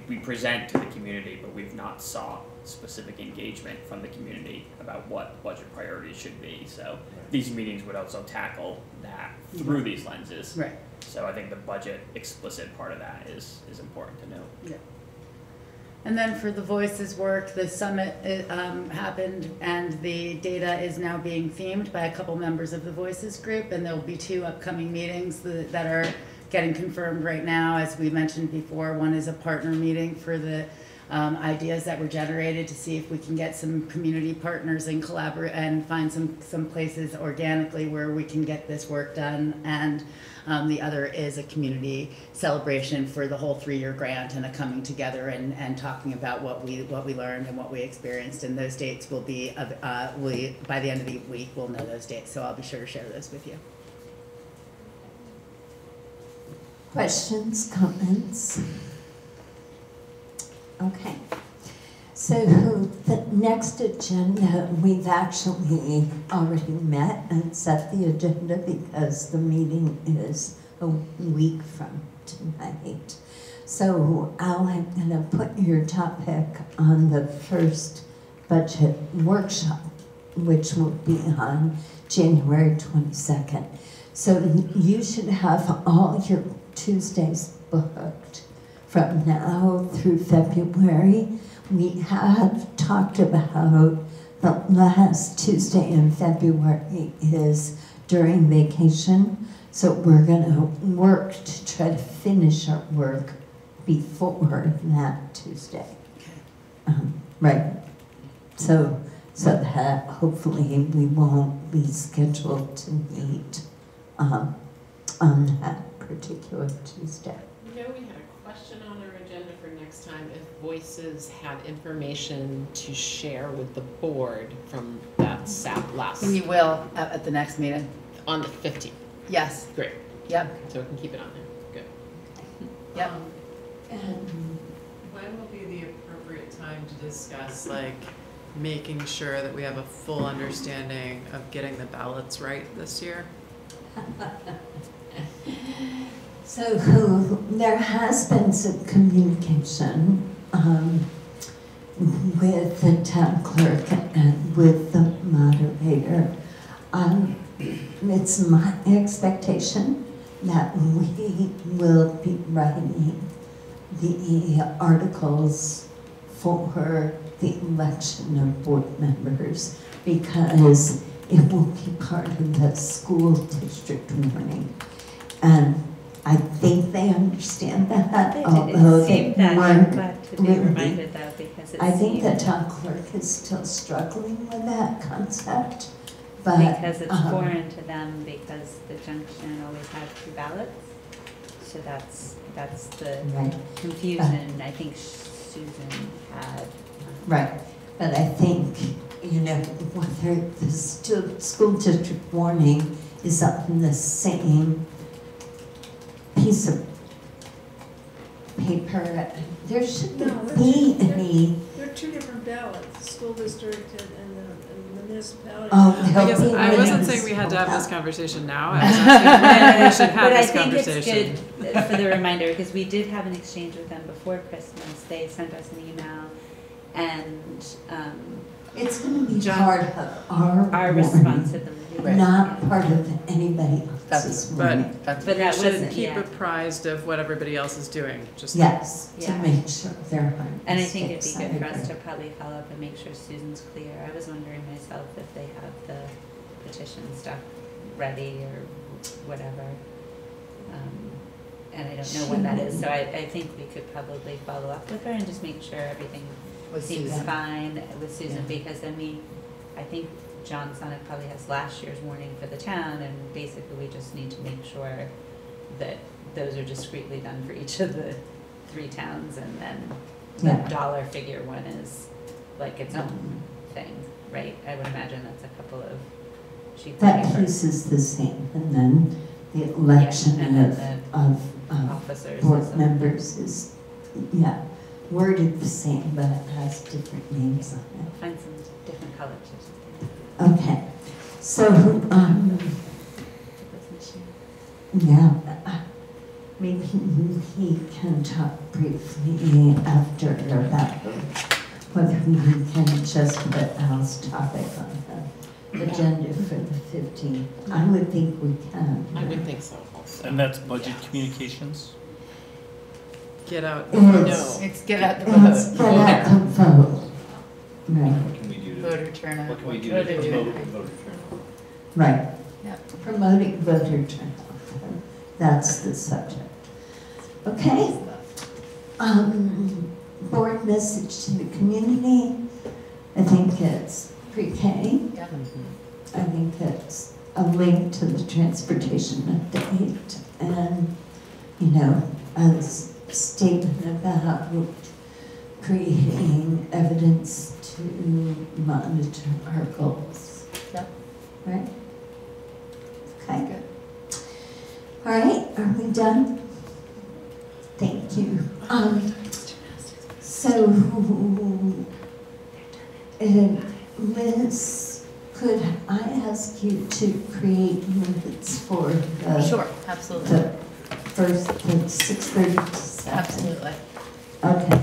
we present to the community, but we've not sought specific engagement from the community about what budget priorities should be. So these meetings would also tackle that through these lenses. Right. So I think the budget explicit part of that is important to note. Yeah. And then for the Voices work, the summit happened, and the data is now being themed by a couple members of the Voices group, and there will be 2 upcoming meetings that are getting confirmed right now. As we mentioned before, one is a partner meeting for the ideas that were generated to see if we can get some community partners and collaborate and find some places organically where we can get this work done. And the other is a community celebration for the whole 3-year grant, and a coming together and talking about what we learned and what we experienced. And those dates will be by the end of the week we'll know those dates. So I'll be sure to share those with you. Questions, comments? Okay. So the next agenda, we've actually already met and set the agenda because the meeting is a week from tonight. So Al, I'm going to put your topic on the first budget workshop, which will be on January 22nd. So you should have all your Tuesdays booked from now through February. We have talked about the last Tuesday in February is during vacation, so we're going to work to try to finish our work before that Tuesday. Right. So that hopefully we won't be scheduled to meet on that particular Tuesday. We had a question on our agenda for next time, if Voices had information to share with the board from that last. And you will at the next meeting. On the 15th. Yes. Great. Yep. So we can keep it on there. Good. Yep. And when will be the appropriate time to discuss, like, making sure that we have a full understanding of getting the ballots right this year? So there has been some communication with the town clerk and with the moderator. It's my expectation that we will be writing the articles for the election of board members, because it will be part of the school district warning. And I think they understand that, although they weren't glad to be reminded though, because I think the town clerk is still struggling with that concept, but because it's foreign to them, because the junction always had 2 ballots. So that's the right. confusion I think Susan had. Right, but I think, whether the school district warning is on the same piece of paper, there shouldn't be any. There are 2 different ballots, the school district and the municipality. I wasn't saying we had to have this conversation now. I was asking when we should have this conversation. But I think it's good for the reminder, because we did have an exchange with them before Christmas. They sent us an email, and it's going to be part of our responsibility, not part of anybody else's warning. But that we should wasn't, keep apprised of what everybody else is doing. Just to make sure there aren't And I think it'd be mistakes. good for us to probably follow up and make sure Susan's clear. I was wondering myself if they have the petition stuff ready or whatever. And I don't know when that is, so I think we could probably follow up with her and just make sure everything With seems Susan. fine with Susan, Yeah. because then I think John Sonic probably has last year's warning for the town, and basically we just need to make sure that those are discreetly done for each of the 3 towns, and then the Yeah. dollar figure one is like its own thing, right? I would imagine that's a couple of sheets of That paper. piece is the same, and then the election Yeah, and then of Officers. board is a- members is, yeah, worded the same, but it has different names on We'll find some different colors or something. it. Okay, so, yeah, maybe he can talk briefly after about whether we can just put Al's topic on the agenda for the 15th. I would think we can. I would think so also. And that's budget Yes. communications? Get out. It's- It's get out the Let's vote. get out the vote. Right, What can we do to, Voter turnout. what can we do What to are they promote doing? voter turnout? right. Yep. Promoting voter turnout. That's the subject. Okay. Board message to the community. I think it's pre-K. Yeah. I think it's a link to the transportation update and, you know, a statement about creating evidence to monitor our goals. Yep. Right? Okay. Good. All right, are we done? Thank you. So, Liz, could I ask you to create minutes for the, Sure, absolutely. the first, the 6:30 to 7? Absolutely. Okay.